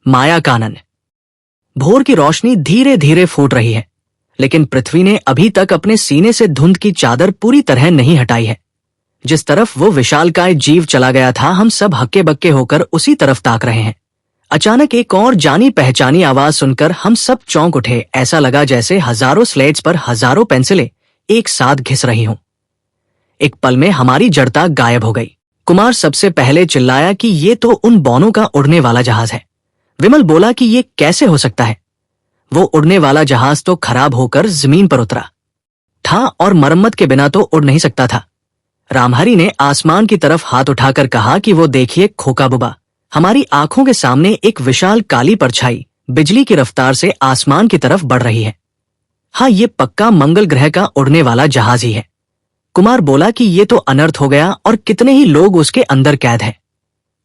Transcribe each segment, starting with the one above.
माया कानन। भोर की रोशनी धीरे धीरे फूट रही है, लेकिन पृथ्वी ने अभी तक अपने सीने से धुंध की चादर पूरी तरह नहीं हटाई है। जिस तरफ वो विशालकाय जीव चला गया था, हम सब हक्के बक्के होकर उसी तरफ ताक रहे हैं। अचानक एक और जानी पहचानी आवाज सुनकर हम सब चौंक उठे। ऐसा लगा जैसे हजारों स्लेट्स पर हजारों पेंसिलें एक साथ घिस रही हों। एक पल में हमारी जड़ता गायब हो गई। कुमार सबसे पहले चिल्लाया कि ये तो उन बौनों का उड़ने वाला जहाज है। विमल बोला कि ये कैसे हो सकता है? वो उड़ने वाला जहाज तो खराब होकर जमीन पर उतरा था और मरम्मत के बिना तो उड़ नहीं सकता था। रामहरि ने आसमान की तरफ हाथ उठाकर कहा कि वो देखिए खोका बुबा। हमारी आंखों के सामने एक विशाल काली परछाई बिजली की रफ्तार से आसमान की तरफ बढ़ रही है। हाँ, ये पक्का मंगल ग्रह का उड़ने वाला जहाज ही है। कुमार बोला कि ये तो अनर्थ हो गया और कितने ही लोग उसके अंदर कैद हैं।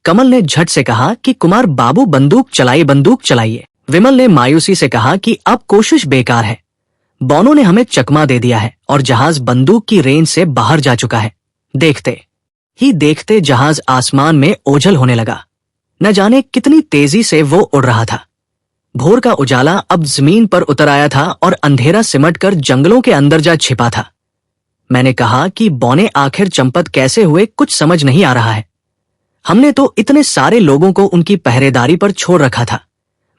कमल ने झट से कहा कि कुमार बाबू बंदूक चलाइए। विमल ने मायूसी से कहा कि अब कोशिश बेकार है। बौनों ने हमें चकमा दे दिया है और जहाज बंदूक की रेंज से बाहर जा चुका है। देखते ही देखते जहाज आसमान में ओझल होने लगा। न जाने कितनी तेजी से वो उड़ रहा था। भोर का उजाला अब जमीन पर उतर आया था और अंधेरा सिमटकर जंगलों के अंदर जा छिपा था। मैंने कहा कि बौने आखिर चंपत कैसे हुए, कुछ समझ नहीं आ रहा है। हमने तो इतने सारे लोगों को उनकी पहरेदारी पर छोड़ रखा था।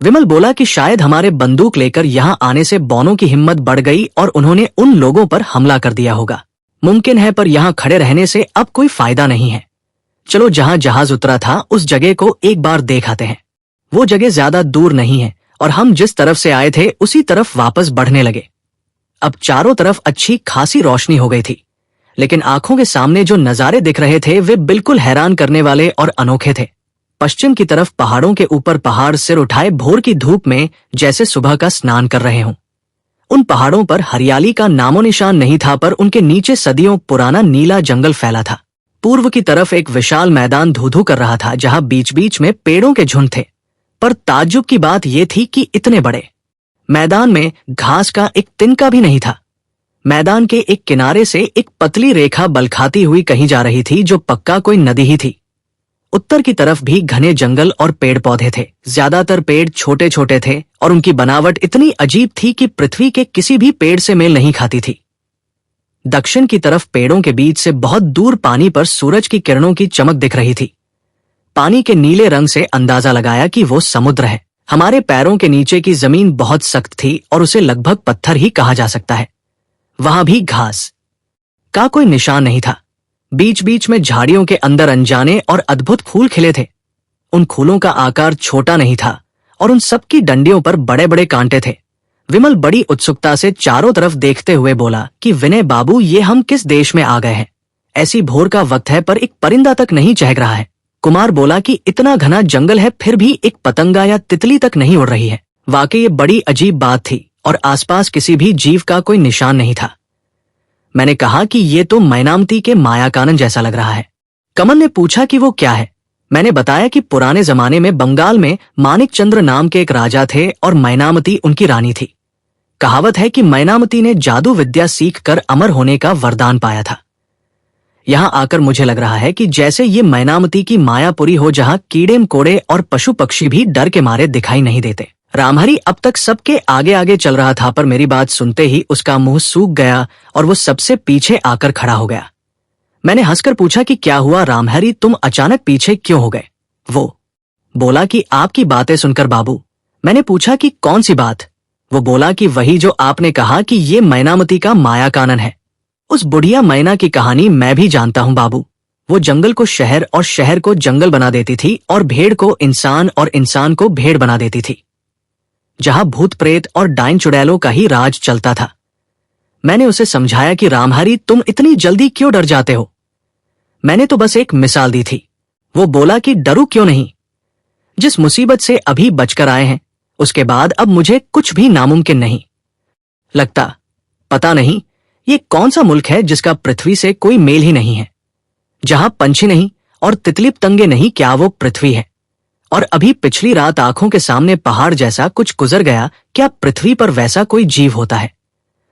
विमल बोला कि शायद हमारे बंदूक लेकर यहां आने से बौनों की हिम्मत बढ़ गई और उन्होंने उन लोगों पर हमला कर दिया होगा। मुमकिन है, पर यहां खड़े रहने से अब कोई फायदा नहीं है। चलो जहां जहाज उतरा था उस जगह को एक बार देख आते हैं। वो जगह ज्यादा दूर नहीं है और हम जिस तरफ से आए थे उसी तरफ वापस बढ़ने लगे। अब चारों तरफ अच्छी खासी रोशनी हो गई थी, लेकिन आंखों के सामने जो नजारे दिख रहे थे वे बिल्कुल हैरान करने वाले और अनोखे थे। पश्चिम की तरफ पहाड़ों के ऊपर पहाड़ सिर उठाए भोर की धूप में जैसे सुबह का स्नान कर रहे हों। उन पहाड़ों पर हरियाली का नामो निशान नहीं था, पर उनके नीचे सदियों पुराना नीला जंगल फैला था। पूर्व की तरफ एक विशाल मैदान धू धू कर रहा था, जहां बीच बीच में पेड़ों के झुंड थे। पर ताज्जुब की बात यह थी कि इतने बड़े मैदान में घास का एक तिनका भी नहीं था। मैदान के एक किनारे से एक पतली रेखा बलखाती हुई कहीं जा रही थी, जो पक्का कोई नदी ही थी। उत्तर की तरफ भी घने जंगल और पेड़ पौधे थे। ज्यादातर पेड़ छोटे छोटे थे और उनकी बनावट इतनी अजीब थी कि पृथ्वी के किसी भी पेड़ से मेल नहीं खाती थी। दक्षिण की तरफ पेड़ों के बीच से बहुत दूर पानी पर सूरज की किरणों की चमक दिख रही थी। पानी के नीले रंग से अंदाजा लगाया कि वो समुद्र है। हमारे पैरों के नीचे की जमीन बहुत सख्त थी और उसे लगभग पत्थर ही कहा जा सकता है। वहां भी घास का कोई निशान नहीं था। बीच बीच में झाड़ियों के अंदर अनजाने और अद्भुत फूल खिले थे। उन फूलों का आकार छोटा नहीं था और उन सबकी डंडियों पर बड़े बड़े कांटे थे। विमल बड़ी उत्सुकता से चारों तरफ देखते हुए बोला कि विनय बाबू, ये हम किस देश में आ गए हैं? ऐसी भोर का वक्त है पर एक परिंदा तक नहीं चहक रहा है। कुमार बोला कि इतना घना जंगल है फिर भी एक पतंगा या तितली तक नहीं उड़ रही है। वाकई ये बड़ी अजीब बात थी और आसपास किसी भी जीव का कोई निशान नहीं था। मैंने कहा कि ये तो मैनामती के मायाकानन जैसा लग रहा है। कमल ने पूछा कि वो क्या है। मैंने बताया कि पुराने जमाने में बंगाल में मानिक चंद्र नाम के एक राजा थे और मैनामती उनकी रानी थी। कहावत है कि मैनामती ने जादू विद्या सीखकर अमर होने का वरदान पाया था। यहां आकर मुझे लग रहा है कि जैसे ये मैनामती की मायापुरी हो, जहां कीड़े मकोड़े और पशु पक्षी भी डर के मारे दिखाई नहीं देते। रामहरि अब तक सबके आगे आगे चल रहा था, पर मेरी बात सुनते ही उसका मुंह सूख गया और वो सबसे पीछे आकर खड़ा हो गया। मैंने हंसकर पूछा कि क्या हुआ रामहरि, तुम अचानक पीछे क्यों हो गए? वो बोला कि आपकी बातें सुनकर बाबू। मैंने पूछा कि कौन सी बात? वो बोला कि वही जो आपने कहा कि ये मैनामती का मायाकानन है। उस बुढ़िया मैना की कहानी मैं भी जानता हूं बाबू। वो जंगल को शहर और शहर को जंगल बना देती थी और भेड़ को इंसान और इंसान को भेड़ बना देती थी, जहां भूत प्रेत और डाइन चुड़ैलों का ही राज चलता था। मैंने उसे समझाया कि रामहरि, तुम इतनी जल्दी क्यों डर जाते हो? मैंने तो बस एक मिसाल दी थी। वो बोला कि डरू क्यों नहीं? जिस मुसीबत से अभी बचकर आए हैं उसके बाद अब मुझे कुछ भी नामुमकिन नहीं लगता। पता नहीं ये कौन सा मुल्क है जिसका पृथ्वी से कोई मेल ही नहीं है, जहां पंछी नहीं और तितली पतंगे नहीं, क्या वो पृथ्वी है? और अभी पिछली रात आंखों के सामने पहाड़ जैसा कुछ गुजर गया, क्या पृथ्वी पर वैसा कोई जीव होता है?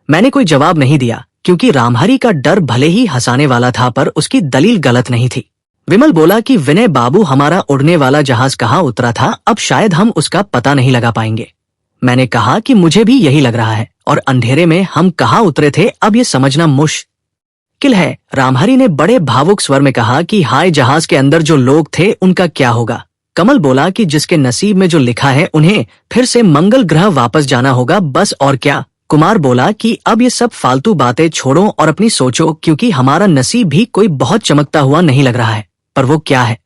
मैंने कोई जवाब नहीं दिया, क्योंकि रामहरि का डर भले ही हंसाने वाला था पर उसकी दलील गलत नहीं थी। विमल बोला कि विनय बाबू, हमारा उड़ने वाला जहाज कहाँ उतरा था, अब शायद हम उसका पता नहीं लगा पाएंगे। मैंने कहा कि मुझे भी यही लग रहा है, और अंधेरे में हम कहाँ उतरे थे अब ये समझना मुश्किल है। रामहरि ने बड़े भावुक स्वर में कहा कि हाय, जहाज के अंदर जो लोग थे उनका क्या होगा। कमल बोला कि जिसके नसीब में जो लिखा है उन्हें फिर से मंगल ग्रह वापस जाना होगा, बस और क्या। कुमार बोला कि अब ये सब फालतू बातें छोड़ो और अपनी सोचो, क्योंकि हमारा नसीब भी कोई बहुत चमकता हुआ नहीं लग रहा है। पर वो क्या है?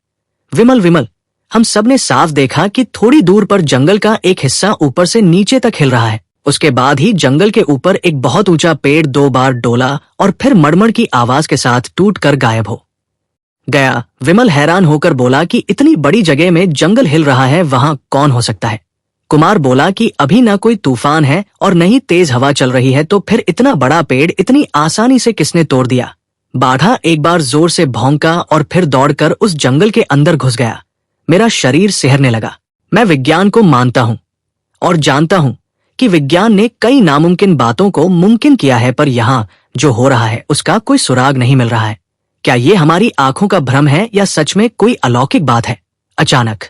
विमल, हम सब ने साफ देखा कि थोड़ी दूर पर जंगल का एक हिस्सा ऊपर से नीचे तक हिल रहा है। उसके बाद ही जंगल के ऊपर एक बहुत ऊंचा पेड़ 2 बार डोला और फिर मड़मड़ की आवाज के साथ टूटकर गायब हो गया। विमल हैरान होकर बोला कि इतनी बड़ी जगह में जंगल हिल रहा है, वहां कौन हो सकता है? कुमार बोला कि अभी ना कोई तूफान है और न ही तेज हवा चल रही है, तो फिर इतना बड़ा पेड़ इतनी आसानी से किसने तोड़ दिया? बाघा एक बार जोर से भौंका और फिर दौड़कर उस जंगल के अंदर घुस गया। मेरा शरीर सिहरने लगा। मैं विज्ञान को मानता हूं और जानता हूं कि विज्ञान ने कई नामुमकिन बातों को मुमकिन किया है, पर यहां जो हो रहा है उसका कोई सुराग नहीं मिल रहा है। क्या ये हमारी आंखों का भ्रम है या सच में कोई अलौकिक बात है? अचानक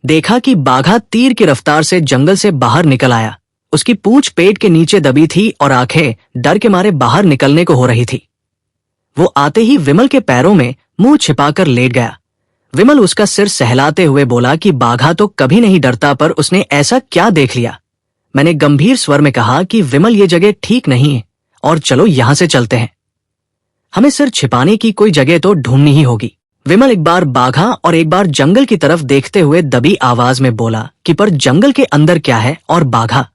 देखा कि बाघा तीर की रफ्तार से जंगल से बाहर निकल आया। उसकी पूंछ पेट के नीचे दबी थी और आंखें डर के मारे बाहर निकलने को हो रही थी। वो आते ही विमल के पैरों में मुंह छिपाकर लेट गया। विमल उसका सिर सहलाते हुए बोला कि बाघा तो कभी नहीं डरता, पर उसने ऐसा क्या देख लिया? मैंने गंभीर स्वर में कहा कि विमल, ये जगह ठीक नहीं है और चलो यहां से चलते हैं। हमें सिर छिपाने की कोई जगह तो ढूंढनी ही होगी। विमल एक बार बाघा और एक बार जंगल की तरफ देखते हुए दबी आवाज में बोला कि पर जंगल के अंदर क्या है और बाघा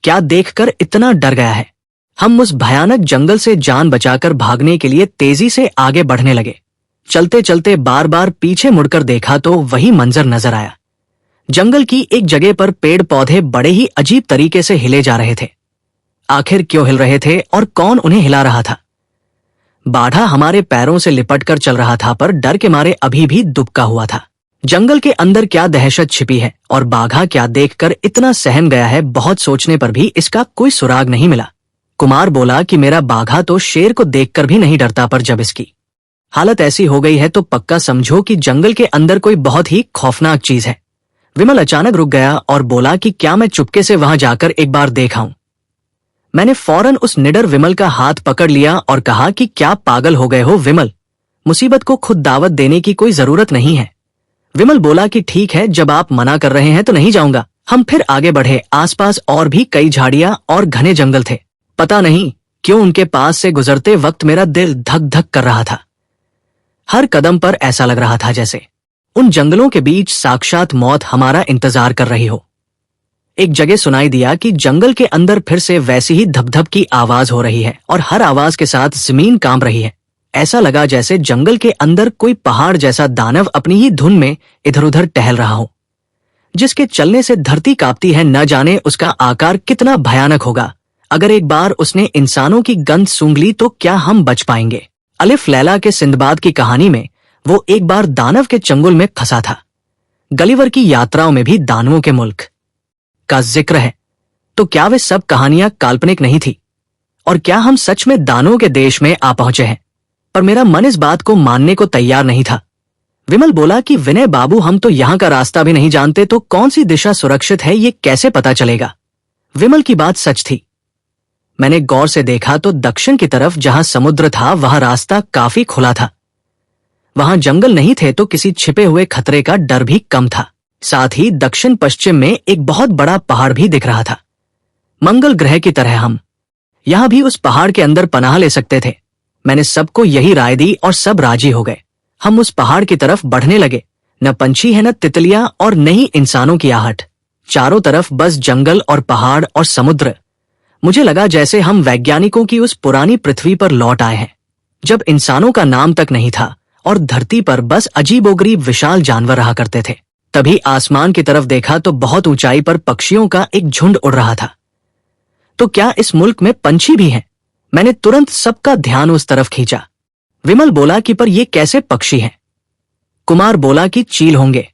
क्या देखकर इतना डर गया है? हम उस भयानक जंगल से जान बचाकर भागने के लिए तेजी से आगे बढ़ने लगे। चलते चलते बार बार पीछे मुड़कर देखा तो वही मंजर नजर आया। जंगल की एक जगह पर पेड़ पौधे बड़े ही अजीब तरीके से हिले जा रहे थे। आखिर क्यों हिल रहे थे और कौन उन्हें हिला रहा था? बाघा हमारे पैरों से लिपटकर चल रहा था, पर डर के मारे अभी भी दुबका हुआ था। जंगल के अंदर क्या दहशत छिपी है और बाघा क्या देखकर इतना सहम गया है, बहुत सोचने पर भी इसका कोई सुराग नहीं मिला। कुमार बोला कि मेरा बाघा तो शेर को देखकर भी नहीं डरता, पर जब इसकी हालत ऐसी हो गई है तो पक्का समझो कि जंगल के अंदर कोई बहुत ही खौफनाक चीज है। विमल अचानक रुक गया और बोला कि क्या मैं चुपके से वहां जाकर एक बार देख आऊं? मैंने फौरन उस निडर विमल का हाथ पकड़ लिया और कहा कि क्या पागल हो गए हो विमल, मुसीबत को खुद दावत देने की कोई जरूरत नहीं है। विमल बोला कि ठीक है, जब आप मना कर रहे हैं तो नहीं जाऊंगा। हम फिर आगे बढ़े। आसपास और भी कई झाड़ियां और घने जंगल थे। पता नहीं क्यों उनके पास से गुजरते वक्त मेरा दिल धक धक कर रहा था। हर कदम पर ऐसा लग रहा था जैसे उन जंगलों के बीच साक्षात मौत हमारा इंतजार कर रही हो। एक जगह सुनाई दिया कि जंगल के अंदर फिर से वैसी ही धप-धप की आवाज हो रही है और हर आवाज के साथ जमीन कांप रही है। ऐसा लगा जैसे जंगल के अंदर कोई पहाड़ जैसा दानव अपनी ही धुन में इधर उधर टहल रहा हो, जिसके चलने से धरती कांपती है। न जाने उसका आकार कितना भयानक होगा। अगर एक बार उसने इंसानों की गंध सूंघ ली तो क्या हम बच पाएंगे? अलिफ लैला के सिंदबाद की कहानी में वो एक बार दानव के चंगुल में फंसा था। गलिवर की यात्राओं में भी दानवों के मुल्क का जिक्र है। तो क्या वे सब कहानियां काल्पनिक नहीं थी? और क्या हम सच में दानवों के देश में आ पहुंचे हैं? पर मेरा मन इस बात को मानने को तैयार नहीं था। विमल बोला कि विनय बाबू, हम तो यहाँ का रास्ता भी नहीं जानते, तो कौन सी दिशा सुरक्षित है ये कैसे पता चलेगा? विमल की बात सच थी। मैंने गौर से देखा तो दक्षिण की तरफ जहां समुद्र था वहां रास्ता काफी खुला था। वहां जंगल नहीं थे तो किसी छिपे हुए खतरे का डर भी कम था। साथ ही दक्षिण पश्चिम में एक बहुत बड़ा पहाड़ भी दिख रहा था। मंगल ग्रह की तरह हम यहां भी उस पहाड़ के अंदर पनाह ले सकते थे। मैंने सबको यही राय दी और सब राजी हो गए। हम उस पहाड़ की तरफ बढ़ने लगे। न पंछी है, न तितलियां और न ही इंसानों की आहट। चारों तरफ बस जंगल और पहाड़ और समुद्र। मुझे लगा जैसे हम वैज्ञानिकों की उस पुरानी पृथ्वी पर लौट आए हैं, जब इंसानों का नाम तक नहीं था और धरती पर बस अजीबोगरीब विशाल जानवर रहा करते थे। तभी आसमान की तरफ देखा तो बहुत ऊंचाई पर पक्षियों का एक झुंड उड़ रहा था। तो क्या इस मुल्क में पंछी भी हैं? मैंने तुरंत सबका ध्यान उस तरफ खींचा। विमल बोला कि पर ये कैसे पक्षी हैं? कुमार बोला कि चील होंगे।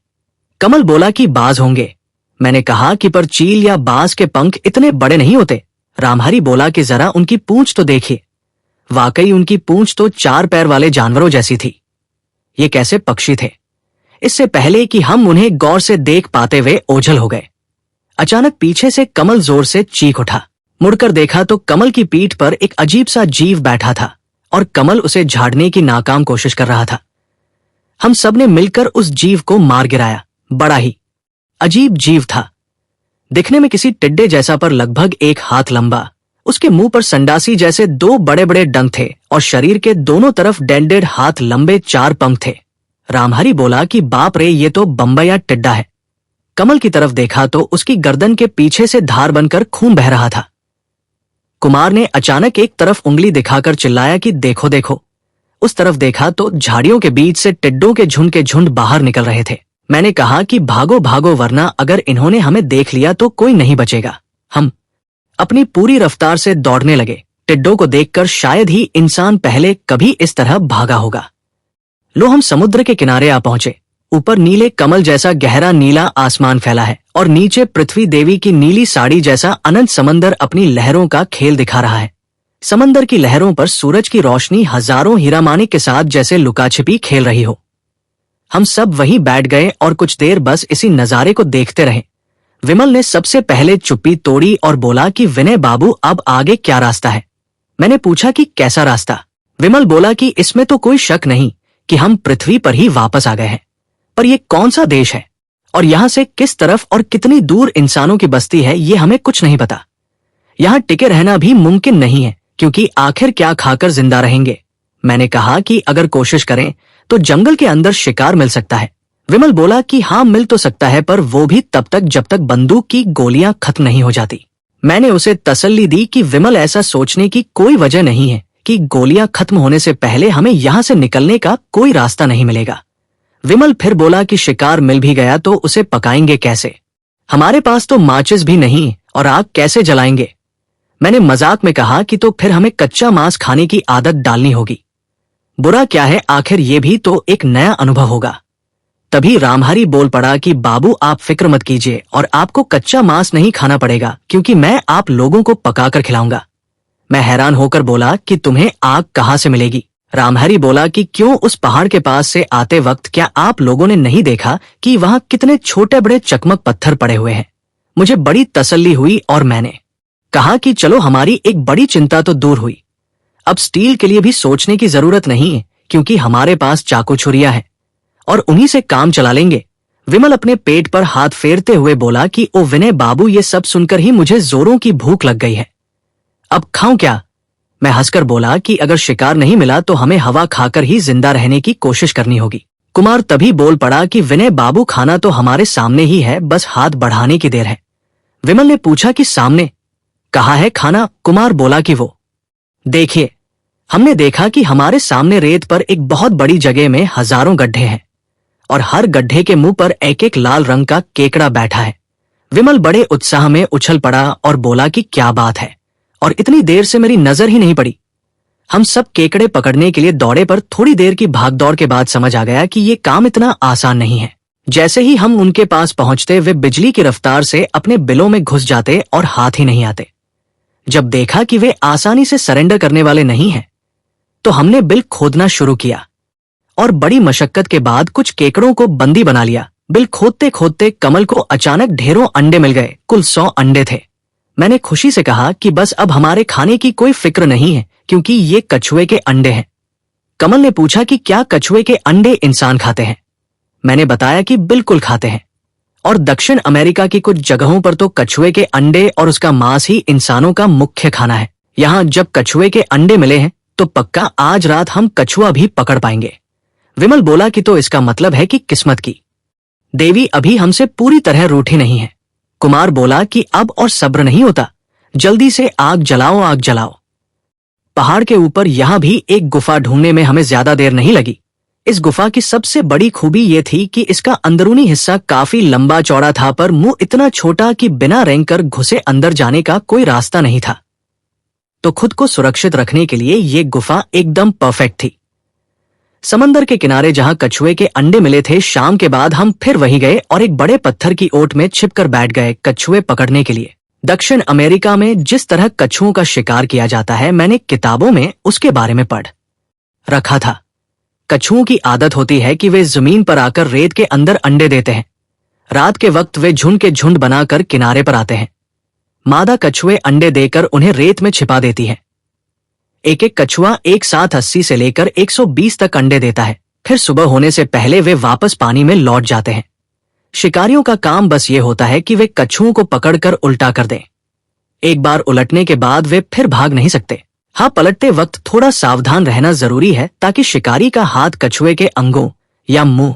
कमल बोला कि बाज होंगे। मैंने कहा कि पर चील या बाज के पंख इतने बड़े नहीं होते। रामहरि बोला कि जरा उनकी पूंछ तो देखिए। वाकई उनकी पूंछ तो 4 पैर वाले जानवरों जैसी थी। ये कैसे पक्षी थे? इससे पहले कि हम उन्हें गौर से देख पाते वे ओझल हो गए। अचानक पीछे से कमल जोर से चीख उठा। मुड़कर देखा तो कमल की पीठ पर एक अजीब सा जीव बैठा था और कमल उसे झाड़ने की नाकाम कोशिश कर रहा था। हम सब ने मिलकर उस जीव को मार गिराया। बड़ा ही अजीब जीव था। दिखने में किसी टिड्डे जैसा, पर लगभग 1 हाथ लंबा। उसके मुंह पर संडासी जैसे 2 बड़े बड़े डंक थे और शरीर के दोनों तरफ 1.5 हाथ लंबे 4 पंख थे। रामहरि बोला कि बाप रे, ये तो बम्बैया टिड्डा है। कमल की तरफ देखा तो उसकी गर्दन के पीछे से धार बनकर खून बह रहा था। कुमार ने अचानक एक तरफ उंगली दिखाकर चिल्लाया कि देखो देखो। उस तरफ देखा तो झाड़ियों के बीच से टिड्डों के झुंड बाहर निकल रहे थे। मैंने कहा कि भागो भागो, वरना अगर इन्होंने हमें देख लिया तो कोई नहीं बचेगा। हम अपनी पूरी रफ्तार से दौड़ने लगे। टिड्डों को देखकर शायद ही इंसान पहले कभी इस तरह भागा होगा। लो, हम समुद्र के किनारे आ पहुंचे। ऊपर नीले कमल जैसा गहरा नीला आसमान फैला है और नीचे पृथ्वी देवी की नीली साड़ी जैसा अनंत समंदर अपनी लहरों का खेल दिखा रहा है। समंदर की लहरों पर सूरज की रोशनी हजारों हीरामानिक के साथ जैसे लुकाछिपी खेल रही हो। हम सब वहीं बैठ गए और कुछ देर बस इसी नजारे को देखते रहे। विमल ने सबसे पहले चुप्पी तोड़ी और बोला कि विनय बाबू, अब आगे क्या रास्ता है? मैंने पूछा कि कैसा रास्ता? विमल बोला कि इसमें तो कोई शक नहीं कि हम पृथ्वी पर ही वापस आ गए हैं, पर यह कौन सा देश है और यहां से किस तरफ और कितनी दूर इंसानों की बस्ती है, ये हमें कुछ नहीं पता। यहां टिके रहना भी मुमकिन नहीं है, क्योंकि आखिर क्या खाकर जिंदा रहेंगे? मैंने कहा कि अगर कोशिश करें तो जंगल के अंदर शिकार मिल सकता है। विमल बोला कि हाँ, मिल तो सकता है, पर वो भी तब तक जब तक बंदूक की गोलियां खत्म नहीं हो जाती। मैंने उसे तसल्ली दी कि विमल, ऐसा सोचने की कोई वजह नहीं है कि गोलियां खत्म होने से पहले हमें यहां से निकलने का कोई रास्ता नहीं मिलेगा। विमल फिर बोला कि शिकार मिल भी गया तो उसे पकाएंगे कैसे? हमारे पास तो माचिस भी नहीं और आग कैसे जलाएंगे? मैंने मजाक में कहा कि तो फिर हमें कच्चा मांस खाने की आदत डालनी होगी। बुरा क्या है, आखिर ये भी तो एक नया अनुभव होगा। तभी रामहरि बोल पड़ा कि बाबू, आप फिक्र मत कीजिए और आपको कच्चा मांस नहीं खाना पड़ेगा, क्योंकि मैं आप लोगों को पकाकर खिलाऊंगा। मैं हैरान होकर बोला कि तुम्हें आग कहां से मिलेगी? रामहरि बोला कि क्यों, उस पहाड़ के पास से आते वक्त क्या आप लोगों ने नहीं देखा कि वहां कितने छोटे बड़े चकमक पत्थर पड़े हुए हैं? मुझे बड़ी तसल्ली हुई और मैंने कहा कि चलो, हमारी एक बड़ी चिंता तो दूर हुई। अब स्टील के लिए भी सोचने की जरूरत नहीं है, क्योंकि हमारे पास चाकू छुरियां है और उन्हीं से काम चला लेंगे। विमल अपने पेट पर हाथ फेरते हुए बोला कि ओ विनय बाबू, ये सब सुनकर ही मुझे जोरों की भूख लग गई है। अब खाऊं क्या? मैं हंसकर बोला कि अगर शिकार नहीं मिला तो हमें हवा खाकर ही जिंदा रहने की कोशिश करनी होगी। कुमार तभी बोल पड़ा कि विनय बाबू, खाना तो हमारे सामने ही है, बस हाथ बढ़ाने की देर है। विमल ने पूछा कि सामने कहाँ है खाना? कुमार बोला कि वो देखिए। हमने देखा कि हमारे सामने रेत पर एक बहुत बड़ी जगह में हजारों गड्ढे हैं और हर गड्ढे के मुंह पर एक एक लाल रंग का केकड़ा बैठा है। विमल बड़े उत्साह में उछल पड़ा और बोला कि क्या बात है, और इतनी देर से मेरी नजर ही नहीं पड़ी। हम सब केकड़े पकड़ने के लिए दौड़े, पर थोड़ी देर की भागदौड़ के बाद समझ आ गया कि ये काम इतना आसान नहीं है। जैसे ही हम उनके पास पहुंचते, वे बिजली की रफ्तार से अपने बिलों में घुस जाते और हाथ ही नहीं आते। जब देखा कि वे आसानी से सरेंडर करने वाले नहीं हैं, तो हमने बिल खोदना शुरू किया और बड़ी मशक्कत के बाद कुछ केकड़ों को बंदी बना लिया। बिल खोदते खोदते कमल को अचानक ढेरों अंडे मिल गए। कुल 100 अंडे थे। मैंने खुशी से कहा कि बस अब हमारे खाने की कोई फिक्र नहीं है, क्योंकि ये कछुए के अंडे हैं। कमल ने पूछा कि क्या कछुए के अंडे इंसान खाते हैं? मैंने बताया कि बिल्कुल खाते हैं, और दक्षिण अमेरिका की कुछ जगहों पर तो कछुए के अंडे और उसका मांस ही इंसानों का मुख्य खाना है। यहाँ जब कछुए के अंडे मिले हैं तो पक्का आज रात हम कछुआ भी पकड़ पाएंगे। विमल बोला कि तो इसका मतलब है कि किस्मत की देवी अभी हमसे पूरी तरह रूठी नहीं है। कुमार बोला कि अब और सब्र नहीं होता, जल्दी से आग जलाओ, आग जलाओ। पहाड़ के ऊपर यहां भी एक गुफा ढूंढने में हमें ज्यादा देर नहीं लगी। इस गुफा की सबसे बड़ी खूबी ये थी कि इसका अंदरूनी हिस्सा काफी लंबा चौड़ा था, पर मुंह इतना छोटा कि बिना रेंगकर घुसे अंदर जाने का कोई रास्ता नहीं था। तो खुद को सुरक्षित रखने के लिए ये गुफा एकदम परफेक्ट थी। समंदर के किनारे जहां कछुए के अंडे मिले थे, शाम के बाद हम फिर वहीं गए और एक बड़े पत्थर की ओट में छिपकर बैठ गए कछुए पकड़ने के लिए। दक्षिण अमेरिका में जिस तरह कछुओं का शिकार किया जाता है, मैंने किताबों में उसके बारे में पढ़ रखा था। कछुओं की आदत होती है कि वे जमीन पर आकर रेत के अंदर अंडे देते हैं। रात के वक्त वे झुंड के झुंड बनाकर किनारे पर आते हैं। मादा कछुए अंडे देकर उन्हें रेत में छिपा देती है। एक एक कछुआ एक साथ 80 से लेकर 120 तक अंडे देता है। फिर सुबह होने से पहले वे वापस पानी में लौट जाते हैं। शिकारियों का काम बस ये होता है कि वे कछुओं को पकड़कर उल्टा कर दें। एक बार उलटने के बाद वे फिर भाग नहीं सकते। हाँ, पलटते वक्त थोड़ा सावधान रहना जरूरी है ताकि शिकारी का हाथ कछुए के अंगों या मुंह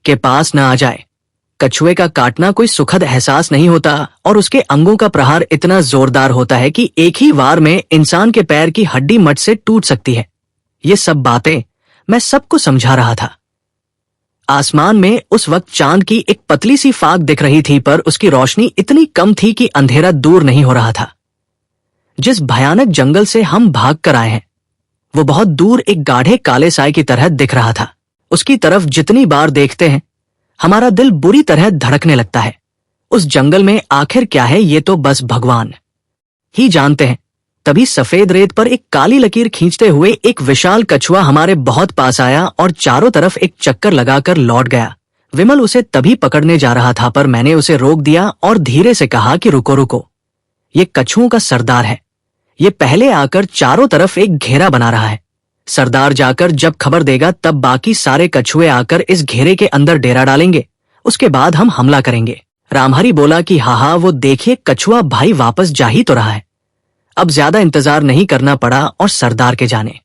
के पास न आ जाए। कछुए का काटना कोई सुखद एहसास नहीं होता और उसके अंगों का प्रहार इतना जोरदार होता है कि एक ही वार में इंसान के पैर की हड्डी मट से टूट सकती है। ये सब बातें मैं सबको समझा रहा था। आसमान में उस वक्त चांद की एक पतली सी फाग दिख रही थी, पर उसकी रोशनी इतनी कम थी कि अंधेरा दूर नहीं हो रहा था। जिस भयानक जंगल से हम भाग कर आए हैं वो बहुत दूर एक गाढ़े काले साए की तरह दिख रहा था। उसकी तरफ जितनी बार देखते हैं हमारा दिल बुरी तरह धड़कने लगता है। उस जंगल में आखिर क्या है ये तो बस भगवान ही जानते हैं। तभी सफेद रेत पर एक काली लकीर खींचते हुए एक विशाल कछुआ हमारे बहुत पास आया और चारों तरफ एक चक्कर लगाकर लौट गया। विमल उसे तभी पकड़ने जा रहा था, पर मैंने उसे रोक दिया और धीरे से कहा कि रुको रुको, ये कछुओं का सरदार है। ये पहले आकर चारों तरफ एक घेरा बना रहा है। सरदार जाकर जब खबर देगा तब बाकी सारे कछुए आकर इस घेरे के अंदर डेरा डालेंगे। उसके बाद हम हमला करेंगे। रामहरी बोला कि हाँ, वो देखिए कछुआ भाई वापस जा ही तो रहा है। अब ज्यादा इंतजार नहीं करना पड़ा और सरदार के जाने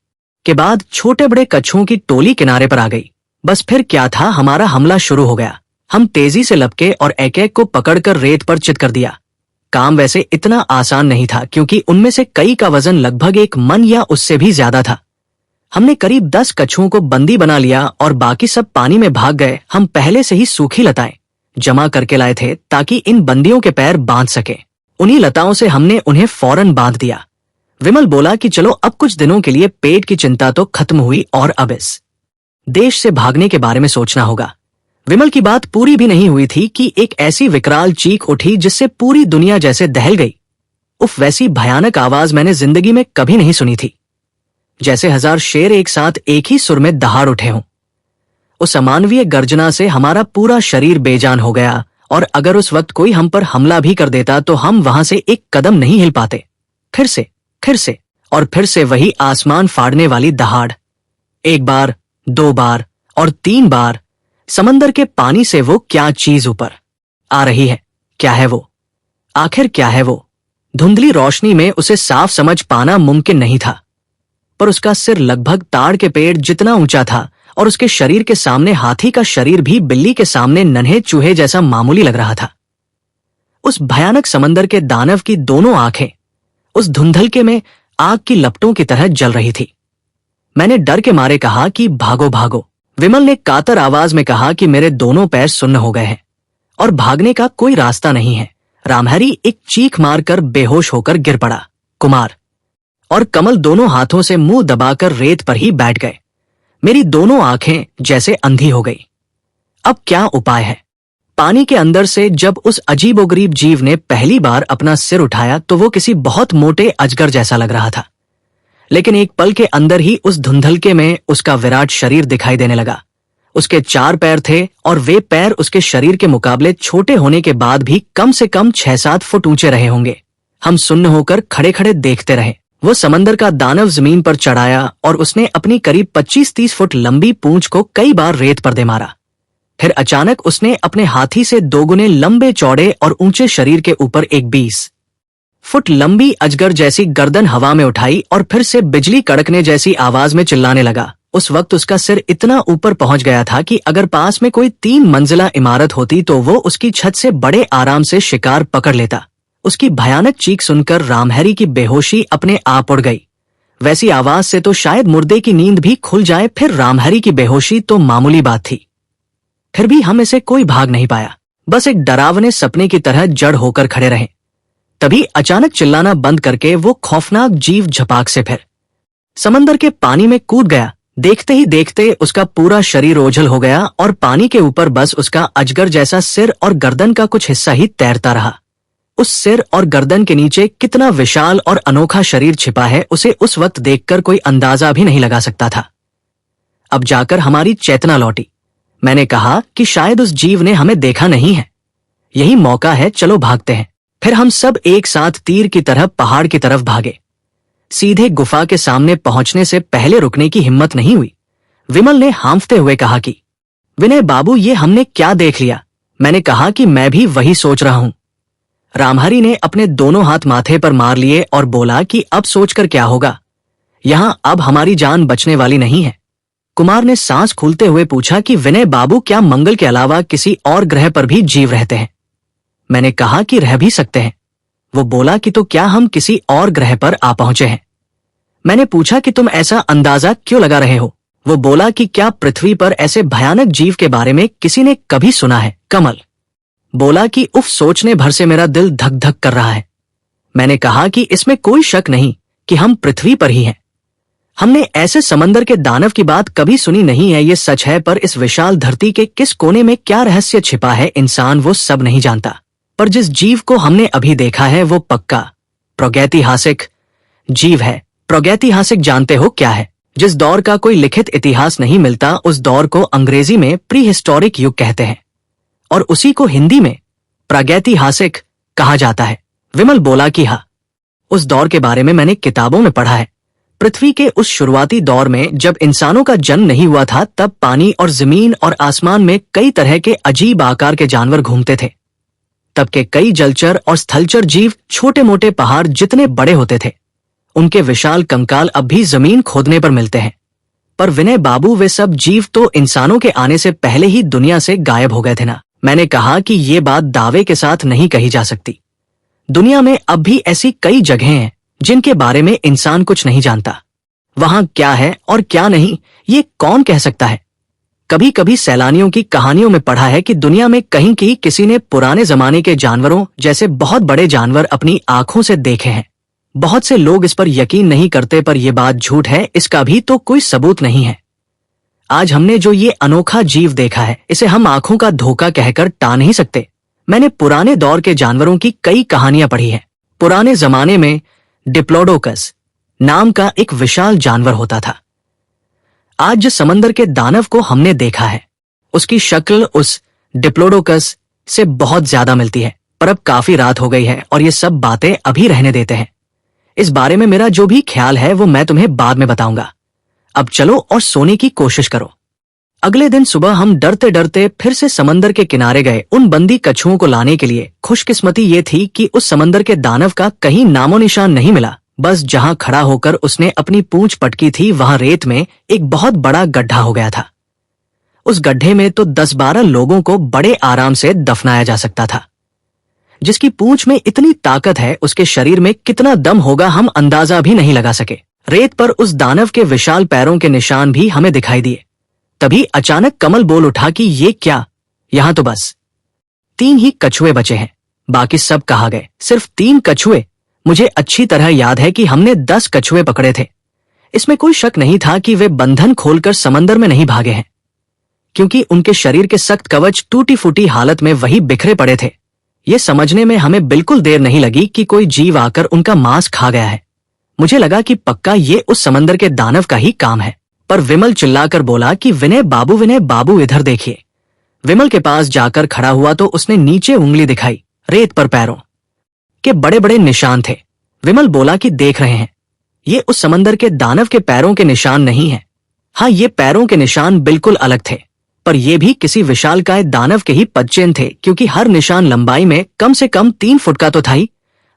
के बाद छोटे बड़े कछुओं की टोली किनारे पर आ गई। बस फिर क्या था, हमारा हमला शुरू हो गया। हम तेजी से लपके और एक एक को पकड़कर रेत पर चित कर दिया। काम वैसे इतना आसान नहीं था क्योंकि उनमें से कई का वजन लगभग 1 मन या उससे भी ज्यादा था। हमने करीब 10 कछुओं को बंदी बना लिया और बाकी सब पानी में भाग गए। हम पहले से ही सूखी लताएं जमा करके लाए थे ताकि इन बंदियों के पैर बांध सके। उन्हीं लताओं से हमने उन्हें फौरन बांध दिया। विमल बोला कि चलो अब कुछ दिनों के लिए पेट की चिंता तो खत्म हुई और अब इस देश से भागने के बारे में सोचना होगा। विमल की बात पूरी भी नहीं हुई थी कि एक ऐसी विकराल चीख उठी जिससे पूरी दुनिया जैसे दहल गई। उफ, वैसी भयानक आवाज मैंने जिंदगी में कभी नहीं सुनी थी। जैसे 1000 शेर एक साथ एक ही सुर में दहाड़ उठे हों। उस अमानवीय गर्जना से हमारा पूरा शरीर बेजान हो गया और अगर उस वक्त कोई हम पर हमला भी कर देता तो हम वहां से एक कदम नहीं हिल पाते। फिर से और फिर से वही आसमान फाड़ने वाली दहाड़। 1 बार, 2 बार और 3 बार। समंदर के पानी से वो क्या चीज ऊपर आ रही है? क्या है वो? आखिर क्या है वो? धुंधली रोशनी में उसे साफ समझ पाना मुमकिन नहीं था, पर उसका सिर लगभग ताड़ के पेड़ जितना ऊंचा था और उसके शरीर के सामने हाथी का शरीर भी बिल्ली के सामने नन्हे चूहे जैसा मामूली लग रहा था। उस भयानक समंदर के दानव की दोनों आंखें उस धुंधलके में आग की लपटों की तरह जल रही थी। मैंने डर के मारे कहा कि भागो भागो। विमल ने कातर आवाज में कहा कि मेरे दोनों पैर सुन्न हो गए हैं और भागने का कोई रास्ता नहीं है। रामहरी एक चीख मारकर बेहोश होकर गिर पड़ा। कुमार और कमल दोनों हाथों से मुंह दबाकर रेत पर ही बैठ गए। मेरी दोनों आंखें जैसे अंधी हो गई। अब क्या उपाय है? पानी के अंदर से जब उस अजीबोगरीब जीव ने पहली बार अपना सिर उठाया तो वो किसी बहुत मोटे अजगर जैसा लग रहा था, लेकिन एक पल के अंदर ही उस धुंधलके में उसका विराट शरीर दिखाई देने लगा। उसके 4 पैर थे और वे पैर उसके शरीर के मुकाबले छोटे होने के बाद भी कम से कम 6-7 फुट ऊंचे रहे होंगे। हम सुन्न होकर खड़े खड़े देखते रहे। वो समंदर का दानव जमीन पर चढ़ाया और उसने अपनी करीब 25-30 फुट लंबी पूंछ को कई बार रेत पर दे मारा। फिर अचानक उसने अपने हाथी से 2 गुने लंबे चौड़े और ऊंचे शरीर के ऊपर एक 20 फुट लंबी अजगर जैसी गर्दन हवा में उठाई और फिर से बिजली कड़कने जैसी आवाज में चिल्लाने लगा। उस वक्त उसका सिर इतना ऊपर पहुंच गया था कि अगर पास में कोई 3 मंजिला इमारत होती तो वो उसकी छत से बड़े आराम से शिकार पकड़ लेता। उसकी भयानक चीख सुनकर रामहरी की बेहोशी अपने आप उड़ गई। वैसी आवाज से तो शायद मुर्दे की नींद भी खुल जाए। फिर रामहरी की बेहोशी तो मामूली बात थी, फिर भी हम इसे कोई भाग नहीं पाया, बस एक डरावने सपने की तरह जड़ होकर खड़े रहे। तभी अचानक चिल्लाना बंद करके वो खौफनाक जीव झपाक से फिर समंदर के पानी में कूद गया। देखते ही देखते उसका पूरा शरीर ओझल हो गया और पानी के ऊपर बस उसका अजगर जैसा सिर और गर्दन का कुछ हिस्सा ही तैरता रहा। उस सिर और गर्दन के नीचे कितना विशाल और अनोखा शरीर छिपा है उसे उस वक्त देखकर कोई अंदाजा भी नहीं लगा सकता था। अब जाकर हमारी चेतना लौटी। मैंने कहा कि शायद उस जीव ने हमें देखा नहीं है। यही मौका है, चलो भागते हैं। फिर हम सब एक साथ तीर की तरह पहाड़ की तरफ भागे। सीधे गुफा के सामने पहुंचने से पहले रुकने की हिम्मत नहीं हुई। विमल ने हांफते हुए कहा कि विनय बाबू, ये हमने क्या देख लिया। मैंने कहा कि मैं भी वही सोच रहा हूं। रामहरि ने अपने दोनों हाथ माथे पर मार लिए और बोला कि अब सोचकर क्या होगा, यहां अब हमारी जान बचने वाली नहीं है। कुमार ने सांस फूलते हुए पूछा कि विनय बाबू, क्या मंगल के अलावा किसी और ग्रह पर भी जीव रहते हैं? मैंने कहा कि रह भी सकते हैं। वो बोला कि तो क्या हम किसी और ग्रह पर आ पहुंचे हैं? मैंने पूछा कि तुम ऐसा अंदाजा क्यों लगा रहे हो? वो बोला कि क्या पृथ्वी पर ऐसे भयानक जीव के बारे में किसी ने कभी सुना है? कमल बोला कि उफ, सोचने भर से मेरा दिल धक धक कर रहा है। मैंने कहा कि इसमें कोई शक नहीं कि हम पृथ्वी पर ही हैं। हमने ऐसे समंदर के दानव की बात कभी सुनी नहीं है, ये सच है, पर इस विशाल धरती के किस कोने में क्या रहस्य छिपा है, इंसान वो सब नहीं जानता। पर जिस जीव को हमने अभी देखा है वो पक्का प्रागैतिहासिक जीव है। प्रागैतिहासिक जानते हो क्या है? जिस दौर का कोई लिखित इतिहास नहीं मिलता, उस दौर को अंग्रेजी में प्री हिस्टोरिक युग कहते हैं और उसी को हिंदी में प्रागैतिहासिक कहा जाता है। विमल बोला कि हाँ, उस दौर के बारे में मैंने किताबों में पढ़ा है। पृथ्वी के उस शुरुआती दौर में जब इंसानों का जन्म नहीं हुआ था, तब पानी और जमीन और आसमान में कई तरह के अजीब आकार के जानवर घूमते थे। तब के कई जलचर और स्थलचर जीव छोटे मोटे पहाड़ जितने बड़े होते थे। उनके विशाल कंकाल अब भी जमीन खोदने पर मिलते हैं। पर विनय बाबू, वे सब जीव तो इंसानों के आने से पहले ही दुनिया से गायब हो गए थे ना। मैंने कहा कि ये बात दावे के साथ नहीं कही जा सकती। दुनिया में अब भी ऐसी कई जगहें हैं जिनके बारे में इंसान कुछ नहीं जानता। वहां क्या है और क्या नहीं, ये कौन कह सकता है? कभी कभी सैलानियों की कहानियों में पढ़ा है कि दुनिया में कहीं की किसी ने पुराने जमाने के जानवरों जैसे बहुत बड़े जानवर अपनी आंखों से देखे हैं। बहुत से लोग इस पर यकीन नहीं करते, पर यह बात झूठ है, इसका भी तो कोई सबूत नहीं है। आज हमने जो ये अनोखा जीव देखा है, इसे हम आंखों का धोखा कहकर टाल नहीं सकते। मैंने पुराने दौर के जानवरों की कई कहानियां पढ़ी हैं। पुराने जमाने में डिप्लोडोकस नाम का एक विशाल जानवर होता था। आज जिस समंदर के दानव को हमने देखा है, उसकी शक्ल उस डिप्लोडोकस से बहुत ज्यादा मिलती है। पर अब काफी रात हो गई है और ये सब बातें अभी रहने देते हैं। इस बारे में मेरा जो भी ख्याल है वो मैं तुम्हें बाद में बताऊंगा। अब चलो और सोने की कोशिश करो। अगले दिन सुबह हम डरते डरते फिर से समंदर के किनारे गए उन बंदी कछुओं को लाने के लिए। खुशकिस्मती ये थी कि उस समंदर के दानव का कहीं नामो निशान नहीं मिला। बस जहां खड़ा होकर उसने अपनी पूंछ पटकी थी, वहां रेत में एक बहुत बड़ा गड्ढा हो गया था। उस गड्ढे में तो 10-12 लोगों को बड़े आराम से दफनाया जा सकता था। जिसकी पूंछ में इतनी ताकत है, उसके शरीर में कितना दम होगा हम अंदाजा भी नहीं लगा सके। रेत पर उस दानव के विशाल पैरों के निशान भी हमें दिखाई दिए। तभी अचानक कमल बोल उठा कि ये क्या, यहां तो बस 3 ही कछुए बचे हैं, बाकी सब कहाँ गए? सिर्फ 3 कछुए? मुझे अच्छी तरह याद है कि हमने 10 कछुए पकड़े थे। इसमें कोई शक नहीं था कि वे बंधन खोलकर समंदर में नहीं भागे हैं, क्योंकि उनके शरीर के सख्त कवच टूटी फूटी हालत में वही बिखरे पड़े थे। ये समझने में हमें बिल्कुल देर नहीं लगी कि कोई जीव आकर उनका मांस खा गया है। मुझे लगा कि पक्का ये उस समंदर के दानव का ही काम है। पर विमल चिल्लाकर बोला कि विनय बाबू इधर देखिए। विमल के पास जाकर खड़ा हुआ तो उसने नीचे उंगली दिखाई। रेत पर पैरों के बड़े बड़े निशान थे। विमल बोला कि देख रहे हैं, ये उस समंदर के दानव के पैरों के निशान नहीं है। हाँ, ये पैरों के निशान बिल्कुल अलग थे, पर ये भी किसी विशालकाय दानव के ही पदचिन्ह थे, क्योंकि हर निशान लंबाई में कम से कम 3 फुट का तो था ही।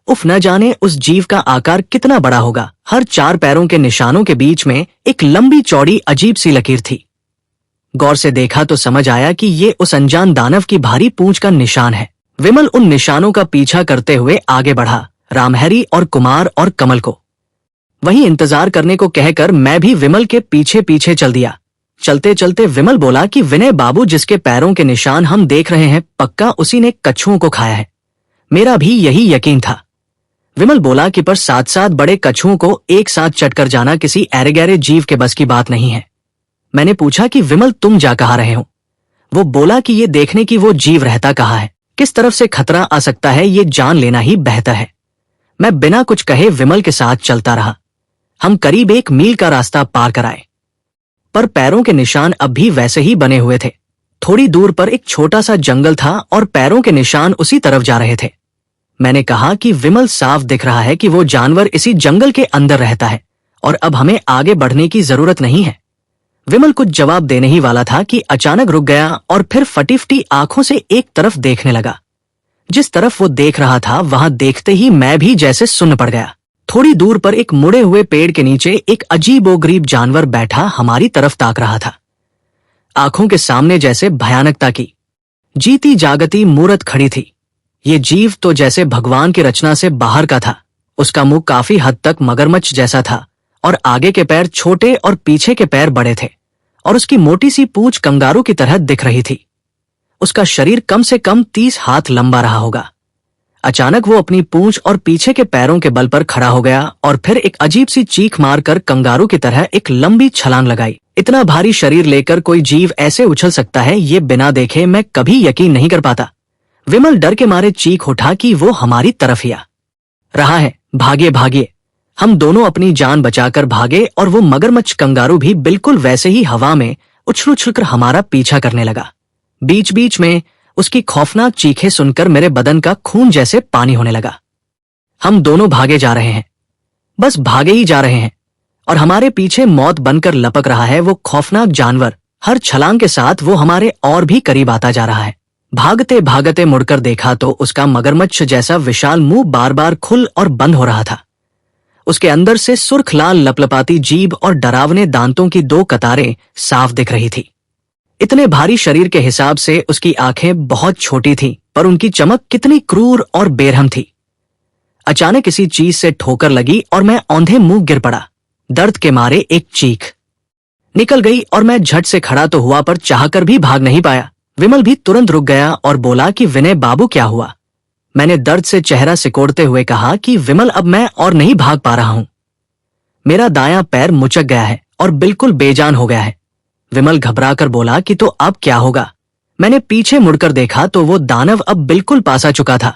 उफ, न जाने उस जीव का आकार कितना बड़ा होगा। हर 4 पैरों के निशानों के बीच में एक लंबी चौड़ी अजीब सी लकीर थी। गौर से देखा तो समझ आया कि ये उस अनजान दानव की भारी पूंछ का निशान है। विमल उन निशानों का पीछा करते हुए आगे बढ़ा। रामहरि और कुमार और कमल को वहीं इंतजार करने को कहकर मैं भी विमल के पीछे पीछे चल दिया। चलते चलते विमल बोला कि विनय बाबू, जिसके पैरों के निशान हम देख रहे हैं, पक्का उसी ने कछुओं को खाया है। मेरा भी यही यकीन था। विमल बोला कि पर 7-7 बड़े कछुओं को एक साथ चटकर जाना किसी ऐरे गैरे जीव के बस की बात नहीं है। मैंने पूछा कि विमल, तुम जा कहाँ रहे हो? वो बोला कि ये देखने की वो जीव रहता कहाँ है, किस तरफ से खतरा आ सकता है, ये जान लेना ही बेहतर है। मैं बिना कुछ कहे विमल के साथ चलता रहा। हम करीब 1 मील का रास्ता पार कर आए। पर पैरों के निशान अब भी वैसे ही बने हुए थे। थोड़ी दूर पर एक छोटा सा जंगल था और पैरों के निशान उसी तरफ जा रहे थे। मैंने कहा कि विमल, साफ दिख रहा है कि वो जानवर इसी जंगल के अंदर रहता है और अब हमें आगे बढ़ने की जरूरत नहीं है। विमल कुछ जवाब देने ही वाला था कि अचानक रुक गया और फिर फटी फटी आंखों से एक तरफ देखने लगा। जिस तरफ वो देख रहा था वहां देखते ही मैं भी जैसे सुन्न पड़ गया। थोड़ी दूर पर एक मुड़े हुए पेड़ के नीचे एक अजीबोगरीब जानवर बैठा हमारी तरफ ताक रहा था। आंखों के सामने जैसे भयानकता की जीती जागती मूरत खड़ी थी। ये जीव तो जैसे भगवान की रचना से बाहर का था। उसका मुंह काफी हद तक मगरमच्छ जैसा था और आगे के पैर छोटे और पीछे के पैर बड़े थे और उसकी मोटी सी पूंछ कंगारू की तरह दिख रही थी। उसका शरीर कम से कम 30 हाथ लंबा रहा होगा। अचानक वो अपनी पूंछ और पीछे के पैरों के बल पर खड़ा हो गया और फिर एक अजीब सी चीख मारकर कंगारू की तरह एक लंबी छलांग लगाई। इतना भारी शरीर लेकर कोई जीव ऐसे उछल सकता है, ये बिना देखे मैं कभी यकीन नहीं कर पाता। विमल डर के मारे चीख उठा कि वो हमारी तरफ ही आ रहा है। भागिए भागिए। हम दोनों अपनी जान बचाकर भागे और वो मगरमच्छ कंगारू भी बिल्कुल वैसे ही हवा में उछल उछलकर हमारा पीछा करने लगा। बीच बीच में उसकी खौफनाक चीखें सुनकर मेरे बदन का खून जैसे पानी होने लगा। हम दोनों भागे जा रहे हैं, बस भागे ही जा रहे हैं और हमारे पीछे मौत बनकर लपक रहा है वो खौफनाक जानवर। हर छलांग के साथ वो हमारे और भी करीब आता जा रहा है। भागते भागते मुड़कर देखा तो उसका मगरमच्छ जैसा विशाल मुंह बार बार खुल और बंद हो रहा था। उसके अंदर से सुर्ख लाल लपलपाती जीभ और डरावने दांतों की 2 कतारें साफ दिख रही थी। इतने भारी शरीर के हिसाब से उसकी आंखें बहुत छोटी थीं, पर उनकी चमक कितनी क्रूर और बेरहम थी। अचानक किसी चीज से ठोकर लगी और मैं औंधे मुंह गिर पड़ा। दर्द के मारे एक चीख निकल गई और मैं झट से खड़ा तो हुआ पर चाहकर भी भाग नहीं पाया। विमल भी तुरंत रुक गया और बोला कि विनय बाबू, क्या हुआ? मैंने दर्द से चेहरा सिकोड़ते हुए कहा कि विमल, अब मैं और नहीं भाग पा रहा हूं। मेरा दायां पैर मुचक गया है और बिल्कुल बेजान हो गया है। विमल घबराकर बोला कि तो अब क्या होगा? मैंने पीछे मुड़कर देखा तो वो दानव अब बिल्कुल पास आ चुका था।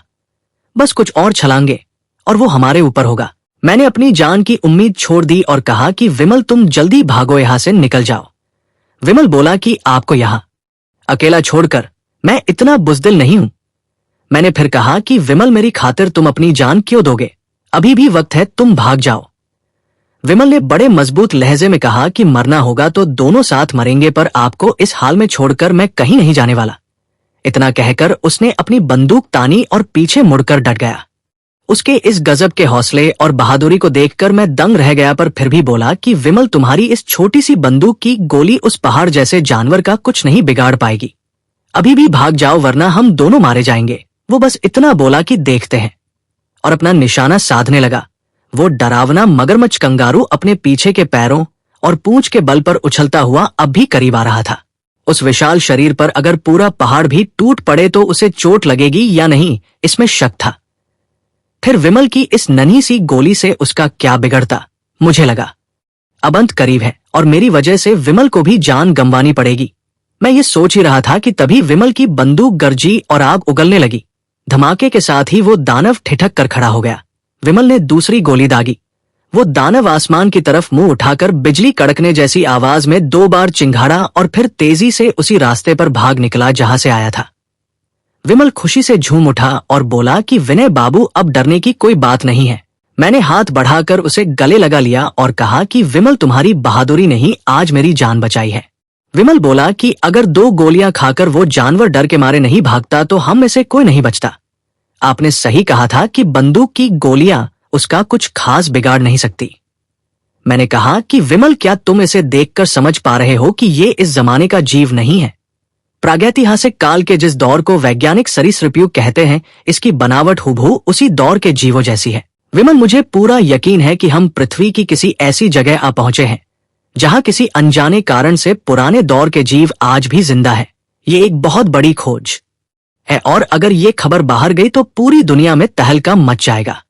बस कुछ और छलांगे और वो हमारे ऊपर होगा। मैंने अपनी जान की उम्मीद छोड़ दी और कहा कि विमल, तुम जल्दी भागो, यहां से निकल जाओ। विमल बोला कि आपको यहां अकेला छोड़कर मैं इतना बुज़दिल नहीं हूं। मैंने फिर कहा कि विमल, मेरी खातिर तुम अपनी जान क्यों दोगे? अभी भी वक्त है, तुम भाग जाओ। विमल ने बड़े मजबूत लहजे में कहा कि मरना होगा तो दोनों साथ मरेंगे, पर आपको इस हाल में छोड़कर मैं कहीं नहीं जाने वाला। इतना कहकर उसने अपनी बंदूक तानी और पीछे मुड़कर डट गया। उसके इस गजब के हौसले और बहादुरी को देखकर मैं दंग रह गया, पर फिर भी बोला कि विमल, तुम्हारी इस छोटी सी बंदूक की गोली उस पहाड़ जैसे जानवर का कुछ नहीं बिगाड़ पाएगी। अभी भी भाग जाओ वरना हम दोनों मारे जाएंगे। वो बस इतना बोला कि देखते हैं और अपना निशाना साधने लगा। वो डरावना मगरमच्छ कंगारू अपने पीछे के पैरों और पूंछ के बल पर उछलता हुआ अब भी करीब आ रहा था। उस विशाल शरीर पर अगर पूरा पहाड़ भी टूट पड़े तो उसे चोट लगेगी या नहीं, इसमें शक था। फिर विमल की इस नन्ही सी गोली से उसका क्या बिगड़ता? मुझे लगा अब अंत करीब है और मेरी वजह से विमल को भी जान गंवानी पड़ेगी। मैं ये सोच ही रहा था कि तभी विमल की बंदूक गरजी और आग उगलने लगी। धमाके के साथ ही वो दानव ठिठक कर खड़ा हो गया। विमल ने दूसरी गोली दागी। वो दानव आसमान की तरफ मुंह उठाकर बिजली कड़कने जैसी आवाज में 2 बार चिंघाड़ा और फिर तेजी से उसी रास्ते पर भाग निकला जहां से आया था। विमल खुशी से झूम उठा और बोला कि विनय बाबू, अब डरने की कोई बात नहीं है। मैंने हाथ बढ़ाकर उसे गले लगा लिया और कहा कि विमल, तुम्हारी बहादुरी ने ही आज मेरी जान बचाई है। विमल बोला कि अगर 2 गोलियां खाकर वो जानवर डर के मारे नहीं भागता तो हम में से कोई नहीं बचता। आपने सही कहा था कि बंदूक की गोलियां उसका कुछ खास बिगाड़ नहीं सकती। मैंने कहा कि विमल, क्या तुम इसे देखकर समझ पा रहे हो कि ये इस जमाने का जीव नहीं है? प्रागैतिहासिक काल के जिस दौर को वैज्ञानिक सरीसृपयु कहते हैं, इसकी बनावट हुबहू उसी दौर के जीवों जैसी है। विमल, मुझे पूरा यकीन है कि हम पृथ्वी की किसी ऐसी जगह आ पहुंचे हैं जहां किसी अनजाने कारण से पुराने दौर के जीव आज भी जिंदा है। ये एक बहुत बड़ी खोज है और अगर ये खबर बाहर गई तो पूरी दुनिया में तहलका मच जाएगा।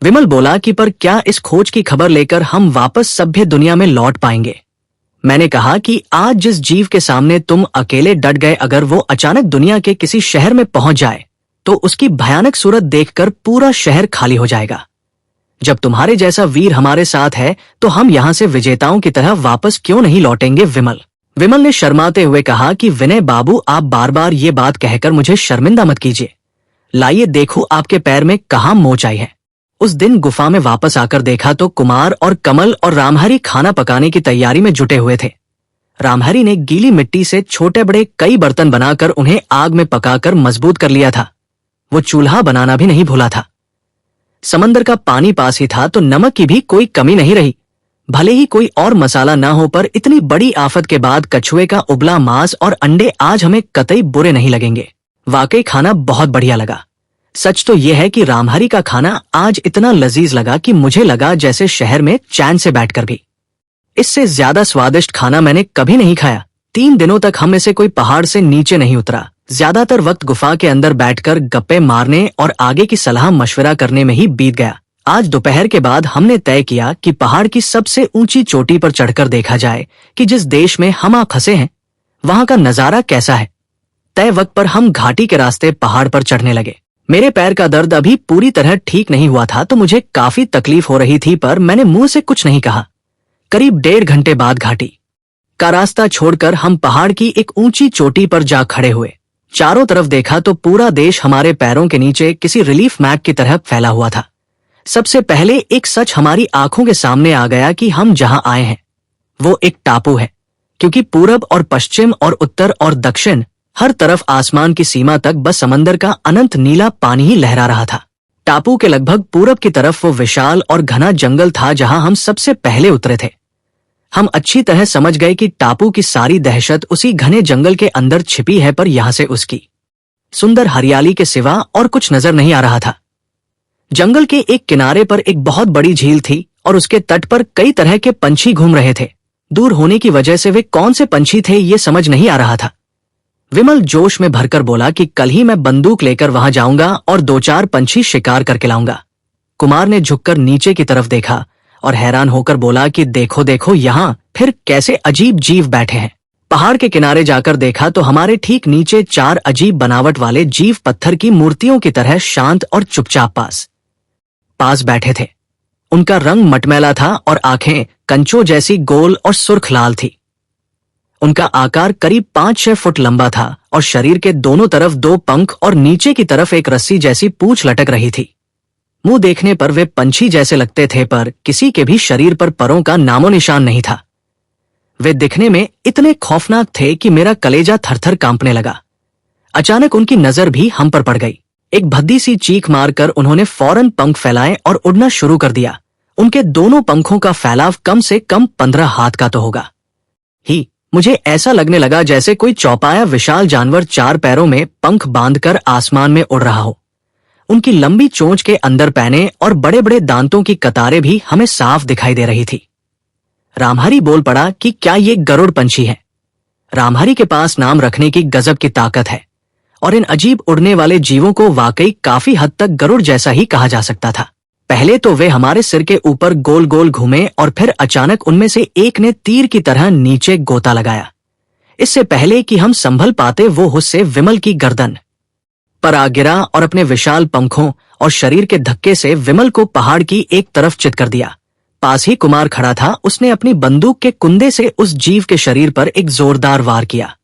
विमल बोला कि पर क्या इस खोज की खबर लेकर हम वापस सभ्य दुनिया में लौट पाएंगे? मैंने कहा कि आज जिस जीव के सामने तुम अकेले डट गए, अगर वो अचानक दुनिया के किसी शहर में पहुंच जाए तो उसकी भयानक सूरत देखकर पूरा शहर खाली हो जाएगा। जब तुम्हारे जैसा वीर हमारे साथ है तो हम यहाँ से विजेताओं की तरह वापस क्यों नहीं लौटेंगे विमल। विमल ने शर्माते हुए कहा कि विनय बाबू, आप बार बार ये बात कहकर मुझे शर्मिंदा मत कीजिए। लाइए देखो आपके पैर में कहाँ मोच आई है। उस दिन गुफा में वापस आकर देखा तो कुमार और कमल और रामहरी खाना पकाने की तैयारी में जुटे हुए थे। रामहरी ने गीली मिट्टी से छोटे बड़े कई बर्तन बनाकर उन्हें आग में पकाकर मजबूत कर लिया था। वो चूल्हा बनाना भी नहीं भूला था। समंदर का पानी पास ही था तो नमक की भी कोई कमी नहीं रही। भले ही कोई और मसाला ना हो, पर इतनी बड़ी आफत के बाद कछुए का उबला मांस और अंडे आज हमें कतई बुरे नहीं लगेंगे। वाकई खाना बहुत बढ़िया लगा। सच तो यह है कि रामहरी का खाना आज इतना लजीज लगा कि मुझे लगा जैसे शहर में चैन से बैठकर भी इससे ज्यादा स्वादिष्ट खाना मैंने कभी नहीं खाया। 3 दिनों तक हम में से कोई पहाड़ से नीचे नहीं उतरा। ज्यादातर वक्त गुफा के अंदर बैठकर गप्पे मारने और आगे की सलाह मशवरा करने में ही बीत गया। आज दोपहर के बाद हमने तय किया कि पहाड़ की सबसे ऊंची चोटी पर चढ़कर देखा जाए कि जिस देश में हम आ फंसे हैं वहां का नजारा कैसा है। तय वक्त पर हम घाटी के रास्ते पहाड़ पर चढ़ने लगे। मेरे पैर का दर्द अभी पूरी तरह ठीक नहीं हुआ था तो मुझे काफी तकलीफ हो रही थी, पर मैंने मुंह से कुछ नहीं कहा। करीब 1.5 घंटे बाद घाटी का रास्ता छोड़कर हम पहाड़ की एक ऊंची चोटी पर जा खड़े हुए। चारों तरफ देखा तो पूरा देश हमारे पैरों के नीचे किसी रिलीफ मैप की तरह फैला हुआ था। सबसे पहले एक सच हमारी आंखों के सामने आ गया कि हम जहां आए हैं वो एक टापू है, क्योंकि पूरब और पश्चिम और उत्तर और दक्षिण हर तरफ आसमान की सीमा तक बस समंदर का अनंत नीला पानी ही लहरा रहा था। टापू के लगभग पूरब की तरफ वो विशाल और घना जंगल था जहां हम सबसे पहले उतरे थे। हम अच्छी तरह समझ गए कि टापू की सारी दहशत उसी घने जंगल के अंदर छिपी है, पर यहां से उसकी सुंदर हरियाली के सिवा और कुछ नजर नहीं आ रहा था। जंगल के एक किनारे पर एक बहुत बड़ी झील थी और उसके तट पर कई तरह के पंछी घूम रहे थे। दूर होने की वजह से वे कौन से पंछी थे ये समझ नहीं आ रहा था। विमल जोश में भरकर बोला कि कल ही मैं बंदूक लेकर वहां जाऊंगा और 2-4 पंछी शिकार करके लाऊंगा। कुमार ने झुककर नीचे की तरफ देखा और हैरान होकर बोला कि देखो देखो, यहाँ फिर कैसे अजीब जीव बैठे हैं। पहाड़ के किनारे जाकर देखा तो हमारे ठीक नीचे 4 अजीब बनावट वाले जीव पत्थर की मूर्तियों की तरह शांत और चुपचाप पास बैठे थे। उनका रंग मटमैला था और आंखें कंचों जैसी गोल और सुर्ख लाल थी। उनका आकार करीब 5-6 फुट लंबा था और शरीर के दोनों तरफ 2 पंख और नीचे की तरफ एक रस्सी जैसी पूंछ लटक रही थी। मुंह देखने पर वे पंछी जैसे लगते थे, पर किसी के भी शरीर पर परों का नामो निशान नहीं था। वे दिखने में इतने खौफनाक थे कि मेरा कलेजा थरथर कांपने लगा। अचानक उनकी नजर भी हम पर पड़ गई। एक भद्दी सी चीख मारकर उन्होंने फौरन पंख फैलाए और उड़ना शुरू कर दिया। उनके दोनों पंखों का फैलाव कम से कम 15 हाथ का तो होगा ही। मुझे ऐसा लगने लगा जैसे कोई चौपाया विशाल जानवर 4 पैरों में पंख बांधकर आसमान में उड़ रहा हो। उनकी लंबी चोंच के अंदर पैने और बड़े बड़े दांतों की कतारें भी हमें साफ दिखाई दे रही थी। रामहरी बोल पड़ा कि क्या ये गरुड़ पंछी है? रामहरी के पास नाम रखने की गजब की ताकत है और इन अजीब उड़ने वाले जीवों को वाकई काफी हद तक गरुड़ जैसा ही कहा जा सकता था। पहले तो वे हमारे सिर के ऊपर गोल गोल घूमे और फिर अचानक उनमें से एक ने तीर की तरह नीचे गोता लगाया। इससे पहले कि हम संभल पाते वो उससे विमल की गर्दन पर आ गिरा और अपने विशाल पंखों और शरीर के धक्के से विमल को पहाड़ की एक तरफ चित कर दिया। पास ही कुमार खड़ा था। उसने अपनी बंदूक के कुंदे से उस जीव के शरीर पर एक जोरदार वार किया।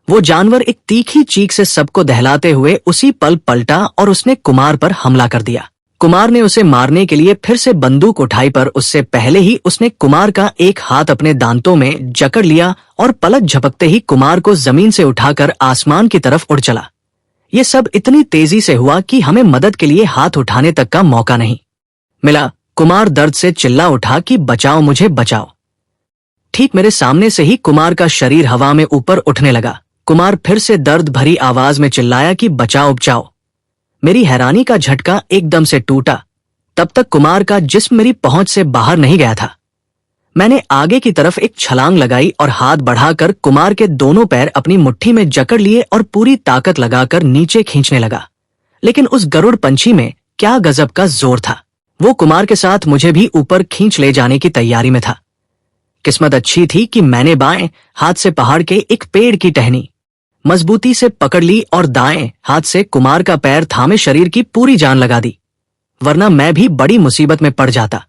वो जानवर एक तीखी चीख से सबको दहलाते हुए उसी पल पलटा और उसने कुमार पर हमला कर दिया। कुमार ने उसे मारने के लिए फिर से बंदूक उठाई, पर उससे पहले ही उसने कुमार का एक हाथ अपने दांतों में जकड़ लिया और पलक झपकते ही कुमार को जमीन से उठाकर आसमान की तरफ उड़ चला। ये सब इतनी तेजी से हुआ कि हमें मदद के लिए हाथ उठाने तक का मौका नहीं मिला। कुमार दर्द से चिल्ला उठा कि बचाओ, मुझे बचाओ। ठीक मेरे सामने से ही कुमार का शरीर हवा में ऊपर उठने लगा। कुमार फिर से दर्द भरी आवाज में चिल्लाया कि बचाओ बचाओ। मेरी हैरानी का झटका एकदम से टूटा। तब तक कुमार का जिस्म मेरी पहुंच से बाहर नहीं गया था। मैंने आगे की तरफ एक छलांग लगाई और हाथ बढ़ाकर कुमार के दोनों पैर अपनी मुट्ठी में जकड़ लिए और पूरी ताकत लगाकर नीचे खींचने लगा। लेकिन उस गरुड़ पंछी में क्या गजब का जोर था। वो कुमार के साथ मुझे भी ऊपर खींच ले जाने की तैयारी में था। किस्मत अच्छी थी कि मैंने बाएं हाथ से पहाड़ के एक पेड़ की टहनी मजबूती से पकड़ ली और दाएं हाथ से कुमार का पैर थामे शरीर की पूरी जान लगा दी। वरना मैं भी बड़ी मुसीबत में पड़ जाता।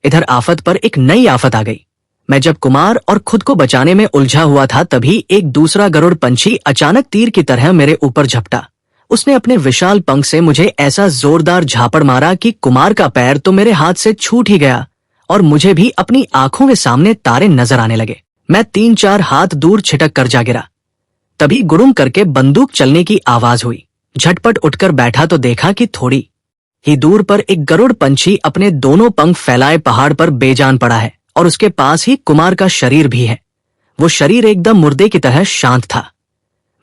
इधर आफत पर एक नई आफत आ गई। मैं जब कुमार और खुद को बचाने में उलझा हुआ था तभी एक दूसरा गरुड़ पंछी अचानक तीर की तरह मेरे ऊपर झपटा। उसने अपने विशाल पंख से मुझे ऐसा जोरदार झापड़ मारा कि कुमार का पैर तो मेरे हाथ से छूट ही गया और मुझे भी अपनी आंखों के सामने तारे नजर आने लगे। मैं 3-4 हाथ दूर छिटक कर जा गिरा। तभी गुड़ुम करके बंदूक चलने की आवाज हुई। झटपट उठकर बैठा तो देखा कि थोड़ी ही दूर पर एक गरुड़ पंछी अपने दोनों पंख फैलाए पहाड़ पर बेजान पड़ा है और उसके पास ही कुमार का शरीर भी है। वो शरीर एकदम मुर्दे की तरह शांत था।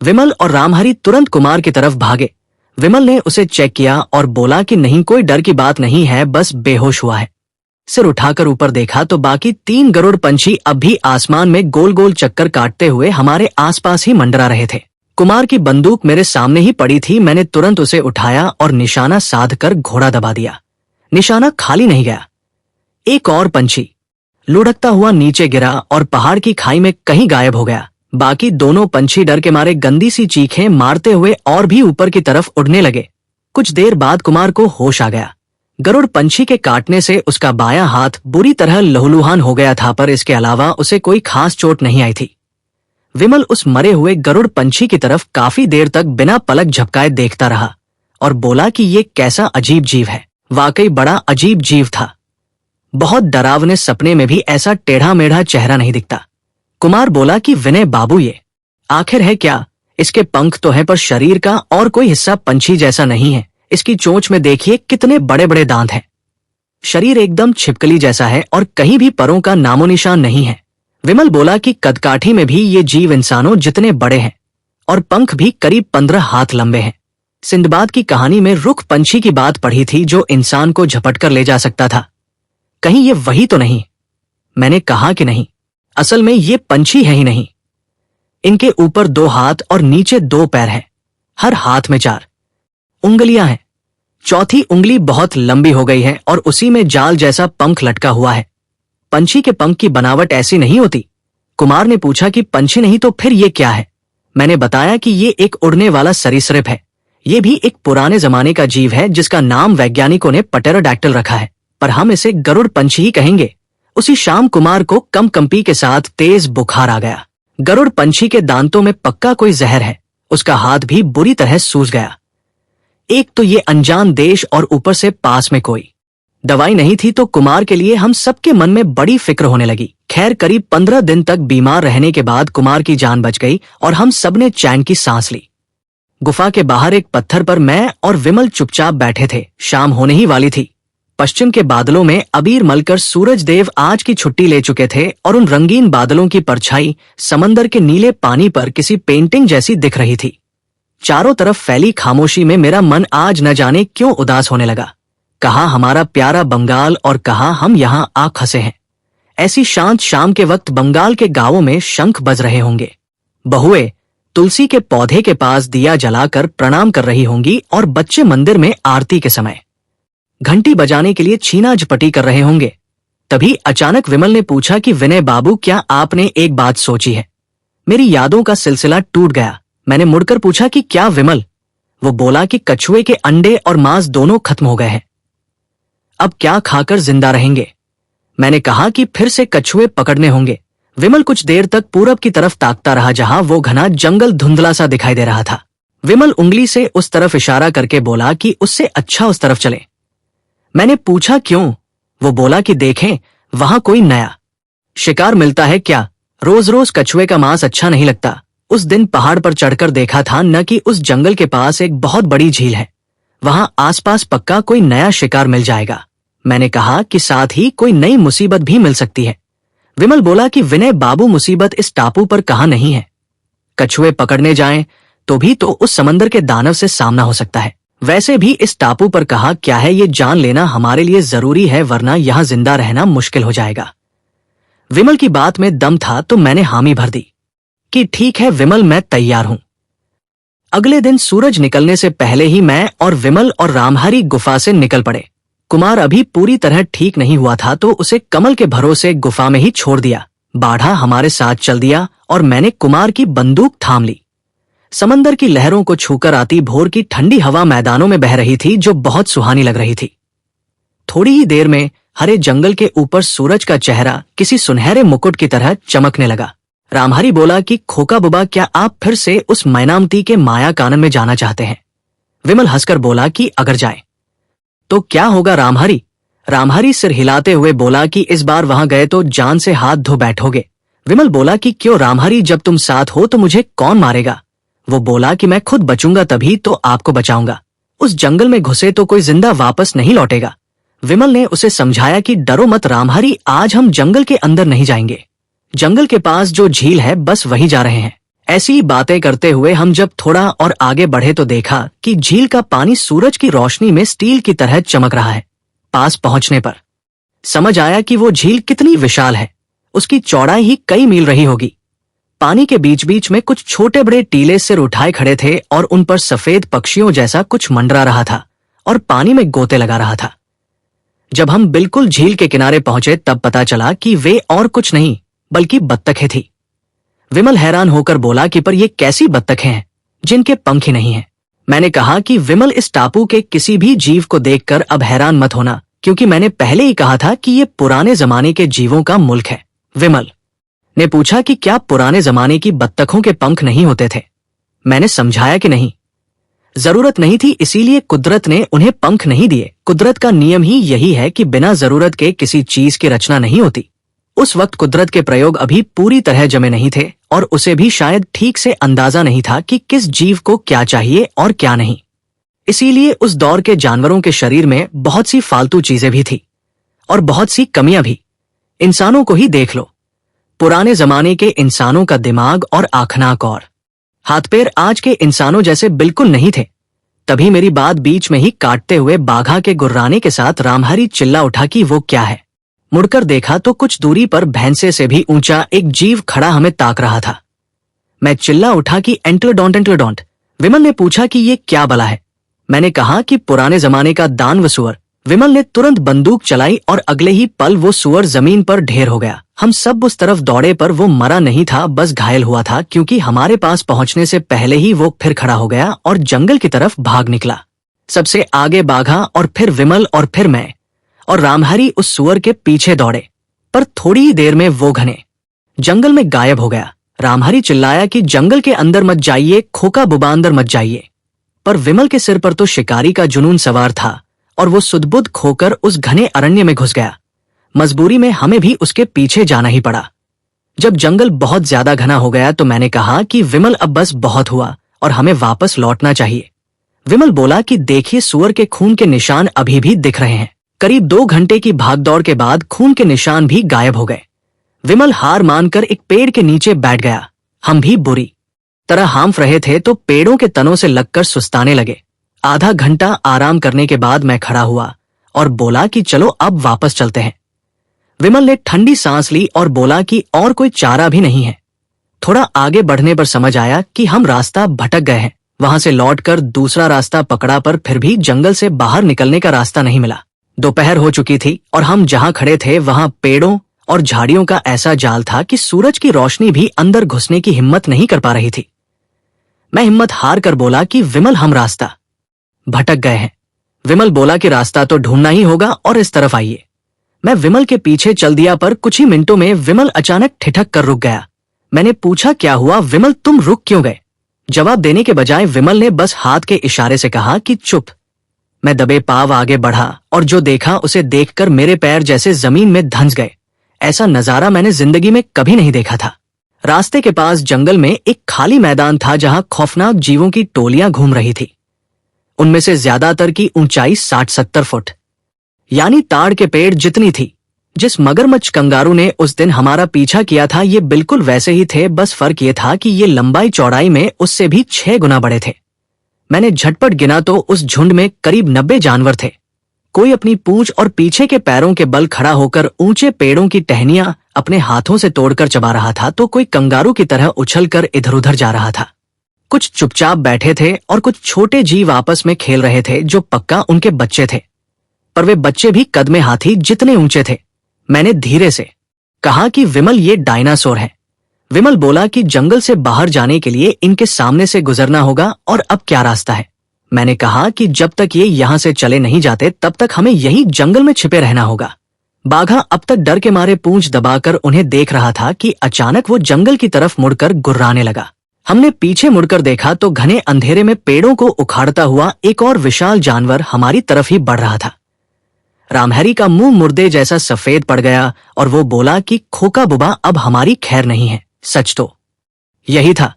विमल और रामहरी तुरंत कुमार की तरफ भागे। विमल ने उसे चेक किया और बोला कि नहीं, कोई डर की बात नहीं है, बस बेहोश हुआ है। सिर उठाकर ऊपर देखा तो बाकी 3 गरुड़ पंछी अब भी आसमान में गोल गोल चक्कर काटते हुए हमारे आसपास ही मंडरा रहे थे। कुमार की बंदूक मेरे सामने ही पड़ी थी। मैंने तुरंत उसे उठाया और निशाना साध कर घोड़ा दबा दिया। निशाना खाली नहीं गया। एक और पंछी लुढ़कता हुआ नीचे गिरा और पहाड़ की खाई में कहीं गायब हो गया। बाकी दोनों पंछी डर के मारे गंदी सी चीखें मारते हुए और भी ऊपर की तरफ उड़ने लगे। कुछ देर बाद कुमार को होश आ गया। गरुड़ पंछी के काटने से उसका बायां हाथ बुरी तरह लहूलुहान हो गया था, पर इसके अलावा उसे कोई खास चोट नहीं आई थी। विमल उस मरे हुए गरुड़ पंछी की तरफ काफी देर तक बिना पलक झपकाए देखता रहा और बोला कि ये कैसा अजीब जीव है। वाकई बड़ा अजीब जीव था। बहुत डरावने सपने में भी ऐसा टेढ़ा मेढ़ा चेहरा नहीं दिखता। कुमार बोला कि विनय बाबू, ये आखिर है क्या? इसके पंख तो हैं पर शरीर का और कोई हिस्सा पंछी जैसा नहीं है। इसकी चोंच में देखिए कितने बड़े बड़े दांत हैं। शरीर एकदम छिपकली जैसा है और कहीं भी परों का नामो निशान नहीं है। विमल बोला कि कदकाठी में भी ये जीव इंसानों जितने बड़े हैं और पंख भी करीब 15 हाथ लंबे हैं। सिंदबाद की कहानी में रुख पंछी की बात पढ़ी थी जो इंसान को झपट कर ले जा सकता था। कहीं ये वही तो नहीं? मैंने कहा कि नहीं, असल में ये पंछी है ही नहीं। इनके ऊपर 2 हाथ और नीचे 2 पैर हैं। हर हाथ में 4 उंगलियां हैं। चौथी उंगली बहुत लंबी हो गई है और उसी में जाल जैसा पंख लटका हुआ है। पंछी के पंख की बनावट ऐसी नहीं होती। कुमार ने पूछा कि पंछी नहीं तो फिर ये क्या है? मैंने बताया कि ये एक उड़ने वाला सरीसृप है। ये भी एक पुराने जमाने का जीव है जिसका नाम वैज्ञानिकों ने पटेरोडैक्टिल रखा है, पर हम इसे गरुड़ पंछी ही कहेंगे। उसी शाम कुमार को कंपकंपी के साथ तेज बुखार आ गया। गरुड़ पंछी के दांतों में पक्का कोई जहर है। उसका हाथ भी बुरी तरह सूज गया। एक तो ये अनजान देश और ऊपर से पास में कोई दवाई नहीं थी, तो कुमार के लिए हम सबके मन में बड़ी फिक्र होने लगी। खैर करीब 15 दिन तक बीमार रहने के बाद कुमार की जान बच गई और हम सबने चैन की सांस ली। गुफा के बाहर एक पत्थर पर मैं और विमल चुपचाप बैठे थे। शाम होने ही वाली थी। पश्चिम के बादलों में अबीर मलकर सूरज देव आज की छुट्टी ले चुके थे और उन रंगीन बादलों की परछाई समंदर के नीले पानी पर किसी पेंटिंग जैसी दिख रही थी। चारों तरफ फैली खामोशी में मेरा मन आज न जाने क्यों उदास होने लगा। कहा हमारा प्यारा बंगाल और कहा हम यहाँ आ खसे हैं। ऐसी शांत शाम के वक्त बंगाल के गांवों में शंख बज रहे होंगे। बहुएं तुलसी के पौधे के पास दिया जलाकर प्रणाम कर रही होंगी और बच्चे मंदिर में आरती के समय घंटी बजाने के लिए छीना झपटी कर रहे होंगे। तभी अचानक विमल ने पूछा कि विनय बाबू, क्या आपने एक बात सोची है? मेरी यादों का सिलसिला टूट गया। मैंने मुड़कर पूछा कि क्या विमल? वो बोला कि कछुए के अंडे और मांस दोनों खत्म हो गए हैं। अब क्या खाकर जिंदा रहेंगे? मैंने कहा कि फिर से कछुए पकड़ने होंगे। विमल कुछ देर तक पूरब की तरफ ताकता रहा जहां वो घना जंगल धुंधला सा दिखाई दे रहा था। विमल उंगली से उस तरफ इशारा करके बोला कि उससे अच्छा उस तरफ चले। मैंने पूछा क्यों? वो बोला कि देखें वहां कोई नया शिकार मिलता है क्या? रोज रोज कछुए का मांस अच्छा नहीं लगता। उस दिन पहाड़ पर चढ़कर देखा था न कि उस जंगल के पास एक बहुत बड़ी झील है। वहां आसपास पक्का कोई नया शिकार मिल जाएगा। मैंने कहा कि साथ ही कोई नई मुसीबत भी मिल सकती है। विमल बोला कि विनय बाबू, मुसीबत इस टापू पर कहां नहीं है। कछुए पकड़ने जाएं तो भी तो उस समंदर के दानव से सामना हो सकता है। वैसे भी इस टापू पर कहा क्या है ये जान लेना हमारे लिए जरूरी है, वरना यहां जिंदा रहना मुश्किल हो जाएगा। विमल की बात में दम था तो मैंने हामी भर दी कि ठीक है विमल, मैं तैयार हूं। अगले दिन सूरज निकलने से पहले ही मैं और विमल और रामहरी गुफा से निकल पड़े। कुमार अभी पूरी तरह ठीक नहीं हुआ था तो उसे कमल के भरोसे गुफा में ही छोड़ दिया। बाढ़ा हमारे साथ चल दिया और मैंने कुमार की बंदूक थाम ली। समंदर की लहरों को छूकर आती भोर की ठंडी हवा मैदानों में बह रही थी जो बहुत सुहानी लग रही थी। थोड़ी ही देर में हरे जंगल के ऊपर सूरज का चेहरा किसी सुनहरे मुकुट की तरह चमकने लगा। रामहरी बोला कि खोका बुबा, क्या आप फिर से उस मैनामती के माया कानन में जाना चाहते हैं? विमल हंसकर बोला कि अगर जाए तो क्या होगा रामहरी? रामहरी सिर हिलाते हुए बोला कि इस बार वहां गए तो जान से हाथ धो बैठोगे। विमल बोला कि क्यों रामहरी, जब तुम साथ हो तो मुझे कौन मारेगा? वो बोला कि मैं खुद बचूंगा तभी तो आपको बचाऊंगा। उस जंगल में घुसे तो कोई जिंदा वापस नहीं लौटेगा। विमल ने उसे समझाया कि डरो मत रामहरी, आज हम जंगल के अंदर नहीं जाएंगे। जंगल के पास जो झील है बस वहीं जा रहे हैं। ऐसी ही बातें करते हुए हम जब थोड़ा और आगे बढ़े तो देखा कि झील का पानी सूरज की रोशनी में स्टील की तरह चमक रहा है। पास पहुंचने पर समझ आया कि वो झील कितनी विशाल है। उसकी चौड़ाई ही कई मील रही होगी। पानी के बीच बीच में कुछ छोटे बड़े टीले सिर उठाए खड़े थे और उन पर सफेद पक्षियों जैसा कुछ मंडरा रहा था और पानी में गोते लगा रहा था। जब हम बिल्कुल झील के किनारे पहुंचे तब पता चला कि वे और कुछ नहीं बल्कि बत्तखें थी। विमल हैरान होकर बोला कि पर ये कैसी बत्तखें हैं जिनके पंख ही नहीं हैं? मैंने कहा कि विमल, इस टापू के किसी भी जीव को देखकर अब हैरान मत होना, क्योंकि मैंने पहले ही कहा था कि ये पुराने जमाने के जीवों का मुल्क है। विमल ने पूछा कि क्या पुराने जमाने की बत्तखों के पंख नहीं होते थे? मैंने समझाया कि नहीं, जरूरत नहीं थी, इसीलिए कुदरत ने उन्हें पंख नहीं दिए। कुदरत का नियम ही यही है कि बिना जरूरत के किसी चीज की रचना नहीं होती। उस वक्त कुदरत के प्रयोग अभी पूरी तरह जमे नहीं थे और उसे भी शायद ठीक से अंदाजा नहीं था कि किस जीव को क्या चाहिए और क्या नहीं। इसीलिए उस दौर के जानवरों के शरीर में बहुत सी फालतू चीजें भी थी और बहुत सी कमियां भी। इंसानों को ही देख लो, पुराने जमाने के इंसानों का दिमाग और आंखनाक और हाथ पैर आज के इंसानों जैसे बिल्कुल नहीं थे। तभी मेरी बात बीच में ही काटते हुए बाघा के गुर्राने के साथ रामहरी चिल्ला उठा कि वो क्या है? मुड़कर देखा तो कुछ दूरी पर भैंसे से भी ऊंचा एक जीव खड़ा हमें ताक रहा था। मैं चिल्ला उठा कि एंटलोडोंट एंटलोडोंट। विमल ने पूछा कि ये क्या बला है? मैंने कहा कि पुराने जमाने का दानव सुअर। विमल ने तुरंत बंदूक चलाई और अगले ही पल वो सुअर जमीन पर ढेर हो गया। हम सब उस तरफ दौड़े पर वो मरा नहीं था, बस घायल हुआ था, क्योंकि हमारे पास पहुंचने से पहले ही वो फिर खड़ा हो गया और जंगल की तरफ भाग निकला। सबसे आगे बाघा और फिर विमल और फिर मैं और रामहरी उस सुअर के पीछे दौड़े, पर थोड़ी ही देर में वो घने जंगल में गायब हो गया। रामहरी चिल्लाया कि जंगल के अंदर मत जाइए, खोका बुबा अंदर मत जाइए। पर विमल के सिर पर तो शिकारी का जुनून सवार था और वो सुध-बुध खोकर उस घने अरण्य में घुस गया। मजबूरी में हमें भी उसके पीछे जाना ही पड़ा। जब जंगल बहुत ज्यादा घना हो गया तो मैंने कहा कि विमल, अब बस बहुत हुआ और हमें वापस लौटना चाहिए। विमल बोला कि देखिए, सुअर के खून के निशान अभी भी दिख रहे हैं। करीब 2 घंटे की भागदौड़ के बाद खून के निशान भी गायब हो गए। विमल हार मानकर एक पेड़ के नीचे बैठ गया। हम भी बुरी तरह हांफ रहे थे तो पेड़ों के तनों से लगकर सुस्ताने लगे। आधा घंटा आराम करने के बाद मैं खड़ा हुआ और बोला कि चलो अब वापस चलते हैं। विमल ने ठंडी सांस ली और बोला कि और कोई चारा भी नहीं है। थोड़ा आगे बढ़ने पर समझ आया कि हम रास्ता भटक गए हैं। वहां से लौटकर दूसरा रास्ता पकड़ा पर फिर भी जंगल से बाहर निकलने का रास्ता नहीं मिला। दोपहर हो चुकी थी और हम जहां खड़े थे वहां पेड़ों और झाड़ियों का ऐसा जाल था कि सूरज की रोशनी भी अंदर घुसने की हिम्मत नहीं कर पा रही थी। मैं हिम्मत हार कर बोला कि विमल, हम रास्ता भटक गए हैं। विमल बोला कि रास्ता तो ढूंढना ही होगा और इस तरफ आइए। मैं विमल के पीछे चल दिया, पर कुछ ही मिनटों में विमल अचानक ठिठक कर रुक गया। मैंने पूछा, क्या हुआ विमल, तुम रुक क्यों गए? जवाब देने के बजाय विमल ने बस हाथ के इशारे से कहा कि चुप। मैं दबे पांव आगे बढ़ा और जो देखा उसे देखकर मेरे पैर जैसे जमीन में धंस गए। ऐसा नजारा मैंने जिंदगी में कभी नहीं देखा था। रास्ते के पास जंगल में एक खाली मैदान था जहां खौफनाक जीवों की टोलियां घूम रही थी। उनमें से ज्यादातर की ऊंचाई 60-70 फुट यानी ताड़ के पेड़ जितनी थी। जिस मगरमच्छ कंगारू ने उस दिन हमारा पीछा किया था ये बिल्कुल वैसे ही थे, बस फर्क ये था कि ये लंबाई चौड़ाई में उससे भी 6 गुना बड़े थे। मैंने झटपट गिना तो उस झुंड में करीब 90 जानवर थे। कोई अपनी पूंछ और पीछे के पैरों के बल खड़ा होकर ऊंचे पेड़ों की टहनियां अपने हाथों से तोड़कर चबा रहा था, तो कोई कंगारू की तरह उछलकर इधर उधर जा रहा था। कुछ चुपचाप बैठे थे और कुछ छोटे जीव आपस में खेल रहे थे जो पक्का उनके बच्चे थे, पर वे बच्चे भी कद में हाथी जितने ऊंचे थे। मैंने धीरे से कहा कि विमल, ये डायनासोर है। विमल बोला कि जंगल से बाहर जाने के लिए इनके सामने से गुजरना होगा और अब क्या रास्ता है? मैंने कहा कि जब तक ये यहाँ से चले नहीं जाते तब तक हमें यही जंगल में छिपे रहना होगा। बाघा अब तक डर के मारे पूंछ दबाकर उन्हें देख रहा था कि अचानक वो जंगल की तरफ मुड़कर गुर्राने लगा। हमने पीछे मुड़कर देखा तो घने अंधेरे में पेड़ों को उखाड़ता हुआ एक और विशाल जानवर हमारी तरफ ही बढ़ रहा था। रामहरी का मुंह मुर्दे जैसा सफेद पड़ गया और वो बोला कि खोका बुबा, अब हमारी खैर नहीं है। सच तो यही था।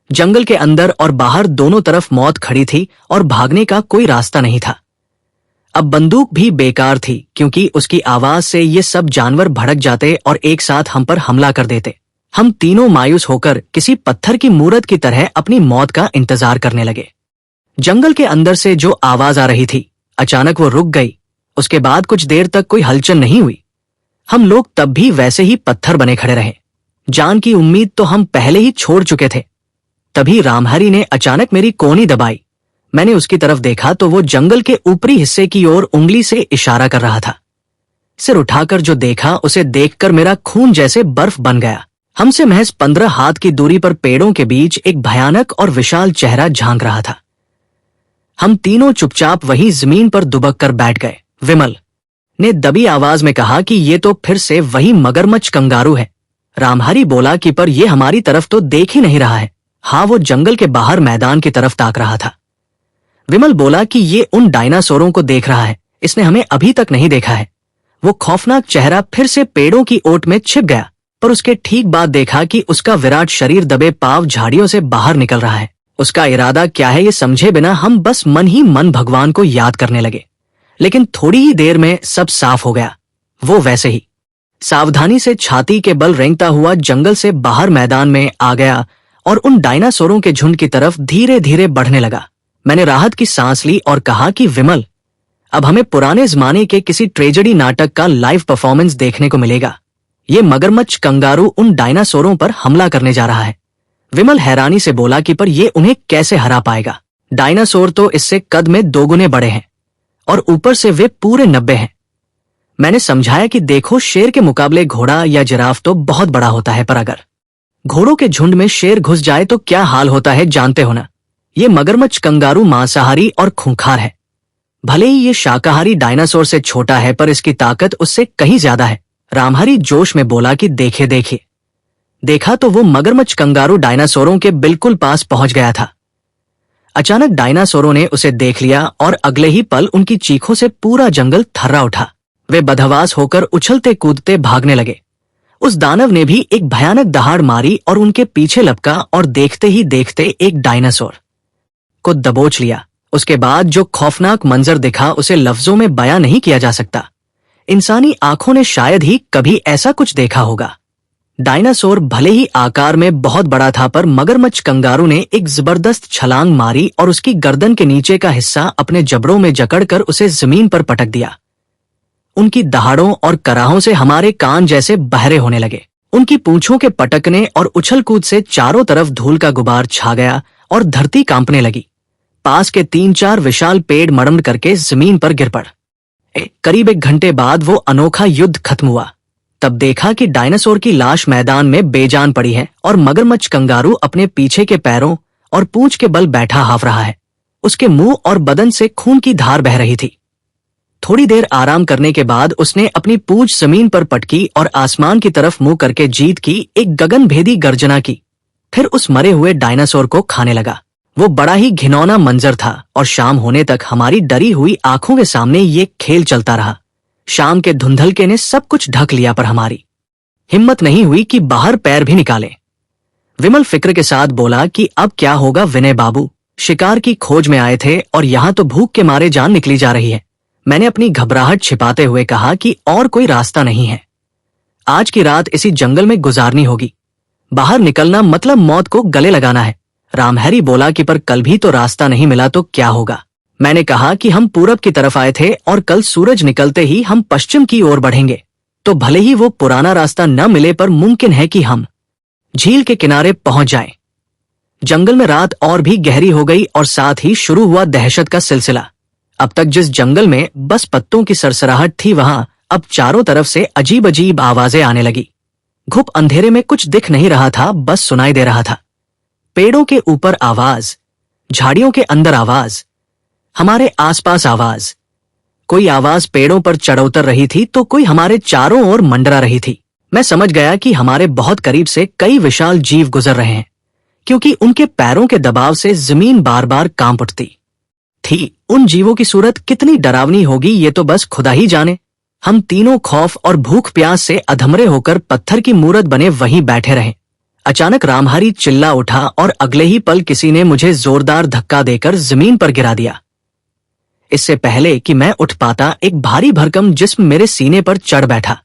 जंगल के अंदर और बाहर दोनों तरफ मौत खड़ी थी और भागने का कोई रास्ता नहीं था। अब बंदूक भी बेकार थी क्योंकि उसकी आवाज से ये सब जानवर भड़क जाते और एक साथ हम पर हमला कर देते। हम तीनों मायूस होकर किसी पत्थर की मूरत की तरह अपनी मौत का इंतजार करने लगे। जंगल के अंदर से जो आवाज आ रही थी अचानक वो रुक गई। उसके बाद कुछ देर तक कोई हलचल नहीं हुई। हम लोग तब भी वैसे ही पत्थर बने खड़े रहे। जान की उम्मीद तो हम पहले ही छोड़ चुके थे। तभी रामहरी ने अचानक मेरी कोहनी दबाई। मैंने उसकी तरफ देखा तो वो जंगल के ऊपरी हिस्से की ओर उंगली से इशारा कर रहा था। सिर उठाकर जो देखा उसे देखकर मेरा खून जैसे बर्फ बन गया। हमसे महज 15 हाथ की दूरी पर पेड़ों के बीच एक भयानक और विशाल चेहरा झांक रहा था। हम तीनों चुपचाप वहीं जमीन पर दुबक कर बैठ गए। विमल ने दबी आवाज में कहा कि ये तो फिर से वही मगरमच्छ कंगारू है। रामहरी बोला कि पर ये हमारी तरफ तो देख ही नहीं रहा है। हाँ, वो जंगल के बाहर मैदान की तरफ ताक रहा था। विमल बोला कि ये उन डायनासोरों को देख रहा है, इसने हमें अभी तक नहीं देखा है। वो खौफनाक चेहरा फिर से पेड़ों की ओट में छिप गया, पर उसके ठीक बाद देखा कि उसका विराट शरीर दबे पांव झाड़ियों से बाहर निकल रहा है। उसका इरादा क्या है ये समझे बिना हम बस मन ही मन भगवान को याद करने लगे। लेकिन थोड़ी ही देर में सब साफ हो गया। वो वैसे ही सावधानी से छाती के बल रेंगता हुआ जंगल से बाहर मैदान में आ गया और उन डायनासोरों के झुंड की तरफ धीरे धीरे बढ़ने लगा। मैंने राहत की सांस ली और कहा कि विमल, अब हमें पुराने जमाने के किसी ट्रेजेडी नाटक का लाइव परफॉर्मेंस देखने को मिलेगा। ये मगरमच्छ कंगारू उन डायनासोरों पर हमला करने जा रहा है। विमल हैरानी से बोला कि पर ये उन्हें कैसे हरा पाएगा? डायनासोर तो इससे कद में 2 गुने बड़े हैं और ऊपर से वे पूरे 90 हैं। मैंने समझाया कि देखो, शेर के मुकाबले घोड़ा या जिराफ तो बहुत बड़ा होता है, पर अगर घोड़ों के झुंड में शेर घुस जाए तो क्या हाल होता है जानते हो ना। ये मगरमच्छ कंगारू मांसाहारी और खूंखार है। भले ही ये शाकाहारी डायनासोर से छोटा है पर इसकी ताकत उससे कहीं ज्यादा है। रामहरी जोश में बोला कि देखिए। देखा तो वो मगरमच्छ कंगारू डायनासोरों के बिल्कुल पास पहुंच गया था। अचानक डायनासोरों ने उसे देख लिया और अगले ही पल उनकी चीखों से पूरा जंगल थर्रा उठा। वे बदहवास होकर उछलते कूदते भागने लगे। उस दानव ने भी एक भयानक दहाड़ मारी और उनके पीछे लपका और देखते ही देखते एक डायनासोर को दबोच लिया। उसके बाद जो खौफनाक मंजर दिखा उसे लफ्जों में बयां नहीं किया जा सकता। इंसानी आंखों ने शायद ही कभी ऐसा कुछ देखा होगा। डायनासोर भले ही आकार में बहुत बड़ा था पर मगरमच्छ कंगारू ने एक जबरदस्त छलांग मारी और उसकी गर्दन के नीचे का हिस्सा अपने जबड़ों में जकड़कर उसे जमीन पर पटक दिया। उनकी दहाड़ों और कराहों से हमारे कान जैसे बहरे होने लगे। उनकी पूंछों के पटकने और उछल कूद से चारों तरफ धूल का गुबार छा गया और धरती कांपने लगी। पास के 3-4 विशाल पेड़ मड़मड़ करके जमीन पर गिर पड़े। करीब 1 घंटे बाद वो अनोखा युद्ध खत्म हुआ। तब देखा कि डायनासोर की लाश मैदान में बेजान पड़ी है और मगरमच्छ कंगारू अपने पीछे के पैरों और पूंछ के बल बैठा हाफ रहा है। उसके मुंह और बदन से खून की धार बह रही थी। थोड़ी देर आराम करने के बाद उसने अपनी पूंछ जमीन पर पटकी और आसमान की तरफ मुंह करके जीत की एक गगनभेदी गर्जना की। फिर उस मरे हुए डायनासोर को खाने लगा। वो बड़ा ही घिनौना मंजर था और शाम होने तक हमारी डरी हुई आंखों के सामने ये खेल चलता रहा। शाम के धुंधलके ने सब कुछ ढक लिया पर हमारी हिम्मत नहीं हुई कि बाहर पैर भी निकाले। विमल फिक्र के साथ बोला कि अब क्या होगा विनय बाबू, शिकार की खोज में आए थे और यहाँ तो भूख के मारे जान निकली जा रही है। मैंने अपनी घबराहट छिपाते हुए कहा कि और कोई रास्ता नहीं है। आज की रात इसी जंगल में गुजारनी होगी। बाहर निकलना मतलब मौत को गले लगाना है। रामहरी बोला कि पर कल भी तो रास्ता नहीं मिला तो क्या होगा। मैंने कहा कि हम पूरब की तरफ आए थे और कल सूरज निकलते ही हम पश्चिम की ओर बढ़ेंगे, तो भले ही वो पुराना रास्ता न मिले पर मुमकिन है कि हम झील के किनारे पहुंच जाएं। जंगल में रात और भी गहरी हो गई और साथ ही शुरू हुआ दहशत का सिलसिला। अब तक जिस जंगल में बस पत्तों की सरसराहट थी वहां अब चारों तरफ से अजीब अजीब आवाजें आने लगी। घुप अंधेरे में कुछ दिख नहीं रहा था, बस सुनाई दे रहा था। पेड़ों के ऊपर आवाज, झाड़ियों के अंदर आवाज, हमारे आसपास आवाज, कोई आवाज पेड़ों पर चढ़ उतर रही थी तो कोई हमारे चारों ओर मंडरा रही थी। मैं समझ गया कि हमारे बहुत करीब से कई विशाल जीव गुजर रहे हैं, क्योंकि उनके पैरों के दबाव से जमीन बार बार कांप उठती थी। उन जीवों की सूरत कितनी डरावनी होगी ये तो बस खुदा ही जाने। हम तीनों खौफ और भूख प्यास से अधमरे होकर पत्थर की मूरत बने वहीं बैठे रहे। अचानक रामहरी चिल्ला उठा और अगले ही पल किसी ने मुझे जोरदार धक्का देकर जमीन पर गिरा दिया। इससे पहले कि मैं उठ पाता, एक भारी भरकम जिस्म मेरे सीने पर चढ़ बैठा।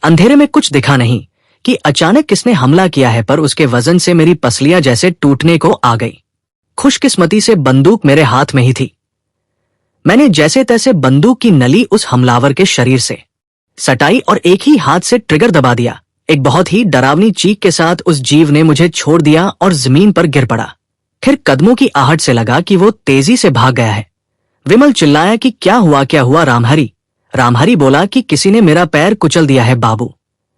अंधेरे में कुछ दिखा नहीं कि अचानक किसने हमला किया है, पर उसके वजन से मेरी पसलियां जैसे टूटने को आ गई। खुशकिस्मती से बंदूक मेरे हाथ में ही थी। मैंने जैसे तैसे बंदूक की नली उस हमलावर के शरीर से सटाई और एक ही हाथ से ट्रिगर दबा दिया। एक बहुत ही डरावनी चीख के साथ उस जीव ने मुझे छोड़ दिया और जमीन पर गिर पड़ा। फिर कदमों की आहट से लगा कि वो तेजी से भाग गया है। विमल चिल्लाया कि क्या हुआ रामहरी। रामहरी बोला कि किसी ने मेरा पैर कुचल दिया है बाबू।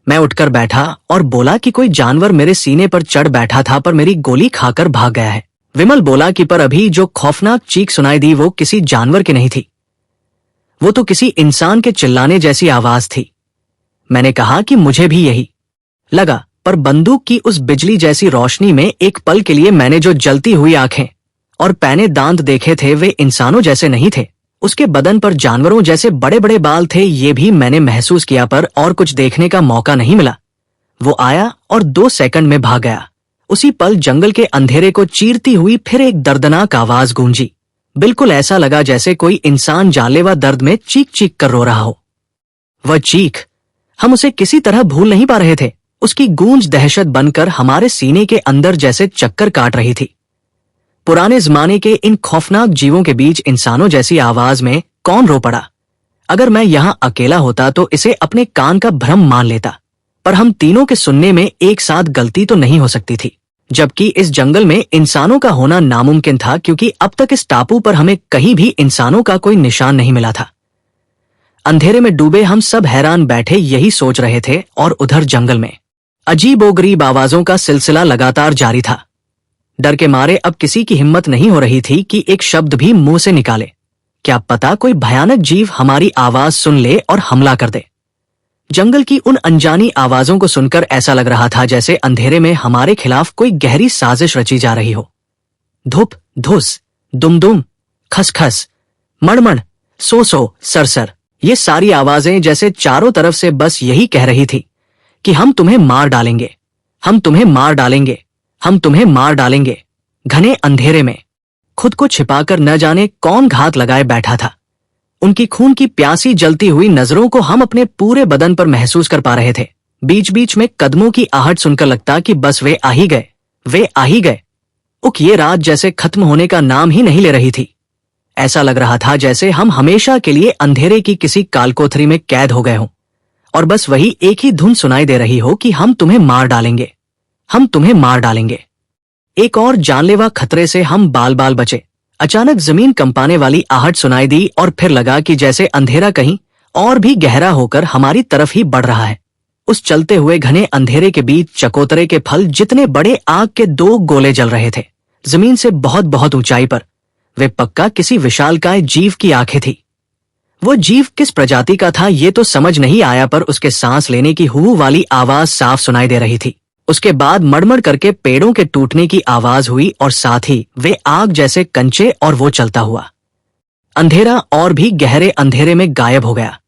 मैं उठकर बैठा और बोला कि कोई जानवर मेरे सीने पर चढ़ बैठा था पर मेरी गोली खाकर भाग गया है। विमल बोला कि पर अभी जो खौफनाक चीख सुनाई दी वो किसी जानवर की नहीं थी, वो तो किसी इंसान के चिल्लाने जैसी आवाज थी। मैंने कहा कि मुझे भी यही लगा, पर बंदूक की उस बिजली जैसी रोशनी में एक पल के लिए मैंने जो जलती हुई आंखें और पैने दांत देखे थे वे इंसानों जैसे नहीं थे। उसके बदन पर जानवरों जैसे बड़े बड़े बाल थे, ये भी मैंने महसूस किया, पर और कुछ देखने का मौका नहीं मिला। वो आया और 2 सेकंड में भाग गया। उसी पल जंगल के अंधेरे को चीरती हुई फिर एक दर्दनाक आवाज गूंजी। बिल्कुल ऐसा लगा जैसे कोई इंसान जानलेवा दर्द में चीख चीख कर रो रहा हो। वह चीख, हम उसे किसी तरह भूल नहीं पा रहे थे। उसकी गूंज दहशत बनकर हमारे सीने के अंदर जैसे चक्कर काट रही थी। पुराने जमाने के इन खौफनाक जीवों के बीच इंसानों जैसी आवाज में कौन रो पड़ा। अगर मैं यहां अकेला होता तो इसे अपने कान का भ्रम मान लेता, पर हम तीनों के सुनने में एक साथ गलती तो नहीं हो सकती थी। जबकि इस जंगल में इंसानों का होना नामुमकिन था, क्योंकि अब तक इस टापू पर हमें कहीं भी इंसानों का कोई निशान नहीं मिला था। अंधेरे में डूबे हम सब हैरान बैठे यही सोच रहे थे, और उधर जंगल में अजीबोगरीब आवाजों का सिलसिला लगातार जारी था। डर के मारे अब किसी की हिम्मत नहीं हो रही थी कि एक शब्द भी मुंह से निकाले। क्या पता कोई भयानक जीव हमारी आवाज सुन ले और हमला कर दे। जंगल की उन अनजानी आवाजों को सुनकर ऐसा लग रहा था जैसे अंधेरे में हमारे खिलाफ कोई गहरी साजिश रची जा रही हो। धुप धुस, दुम दुम, खसखस, मड़मड़, सो सो, सरसर, ये सारी आवाजें जैसे चारों तरफ से बस यही कह रही थी कि हम तुम्हें मार डालेंगे, हम तुम्हें मार डालेंगे, हम तुम्हें मार डालेंगे। घने अंधेरे में खुद को छिपाकर न जाने कौन घात लगाए बैठा था। उनकी खून की प्यासी जलती हुई नजरों को हम अपने पूरे बदन पर महसूस कर पा रहे थे। बीच बीच में कदमों की आहट सुनकर लगता कि बस वे आ ही गए, वे आ ही गए। ये रात जैसे खत्म होने का नाम ही नहीं ले रही थी। ऐसा लग रहा था जैसे हम हमेशा के लिए अंधेरे की किसी कालकोठरी में कैद हो गए हों, और बस वही एक ही धुन सुनाई दे रही हो कि हम तुम्हें मार डालेंगे, हम तुम्हें मार डालेंगे। एक और जानलेवा खतरे से हम बाल बाल बचे। अचानक जमीन कंपाने वाली आहट सुनाई दी और फिर लगा कि जैसे अंधेरा कहीं और भी गहरा होकर हमारी तरफ ही बढ़ रहा है। उस चलते हुए घने अंधेरे के बीच चकोतरे के फल जितने बड़े आग के 2 गोले जल रहे थे, जमीन से बहुत बहुत ऊंचाई पर। वे पक्का किसी विशालकाय जीव की आंखें थी। वो जीव किस प्रजाति का था ये तो समझ नहीं आया, पर उसके सांस लेने की हू वाली आवाज साफ सुनाई दे रही थी। उसके बाद मड़मड़ करके पेड़ों के टूटने की आवाज हुई और साथ ही वे आग जैसे कंचे, और वो चलता हुआ अंधेरा और भी गहरे अंधेरे में गायब हो गया।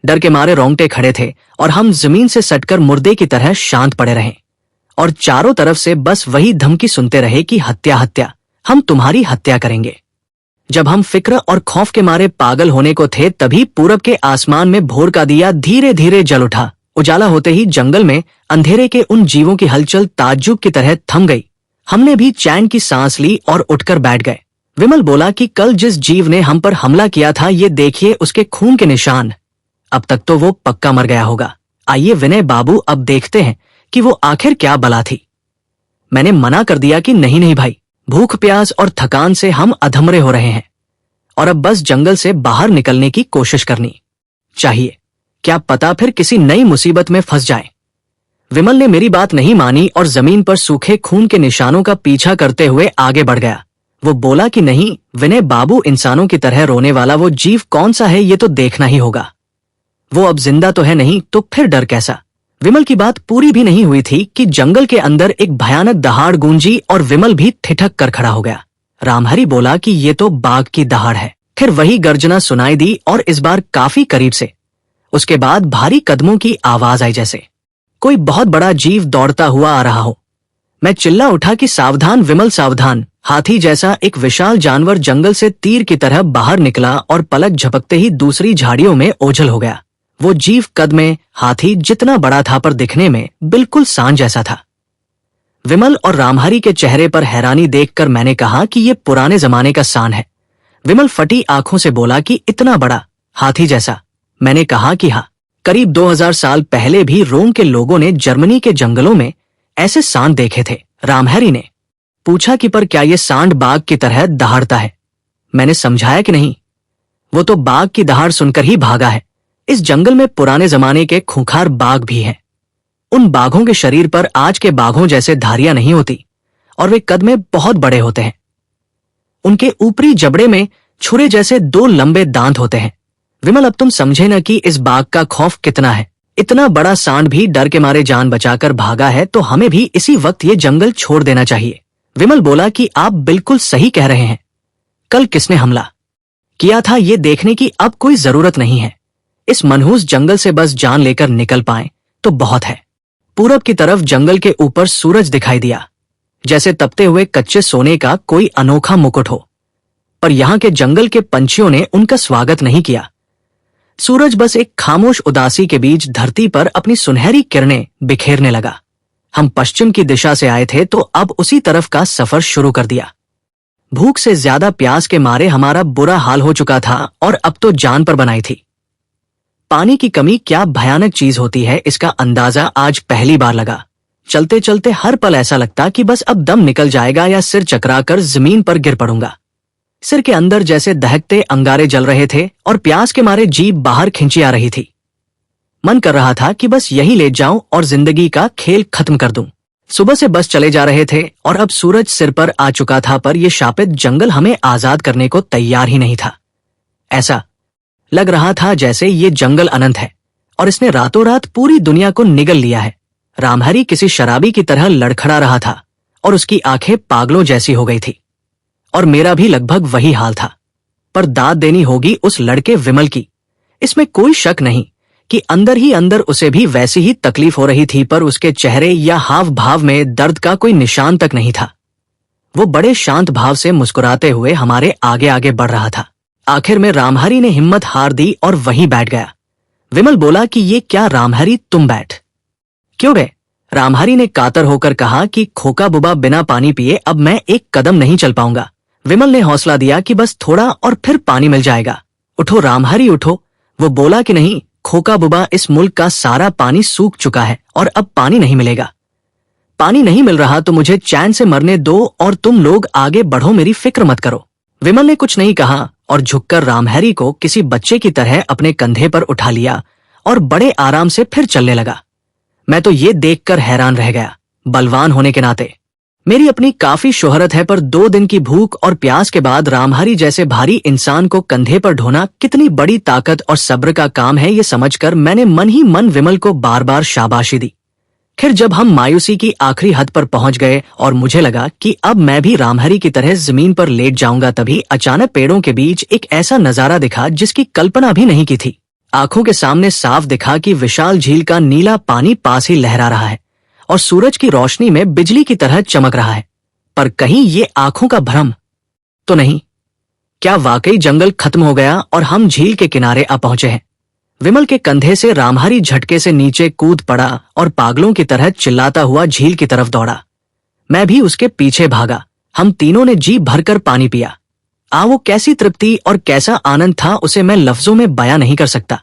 डर के मारे रोंगटे खड़े थे और हम जमीन से सटकर मुर्दे की तरह शांत पड़े रहे और चारों तरफ से बस वही धमकी सुनते रहे कि हत्या हत्या, हम तुम्हारी हत्या करेंगे। जब हम फिक्र और खौफ के मारे पागल होने को थे तभी पूरब के आसमान में भोर का दिया धीरे धीरे जल उठा। उजाला होते ही जंगल में अंधेरे के उन जीवों की हलचल ताज्जुब की तरह थम गई। हमने भी चैन की सांस ली और उठकर बैठ गए। विमल बोला कि कल जिस जीव ने हम पर हमला किया था ये देखिए उसके खून के निशान, अब तक तो वो पक्का मर गया होगा। आइए विनय बाबू अब देखते हैं कि वो आखिर क्या बला थी। मैंने मना कर दिया कि नहीं नहीं भाई, भूख प्यास और थकान से हम अधमरे हो रहे हैं और अब बस जंगल से बाहर निकलने की कोशिश करनी चाहिए, क्या पता फिर किसी नई मुसीबत में फंस जाए। विमल ने मेरी बात नहीं मानी और जमीन पर सूखे खून के निशानों का पीछा करते हुए आगे बढ़ गया। वो बोला कि नहीं विनय बाबू, इंसानों की तरह रोने वाला वो जीव कौन सा है ये तो देखना ही होगा। वो अब जिंदा तो है नहीं तो फिर डर कैसा। विमल की बात पूरी भी नहीं हुई थी कि जंगल के अंदर एक भयानक दहाड़ गूंजी और विमल भी ठिठक कर खड़ा हो गया। रामहरि बोला कि ये तो बाघ की दहाड़ है। फिर वही गर्जना सुनाई दी और इस बार काफी करीब से। उसके बाद भारी कदमों की आवाज आई, जैसे कोई बहुत बड़ा जीव दौड़ता हुआ आ रहा हो। मैं चिल्ला उठा कि सावधान विमल सावधान। हाथी जैसा एक विशाल जानवर जंगल से तीर की तरह बाहर निकला और पलक झपकते ही दूसरी झाड़ियों में ओझल हो गया। वो जीव कद में हाथी जितना बड़ा था पर दिखने में बिल्कुल सांड जैसा था। विमल और रामहरि के चेहरे पर हैरानी देखकर मैंने कहा कि ये पुराने जमाने का सांड है। विमल फटी आंखों से बोला कि इतना बड़ा हाथी जैसा। मैंने कहा कि हाँ, करीब 2000 साल पहले भी रोम के लोगों ने जर्मनी के जंगलों में ऐसे सांड देखे थे। रामहरि ने पूछा कि पर क्या ये सांड बाघ की तरह दहाड़ता है? मैंने समझाया कि नहीं, वो तो बाघ की दहाड़ सुनकर ही भागा है। इस जंगल में पुराने जमाने के खूंखार बाघ भी हैं। उन बाघों के शरीर पर आज के बाघों जैसे धारियां नहीं होती और वे कद में बहुत बड़े होते हैं। उनके ऊपरी जबड़े में छुरे जैसे 2 लंबे दांत होते हैं। विमल, अब तुम समझे न कि इस बाघ का खौफ कितना है। इतना बड़ा सांड भी डर के मारे जान बचाकर भागा है तो हमें भी इसी वक्त ये जंगल छोड़ देना चाहिए। विमल बोला कि आप बिल्कुल सही कह रहे हैं। कल किसने हमला किया था ये देखने की अब कोई जरूरत नहीं है। इस मनहूस जंगल से बस जान लेकर निकल पाए तो बहुत है। पूरब की तरफ जंगल के ऊपर सूरज दिखाई दिया, जैसे तपते हुए कच्चे सोने का कोई अनोखा मुकुट हो। पर यहाँ के जंगल के पंछियों ने उनका स्वागत नहीं किया। सूरज बस एक खामोश उदासी के बीच धरती पर अपनी सुनहरी किरणें बिखेरने लगा। हम पश्चिम की दिशा से आए थे तो अब उसी तरफ का सफर शुरू कर दिया। भूख से ज्यादा प्यास के मारे हमारा बुरा हाल हो चुका था और अब तो जान पर बनाई थी। पानी की कमी क्या भयानक चीज होती है इसका अंदाजा आज पहली बार लगा। चलते चलते हर पल ऐसा लगता कि बस अब दम निकल जाएगा या सिर चकराकर जमीन पर गिर पड़ूंगा। सिर के अंदर जैसे दहकते अंगारे जल रहे थे और प्यास के मारे जीभ बाहर खिंची आ रही थी। मन कर रहा था कि बस यहीं लेट जाऊं और जिंदगी का खेल खत्म कर दूं। सुबह से बस चले जा रहे थे और अब सूरज सिर पर आ चुका था, पर यह शापित जंगल हमें आजाद करने को तैयार ही नहीं था। ऐसा लग रहा था जैसे ये जंगल अनंत है और इसने रातों रात पूरी दुनिया को निगल लिया है। रामहरि किसी शराबी की तरह लड़खड़ा रहा था और उसकी आंखें पागलों जैसी हो गई थी और मेरा भी लगभग वही हाल था। पर दाद देनी होगी उस लड़के विमल की। इसमें कोई शक नहीं कि अंदर ही अंदर उसे भी वैसी ही तकलीफ हो रही थी, पर उसके चेहरे या हाव भाव में दर्द का कोई निशान तक नहीं था। वो बड़े शांत भाव से मुस्कुराते हुए हमारे आगे आगे बढ़ रहा था। आखिर में रामहरि ने हिम्मत हार दी और वहीं बैठ गया। विमल बोला कि ये क्या रामहरि, तुम बैठ क्यों गए? रामहरि ने कातर होकर कहा कि खोका बुबा, बिना पानी पिए अब मैं एक कदम नहीं चल पाऊंगा। विमल ने हौसला दिया कि बस थोड़ा और फिर पानी मिल जाएगा। उठो रामहरि उठो। वो बोला कि नहीं खोका बुबा, इस मुल्क का सारा पानी सूख चुका है और अब पानी नहीं मिलेगा। पानी नहीं मिल रहा तो मुझे चैन से मरने दो और तुम लोग आगे बढ़ो, मेरी फिक्र मत करो। विमल ने कुछ नहीं कहा और झुककर रामहरि को किसी बच्चे की तरह अपने कंधे पर उठा लिया और बड़े आराम से फिर चलने लगा। मैं तो ये देखकर हैरान रह गया। बलवान होने के नाते मेरी अपनी काफी शोहरत है, पर 2 दिन की भूख और प्यास के बाद रामहरि जैसे भारी इंसान को कंधे पर ढोना कितनी बड़ी ताकत और सब्र का काम है, ये समझकर मैंने मन ही मन विमल को बार बार शाबाशी दी। फिर जब हम मायूसी की आखिरी हद पर पहुंच गए और मुझे लगा कि अब मैं भी रामहरि की तरह जमीन पर लेट जाऊंगा, तभी अचानक पेड़ों के बीच एक ऐसा नजारा दिखा जिसकी कल्पना भी नहीं की थी। आंखों के सामने साफ दिखा कि विशाल झील का नीला पानी पास ही लहरा रहा है और सूरज की रोशनी में बिजली की तरह चमक रहा है। पर कहीं ये आंखों का भ्रम तो नहीं? क्या वाकई जंगल खत्म हो गया और हम झील के किनारे आ पहुंचे हैं? विमल के कंधे से रामहरि झटके से नीचे कूद पड़ा और पागलों की तरह चिल्लाता हुआ झील की तरफ दौड़ा। मैं भी उसके पीछे भागा। हम तीनों ने जी भरकर पानी पिया। वो कैसी तृप्ति और कैसा आनंद था, उसे मैं लफ्जों में बयां नहीं कर सकता।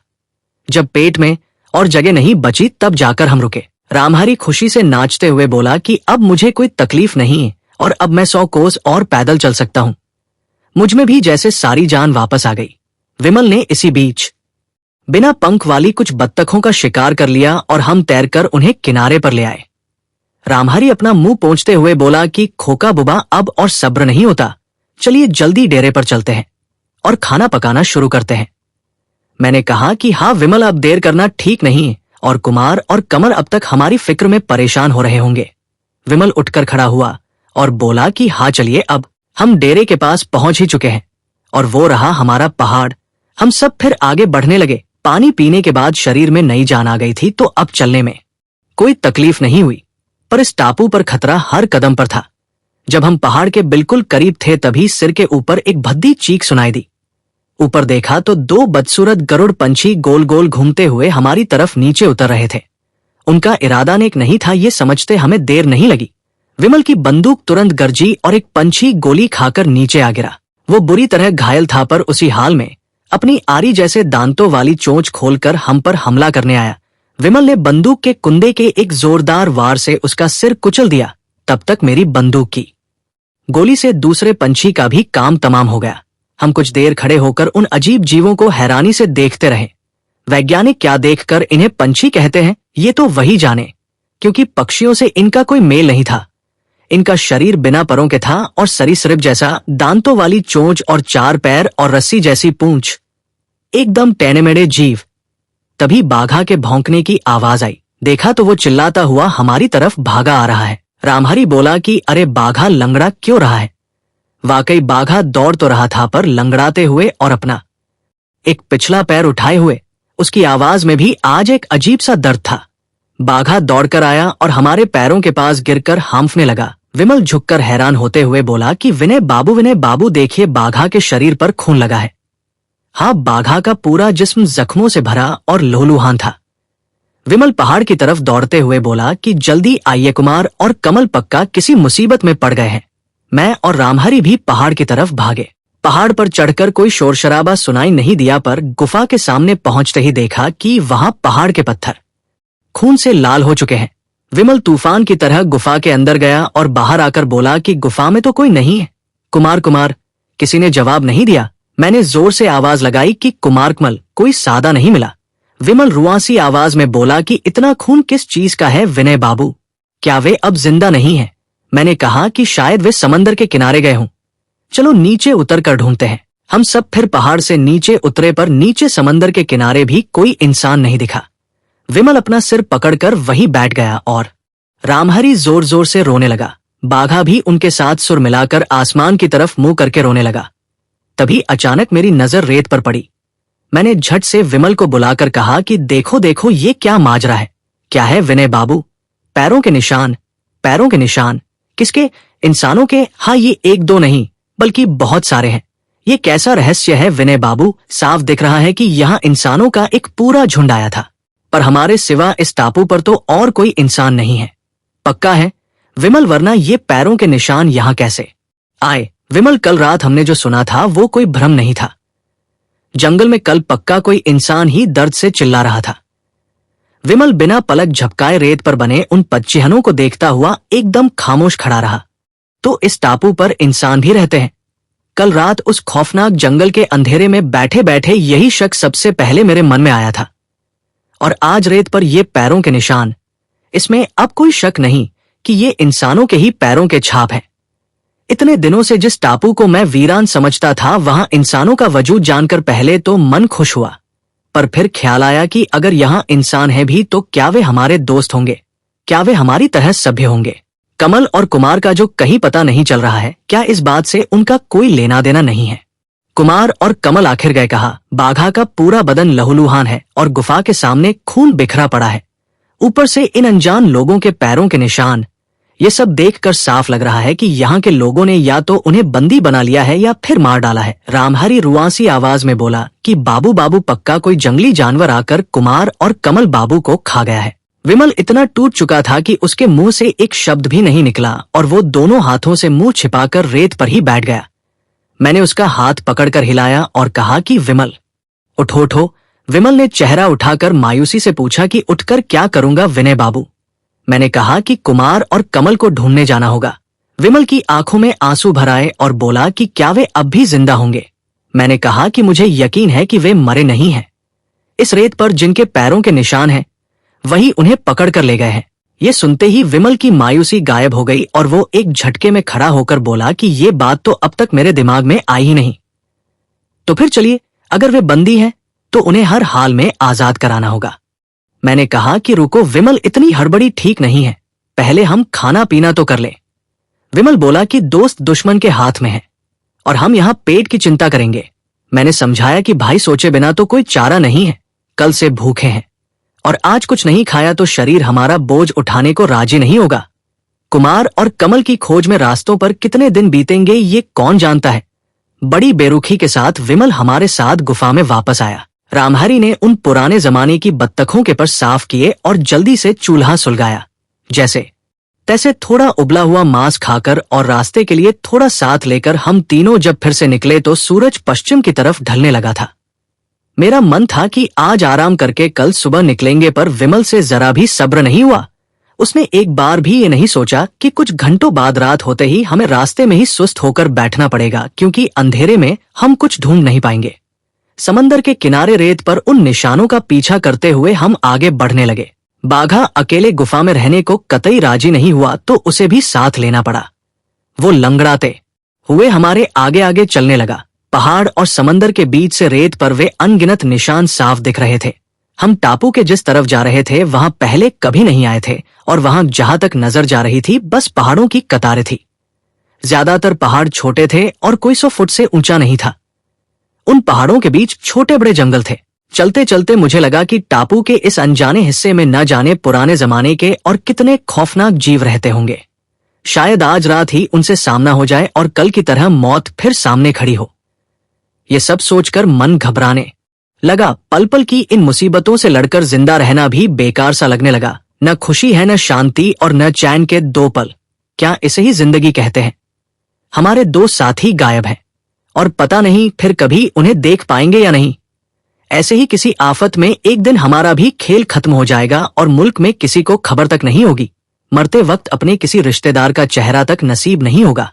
जब पेट में और जगह नहीं बची तब जाकर हम रुके। रामहरि खुशी से नाचते हुए बोला कि अब मुझे कोई तकलीफ नहीं है और अब मैं 100 कोस और पैदल चल सकता हूं। मुझ में भी जैसे सारी जान वापस आ गई। विमल ने इसी बीच बिना पंख वाली कुछ बत्तखों का शिकार कर लिया और हम तैरकर उन्हें किनारे पर ले आए। रामहरि अपना मुंह पोंछते हुए बोला कि खोका बुबा, अब और सब्र नहीं होता। चलिए जल्दी डेरे पर चलते हैं और खाना पकाना शुरू करते हैं। मैंने कहा कि हाँ विमल, अब देर करना ठीक नहीं है और कुमार और कमल अब तक हमारी फिक्र में परेशान हो रहे होंगे। विमल उठकर खड़ा हुआ और बोला कि हाँ चलिए, अब हम डेरे के पास पहुंच ही चुके हैं और वो रहा हमारा पहाड़। हम सब फिर आगे बढ़ने लगे। पानी पीने के बाद शरीर में नई जान आ गई थी, तो अब चलने में कोई तकलीफ नहीं हुई। पर इस टापू पर खतरा हर कदम पर था। जब हम पहाड़ के बिल्कुल करीब थे तभी सिर के ऊपर एक भद्दी चीख सुनाई दी। ऊपर देखा तो दो बदसूरत गरुड़ पंछी गोल गोल घूमते हुए हमारी तरफ नीचे उतर रहे थे। उनका इरादा नेक नहीं था, ये समझते हमें देर नहीं लगी। विमल की बंदूक तुरंत गरजी और एक पंछी गोली खाकर नीचे आ गिरा। वो बुरी तरह घायल था, पर उसी हाल में अपनी आरी जैसे दांतों वाली चोंच खोलकर हम पर हमला करने आया। विमल ने बंदूक के कुंदे के एक जोरदार वार से उसका सिर कुचल दिया। तब तक मेरी बंदूक की गोली से दूसरे पंछी का भी काम तमाम हो गया। हम कुछ देर खड़े होकर उन अजीब जीवों को हैरानी से देखते रहे। वैज्ञानिक क्या देखकर इन्हें पंछी कहते हैं ये तो वही जाने, क्योंकि पक्षियों से इनका कोई मेल नहीं था। इनका शरीर बिना परों के था और सरीसृप जैसा, दांतों वाली चोंच और चार पैर और रस्सी जैसी पूंछ, एकदम टेढ़े-मेढ़े जीव। तभी बाघा के भौंकने की आवाज आई। देखा तो वो चिल्लाता हुआ हमारी तरफ भागा आ रहा है। रामहरी बोला कि अरे बाघा लंगड़ा क्यों रहा है। वाकई बाघा दौड़ तो रहा था, पर लंगड़ाते हुए और अपना एक पिछला पैर उठाए हुए। उसकी आवाज में भी आज एक अजीब सा दर्द था। बाघा दौड़कर आया और हमारे पैरों के पास गिरकर हांफने लगा। विमल झुककर हैरान होते हुए बोला कि विनय बाबू देखिए, बाघा के शरीर पर खून लगा है। हाँ, बाघा का पूरा जिस्म जख्मों से भरा और लहूलुहान था। विमल पहाड़ की तरफ दौड़ते हुए बोला कि जल्दी आइए, कुमार और कमल पक्का किसी मुसीबत में पड़ गए हैं। मैं और रामहरी भी पहाड़ की तरफ भागे। पहाड़ पर चढ़कर कोई शोर शराबा सुनाई नहीं दिया, पर गुफा के सामने पहुंचते ही देखा कि वहां पहाड़ के पत्थर खून से लाल हो चुके हैं। विमल तूफान की तरह गुफा के अंदर गया और बाहर आकर बोला कि गुफा में तो कोई नहीं है। कुमार, किसी ने जवाब नहीं दिया। मैंने जोर से आवाज लगाई कि कुमार कमल, कोई सादा नहीं मिला। विमल रुआसी आवाज में बोला कि इतना खून किस चीज का है विनय बाबू, क्या वे अब जिंदा नहीं है? मैंने कहा कि शायद वे समंदर के किनारे गए हों। चलो नीचे उतर कर ढूंढते हैं। हम सब फिर पहाड़ से नीचे उतरे, पर नीचे समंदर के किनारे भी कोई इंसान नहीं दिखा। विमल अपना सिर पकड़कर वहीं बैठ गया और रामहरी जोर जोर से रोने लगा। बाघा भी उनके साथ सुर मिलाकर आसमान की तरफ मुंह करके रोने लगा। तभी अचानक मेरी नजर रेत पर पड़ी। मैंने झट से विमल को बुलाकर कहा कि देखो ये क्या माजरा है। क्या है विनय बाबू? पैरों के निशान। किसके? इंसानों के? हाँ, ये एक दो नहीं बल्कि बहुत सारे हैं। ये कैसा रहस्य है विनय बाबू? साफ दिख रहा है कि यहाँ इंसानों का एक पूरा झुंड आया था, पर हमारे सिवा इस टापू पर तो और कोई इंसान नहीं है। पक्का है विमल, वरना ये पैरों के निशान यहाँ कैसे आए? विमल, कल रात हमने जो सुना था वो कोई भ्रम नहीं था। जंगल में कल पक्का कोई इंसान ही दर्द से चिल्ला रहा था। विमल बिना पलक झपकाए रेत पर बने उन पदचिह्नों को देखता हुआ एकदम खामोश खड़ा रहा। तो इस टापू पर इंसान भी रहते हैं? कल रात उस खौफनाक जंगल के अंधेरे में बैठे बैठे यही शक सबसे पहले मेरे मन में आया था। और आज रेत पर ये पैरों के निशान, इसमें अब कोई शक नहीं कि ये इंसानों के ही पैरों के छाप हैं। इतने दिनों से जिस टापू को मैं वीरान समझता था, वहां इंसानों का वजूद जानकर पहले तो मन खुश हुआ, पर फिर ख्याल आया कि अगर यहां इंसान है भी तो क्या वे हमारे दोस्त होंगे? क्या वे हमारी तरह सभ्य होंगे? कमल और कुमार का जो कहीं पता नहीं चल रहा है, क्या इस बात से उनका कोई लेना देना नहीं है? कुमार और कमल आखिर गए कहा। बाघा का पूरा बदन लहूलुहान है और गुफा के सामने खून बिखरा पड़ा है। ऊपर से इन अनजान लोगों के पैरों के निशान। ये सब देखकर साफ लग रहा है कि यहाँ के लोगों ने या तो उन्हें बंदी बना लिया है या फिर मार डाला है। रामहरी रुआसी आवाज में बोला कि बाबू पक्का कोई जंगली जानवर आकर कुमार और कमल बाबू को खा गया है। विमल इतना टूट चुका था कि उसके मुंह से एक शब्द भी नहीं निकला और वो दोनों हाथों से मुंह छिपाकर रेत पर ही बैठ गया। मैंने उसका हाथ पकड़कर हिलाया और कहा कि विमल उठो। विमल ने चेहरा उठाकर मायूसी से पूछा कि उठकर क्या करूंगा विनय बाबू? मैंने कहा कि कुमार और कमल को ढूंढने जाना होगा। विमल की आंखों में आंसू भर आए और बोला कि क्या वे अब भी जिंदा होंगे? मैंने कहा कि मुझे यकीन है कि वे मरे नहीं हैं। इस रेत पर जिनके पैरों के निशान हैं, वही उन्हें पकड़ कर ले गए हैं। ये सुनते ही विमल की मायूसी गायब हो गई और वो एक झटके में खड़ा होकर बोला कि ये बात तो अब तक मेरे दिमाग में आई ही नहीं। तो फिर चलिए, अगर वे बंदी हैं तो उन्हें हर हाल में आजाद कराना होगा। मैंने कहा कि रुको विमल, इतनी हड़बड़ी ठीक नहीं है, पहले हम खाना पीना तो कर लें। विमल बोला कि दोस्त दुश्मन के हाथ में है और हम यहां पेट की चिंता करेंगे। मैंने समझाया कि भाई सोचे बिना तो कोई चारा नहीं है, कल से भूखे हैं और आज कुछ नहीं खाया तो शरीर हमारा बोझ उठाने को राजी नहीं होगा। कुमार और कमल की खोज में रास्तों पर कितने दिन बीतेंगे ये कौन जानता है। बड़ी बेरुखी के साथ विमल हमारे साथ गुफा में वापस आया। रामहरी ने उन पुराने जमाने की बत्तखों के पर साफ किए और जल्दी से चूल्हा सुलगाया। जैसे तैसे थोड़ा उबला हुआ मांस खाकर और रास्ते के लिए थोड़ा साथ लेकर हम तीनों जब फिर से निकले तो सूरज पश्चिम की तरफ ढलने लगा था। मेरा मन था कि आज आराम करके कल सुबह निकलेंगे, पर विमल से जरा भी सब्र नहीं हुआ। उसने एक बार भी ये नहीं सोचा कि कुछ घंटों बाद रात होते ही हमें रास्ते में ही सुस्त होकर बैठना पड़ेगा, क्योंकि अंधेरे में हम कुछ ढूंढ नहीं पाएंगे। समंदर के किनारे रेत पर उन निशानों का पीछा करते हुए हम आगे बढ़ने लगे। बाघा अकेले गुफा में रहने को कतई राजी नहीं हुआ तो उसे भी साथ लेना पड़ा। वो लंगड़ाते हुए हमारे आगे आगे चलने लगा। पहाड़ और समंदर के बीच से रेत पर वे अनगिनत निशान साफ दिख रहे थे। हम टापू के जिस तरफ जा रहे थे वहां पहले कभी नहीं आए थे और वहां जहां तक नजर जा रही थी बस पहाड़ों की कतारें थी। ज्यादातर पहाड़ छोटे थे और कोई 100 फुट से ऊंचा नहीं था। उन पहाड़ों के बीच छोटे बड़े जंगल थे। चलते चलते मुझे लगा कि टापू के इस अनजाने हिस्से में न जाने पुराने जमाने के और कितने खौफनाक जीव रहते होंगे। शायद आज रात ही उनसे सामना हो जाए और कल की तरह मौत फिर सामने खड़ी हो। ये सब सोचकर मन घबराने लगा। पल पल की इन मुसीबतों से लड़कर जिंदा रहना भी बेकार सा लगने लगा। न खुशी है, न शांति और न चैन के 2 पल। क्या इसे ही जिंदगी कहते हैं? हमारे 2 साथी गायब हैं और पता नहीं फिर कभी उन्हें देख पाएंगे या नहीं। ऐसे ही किसी आफत में एक दिन हमारा भी खेल खत्म हो जाएगा और मुल्क में किसी को खबर तक नहीं होगी। मरते वक्त अपने किसी रिश्तेदार का चेहरा तक नसीब नहीं होगा।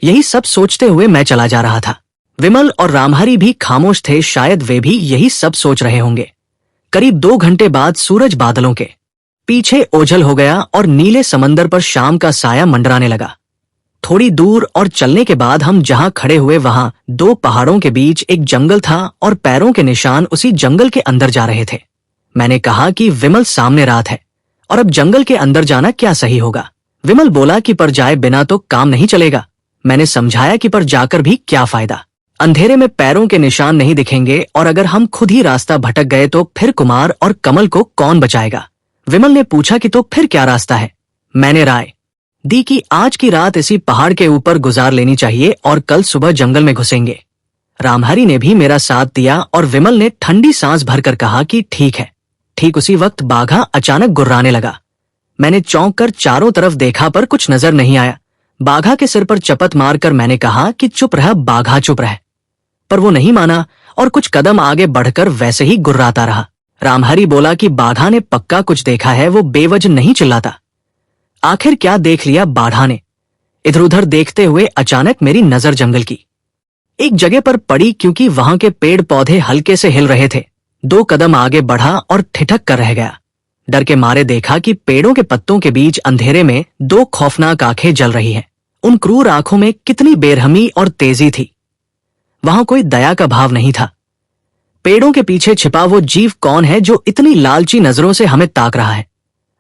यही सब सोचते हुए मैं चला जा रहा था। विमल और रामहरी भी खामोश थे, शायद वे भी यही सब सोच रहे होंगे। करीब 2 घंटे बाद सूरज बादलों के पीछे ओझल हो गया और नीले समंदर पर शाम का साया मंडराने लगा। थोड़ी दूर और चलने के बाद हम जहां खड़े हुए वहां 2 पहाड़ों के बीच एक जंगल था और पैरों के निशान उसी जंगल के अंदर जा रहे थे। मैंने कहा कि विमल, सामने रात है और अब जंगल के अंदर जाना क्या सही होगा? विमल बोला कि पर जाए बिना तो काम नहीं चलेगा। मैंने समझाया कि पर जाकर भी क्या फायदा, अंधेरे में पैरों के निशान नहीं दिखेंगे और अगर हम खुद ही रास्ता भटक गए तो फिर कुमार और कमल को कौन बचाएगा? विमल ने पूछा कि तो फिर क्या रास्ता है? मैंने राय दी कि आज की रात इसी पहाड़ के ऊपर गुजार लेनी चाहिए और कल सुबह जंगल में घुसेंगे। रामहरी ने भी मेरा साथ दिया और विमल ने ठंडी सांस भरकर कहा कि ठीक है। ठीक उसी वक्त बाघा अचानक गुर्राने लगा। मैंने चौंक कर चारों तरफ देखा पर कुछ नजर नहीं आया। बाघा के सिर पर चपत मारकर मैंने कहा कि चुप रह बाघा, चुप रह। पर वो नहीं माना और कुछ कदम आगे बढ़कर वैसे ही गुर्राता रहा। रामहरी बोला कि बाघा ने पक्का कुछ देखा है, वो बेवजह नहीं चिल्लाता। आखिर क्या देख लिया बाघा ने? इधर उधर देखते हुए अचानक मेरी नजर जंगल की एक जगह पर पड़ी, क्योंकि वहां के पेड़ पौधे हल्के से हिल रहे थे। 2 कदम आगे बढ़ा और ठिठक कर रह गया। डर के मारे देखा कि पेड़ों के पत्तों के बीच अंधेरे में 2 खौफनाक आंखें जल रही हैं। उन क्रूर आंखों में कितनी बेरहमी और तेजी थी। वहां कोई दया का भाव नहीं था। पेड़ों के पीछे छिपा वो जीव कौन है जो इतनी लालची नजरों से हमें ताक रहा है?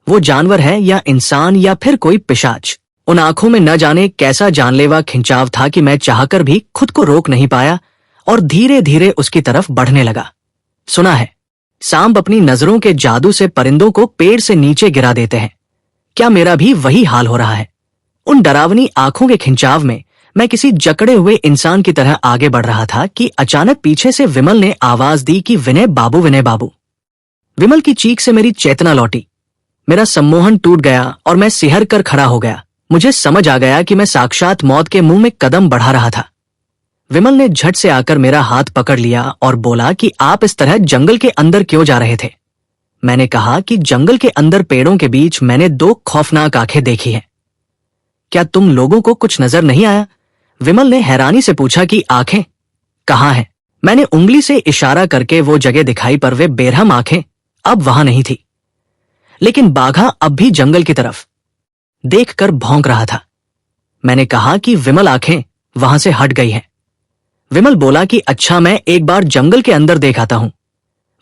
वो जानवर है या इंसान या फिर कोई पिशाच? उन आंखों में न जाने कैसा जानलेवा खिंचाव था कि मैं चाहकर भी खुद को रोक नहीं पाया और धीरे धीरे उसकी तरफ बढ़ने लगा। सुना है, सांप अपनी नजरों के जादू से परिंदों को पेड़ से नीचे गिरा देते हैं। क्या मेरा भी वही हाल हो रहा है? उन डरावनी आंखों के खिंचाव में मैं किसी जकड़े हुए इंसान की तरह आगे बढ़ रहा था कि अचानक पीछे से विमल ने आवाज दी कि विनय बाबू, विनय बाबू। विमल की चीख से मेरी चेतना लौटी। मेरा सम्मोहन टूट गया और मैं सिहर कर खड़ा हो गया। मुझे समझ आ गया कि मैं साक्षात मौत के मुंह में कदम बढ़ा रहा था। विमल ने झट से आकर मेरा हाथ पकड़ लिया और बोला कि आप इस तरह जंगल के अंदर क्यों जा रहे थे? मैंने कहा कि जंगल के अंदर पेड़ों के बीच मैंने 2 खौफनाक आंखें देखी हैं। क्या तुम लोगों को कुछ नजर नहीं आया? विमल ने हैरानी से पूछा कि आंखें कहाँ हैं? मैंने उंगली से इशारा करके वो जगह दिखाई पर वे बेरहम आंखें अब वहां नहीं थी। लेकिन बाघा अब भी जंगल की तरफ देखकर भौंक रहा था। मैंने कहा कि विमल आंखें वहां से हट गई हैं। विमल बोला कि अच्छा, मैं एक बार जंगल के अंदर देख आता हूं।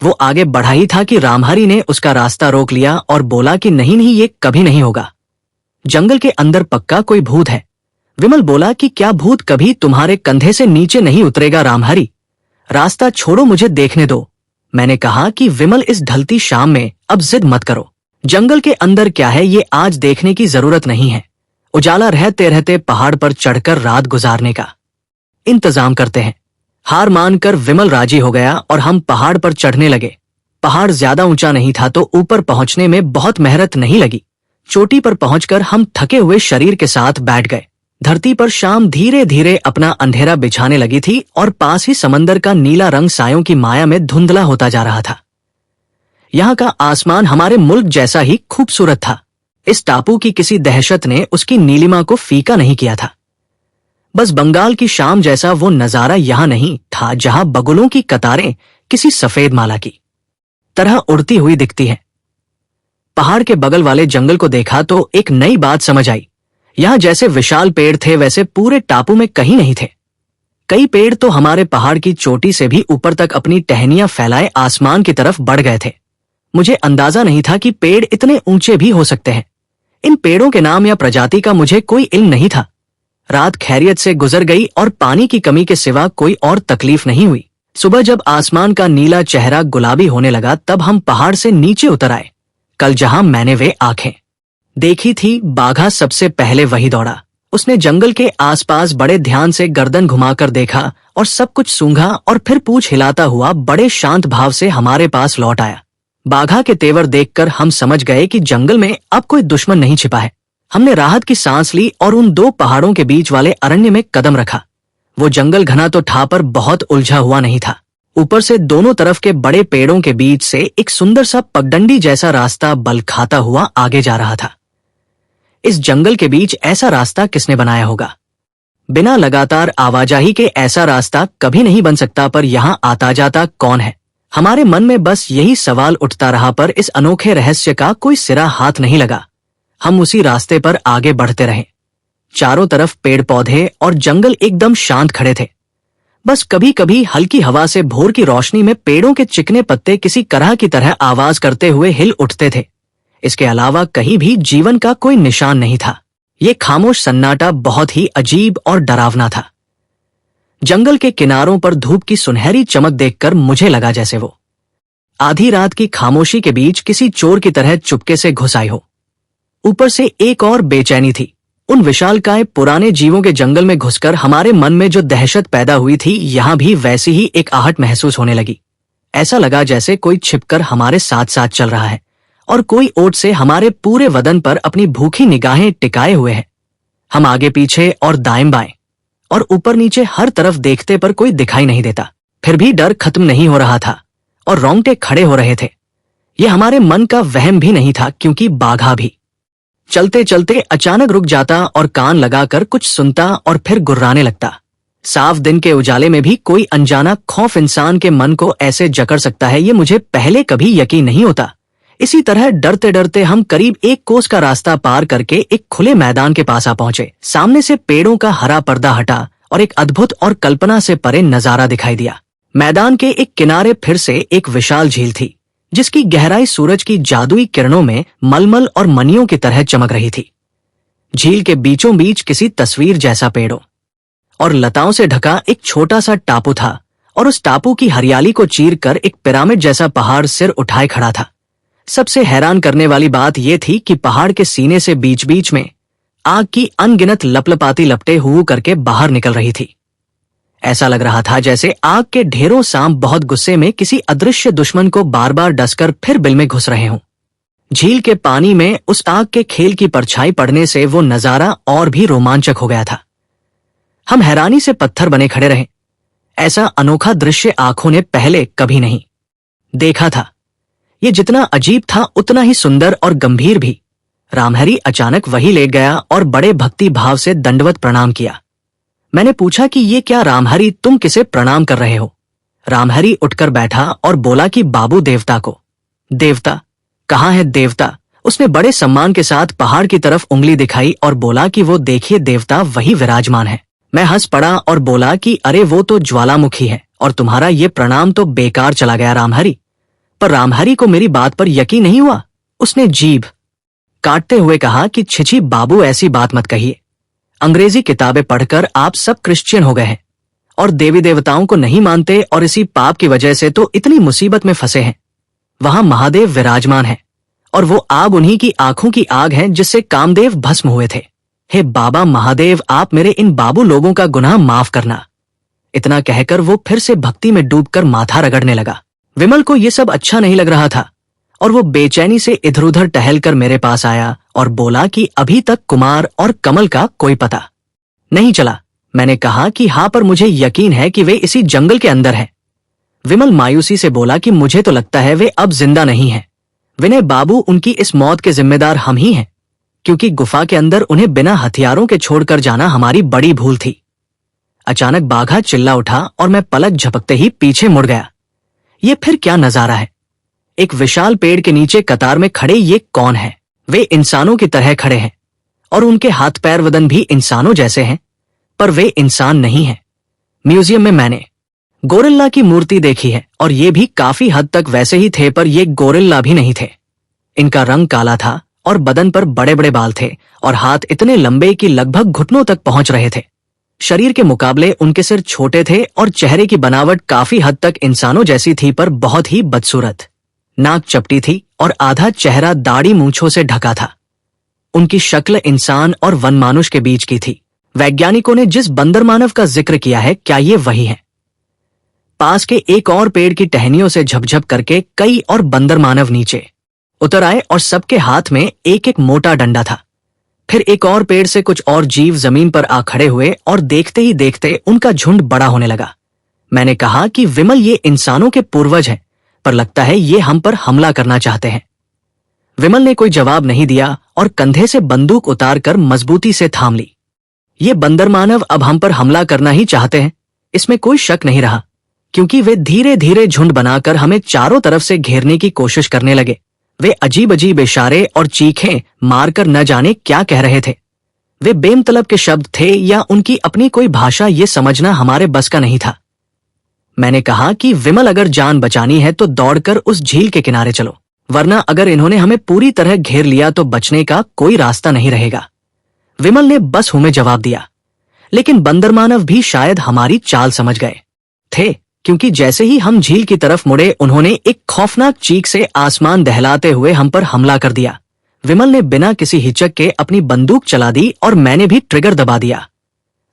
वो आगे बढ़ा ही था कि रामहरी ने उसका रास्ता रोक लिया और बोला कि नहीं नहीं, ये कभी नहीं होगा। जंगल के अंदर पक्का कोई भूत है। विमल बोला कि क्या भूत कभी तुम्हारे कंधे से नीचे नहीं उतरेगा रामहरी? रास्ता छोड़ो, मुझे देखने दो। मैंने कहा कि विमल, इस ढलती शाम में अब जिद मत करो। जंगल के अंदर क्या है ये आज देखने की जरूरत नहीं है। उजाला रहते रहते पहाड़ पर चढ़कर रात गुजारने का इंतजाम करते हैं। हार मानकर विमल राजी हो गया और हम पहाड़ पर चढ़ने लगे। पहाड़ ज्यादा ऊंचा नहीं था तो ऊपर पहुंचने में बहुत मेहनत नहीं लगी। चोटी पर पहुंचकर हम थके हुए शरीर के साथ बैठ गए। धरती पर शाम धीरे धीरे अपना अंधेरा बिछाने लगी थी और पास ही समंदर का नीला रंग सायों की माया में धुंधला होता जा रहा था। यहाँ का आसमान हमारे मुल्क जैसा ही खूबसूरत था। इस टापू की किसी दहशत ने उसकी नीलिमा को फीका नहीं किया था। बस बंगाल की शाम जैसा वो नजारा यहां नहीं था, जहां बगुलों की कतारें किसी सफेद माला की तरह उड़ती हुई दिखती हैं। पहाड़ के बगल वाले जंगल को देखा तो एक नई बात समझ आई। यहां जैसे विशाल पेड़ थे वैसे पूरे टापू में कहीं नहीं थे। कई पेड़ तो हमारे पहाड़ की चोटी से भी ऊपर तक अपनी टहनियां फैलाए आसमान की तरफ बढ़ गए थे। मुझे अंदाजा नहीं था कि पेड़ इतने ऊंचे भी हो सकते हैं। इन पेड़ों के नाम या प्रजाति का मुझे कोई इल्म नहीं था। रात खैरियत से गुजर गई और पानी की कमी के सिवा कोई और तकलीफ नहीं हुई। सुबह जब आसमान का नीला चेहरा गुलाबी होने लगा तब हम पहाड़ से नीचे उतर आए। कल जहां मैंने वे आंखें देखी थी, बाघा सबसे पहले वही दौड़ा। उसने जंगल के आसपास बड़े ध्यान से गर्दन घुमाकर देखा और सब कुछ सूंघा और फिर पूंछ हिलाता हुआ बड़े शांत भाव से हमारे पास लौट आया। बाघा के तेवर देखकर हम समझ गए कि जंगल में अब कोई दुश्मन नहीं छिपा है। हमने राहत की सांस ली और उन दो पहाड़ों के बीच वाले अरण्य में कदम रखा। वो जंगल घना तो था पर बहुत उलझा हुआ नहीं था। ऊपर से दोनों तरफ के बड़े पेड़ों के बीच से एक सुंदर सा पगडंडी जैसा रास्ता बल खाता हुआ आगे जा रहा था। इस जंगल के बीच ऐसा रास्ता किसने बनाया होगा? बिना लगातार आवाजाही के ऐसा रास्ता कभी नहीं बन सकता, पर यहाँ आता जाता कौन है? हमारे मन में बस यही सवाल उठता रहा, पर इस अनोखे रहस्य का कोई सिरा हाथ नहीं लगा। हम उसी रास्ते पर आगे बढ़ते रहे। चारों तरफ पेड़ पौधे और जंगल एकदम शांत खड़े थे। बस कभी कभी हल्की हवा से भोर की रोशनी में पेड़ों के चिकने पत्ते किसी करह की तरह आवाज करते हुए हिल उठते थे। इसके अलावा कहीं भी जीवन का कोई निशान नहीं था। ये खामोश सन्नाटा बहुत ही अजीब और डरावना था। जंगल के किनारों पर धूप की सुनहरी चमक देखकर मुझे लगा जैसे वो आधी रात की खामोशी के बीच किसी चोर की तरह चुपके से घुस आई हो। ऊपर से एक और बेचैनी थी। उन विशालकाय पुराने जीवों के जंगल में घुसकर हमारे मन में जो दहशत पैदा हुई थी, यहां भी वैसी ही एक आहट महसूस होने लगी। ऐसा लगा जैसे कोई छिपकर हमारे साथ साथ चल रहा है और कोई ओट से हमारे पूरे बदन पर अपनी भूखी निगाहें टिकाए हुए है। हम आगे पीछे और दाएं बाएं और ऊपर नीचे हर तरफ देखते पर कोई दिखाई नहीं देता। फिर भी डर खत्म नहीं हो रहा था और रोंगटे खड़े हो रहे थे। यह हमारे मन का वहम भी नहीं था, क्योंकि बाघा भी चलते चलते अचानक रुक जाता और कान लगाकर कुछ सुनता और फिर गुर्राने लगता। साफ दिन के उजाले में भी कोई अनजाना खौफ इंसान के मन को ऐसे जकड़ सकता है, ये मुझे पहले कभी यकीन नहीं होता। इसी तरह डरते डरते हम करीब 1 कोस का रास्ता पार करके एक खुले मैदान के पास आ पहुंचे। सामने से पेड़ों का हरा पर्दा हटा और एक अद्भुत और कल्पना से परे नजारा दिखाई दिया। मैदान के एक किनारे फिर से एक विशाल झील थी, जिसकी गहराई सूरज की जादुई किरणों में मलमल और मणियों की तरह चमक रही थी। झील के बीचों बीच किसी तस्वीर जैसा पेड़ों और लताओं से ढका एक छोटा सा टापू था और उस टापू की हरियाली को चीरकर एक पिरामिड जैसा पहाड़ सिर उठाए खड़ा था। सबसे हैरान करने वाली बात यह थी कि पहाड़ के सीने से बीच बीच में आग की अनगिनत लपलपाती लपटें हु करके बाहर निकल रही थी। ऐसा लग रहा था जैसे आग के ढेरों सांप बहुत गुस्से में किसी अदृश्य दुश्मन को बार बार डसकर फिर बिल में घुस रहे हों। झील के पानी में उस आग के खेल की परछाई पड़ने से वो नजारा और भी रोमांचक हो गया था। हम हैरानी से पत्थर बने खड़े रहे। ऐसा अनोखा दृश्य आंखों ने पहले कभी नहीं देखा था। ये जितना अजीब था उतना ही सुंदर और गंभीर भी। रामहरी अचानक वही ले गया और बड़े भक्ति भाव से दंडवत प्रणाम किया। मैंने पूछा कि ये क्या रामहरी, तुम किसे प्रणाम कर रहे हो? रामहरी उठकर बैठा और बोला कि बाबू देवता को। देवता? कहाँ है देवता? उसने बड़े सम्मान के साथ पहाड़ की तरफ उंगली दिखाई और बोला कि वो देखिए देवता वही विराजमान है। मैं हंस पड़ा और बोला कि अरे वो तो ज्वालामुखी है और तुम्हारा ये प्रणाम तो बेकार चला गया रामहरि। पर रामहरि को मेरी बात पर यकीन नहीं हुआ। उसने जीभ काटते हुए कहा कि छिछी बाबू, ऐसी बात मत कहिए। अंग्रेजी किताबें पढ़कर आप सब क्रिश्चियन हो गए हैं और देवी देवताओं को नहीं मानते और इसी पाप की वजह से तो इतनी मुसीबत में फंसे हैं। वहां महादेव विराजमान है और वो आग उन्हीं की आंखों की आग है जिससे कामदेव भस्म हुए थे। हे बाबा महादेव, आप मेरे इन बाबू लोगों का गुनाह माफ करना। इतना कहकर वो फिर से भक्ति में डूबकर माथा रगड़ने लगा। विमल को ये सब अच्छा नहीं लग रहा था और वो बेचैनी से इधर उधर टहलकर मेरे पास आया और बोला कि अभी तक कुमार और कमल का कोई पता नहीं चला। मैंने कहा कि हाँ, पर मुझे यकीन है कि वे इसी जंगल के अंदर हैं। विमल मायूसी से बोला कि मुझे तो लगता है वे अब जिंदा नहीं हैं। विनय बाबू, उनकी इस मौत के जिम्मेदार हम ही हैं, क्योंकि गुफा के अंदर उन्हें बिना हथियारों के छोड़कर जाना हमारी बड़ी भूल थी। अचानक बाघा चिल्ला उठा और मैं पलक झपकते ही पीछे मुड़ गया। ये फिर क्या नजारा है? एक विशाल पेड़ के नीचे कतार में खड़े ये कौन है? वे इंसानों की तरह खड़े हैं और उनके हाथ पैर वदन भी इंसानों जैसे हैं, पर वे इंसान नहीं हैं। म्यूजियम में मैंने गोरिल्ला की मूर्ति देखी है और ये भी काफी हद तक वैसे ही थे, पर ये गोरिल्ला भी नहीं थे। इनका रंग काला था और बदन पर बड़े बड़े बाल थे और हाथ इतने लंबे कि लगभग घुटनों तक पहुंच रहे थे। शरीर के मुकाबले उनके सिर छोटे थे और चेहरे की बनावट काफी हद तक इंसानों जैसी थी, पर बहुत ही बदसूरत। नाक चपटी थी और आधा चेहरा दाढ़ी मूंछों से ढका था। उनकी शक्ल इंसान और वनमानुष के बीच की थी। वैज्ञानिकों ने जिस बंदर मानव का जिक्र किया है, क्या ये वही है? पास के एक और पेड़ की टहनियों से झपझप करके कई और बंदर मानव नीचे उतर आए और सबके हाथ में एक एक मोटा डंडा था। फिर एक और पेड़ से कुछ और जीव जमीन पर आ खड़े हुए और देखते ही देखते उनका झुंड बड़ा होने लगा। मैंने कहा कि विमल, ये इंसानों के पूर्वज हैं, पर लगता है ये हम पर हमला करना चाहते हैं। विमल ने कोई जवाब नहीं दिया और कंधे से बंदूक उतारकर मजबूती से थाम ली। ये बंदर मानव अब हम पर हमला करना ही चाहते हैं, इसमें कोई शक नहीं रहा, क्योंकि वे धीरे धीरे झुंड बनाकर हमें चारों तरफ से घेरने की कोशिश करने लगे। वे अजीब अजीब इशारे और चीखें मारकर न जाने क्या कह रहे थे। वे बेमतलब के शब्द थे या उनकी अपनी कोई भाषा, ये समझना हमारे बस का नहीं था। मैंने कहा कि विमल, अगर जान बचानी है तो दौड़कर उस झील के किनारे चलो, वरना अगर इन्होंने हमें पूरी तरह घेर लिया तो बचने का कोई रास्ता नहीं रहेगा। विमल ने बस हूं में जवाब दिया, लेकिन बंदर मानव भी शायद हमारी चाल समझ गए थे, क्योंकि जैसे ही हम झील की तरफ मुड़े उन्होंने एक खौफनाक चीख से आसमान दहलाते हुए हम पर हमला कर दिया। विमल ने बिना किसी हिचक के अपनी बंदूक चला दी और मैंने भी ट्रिगर दबा दिया।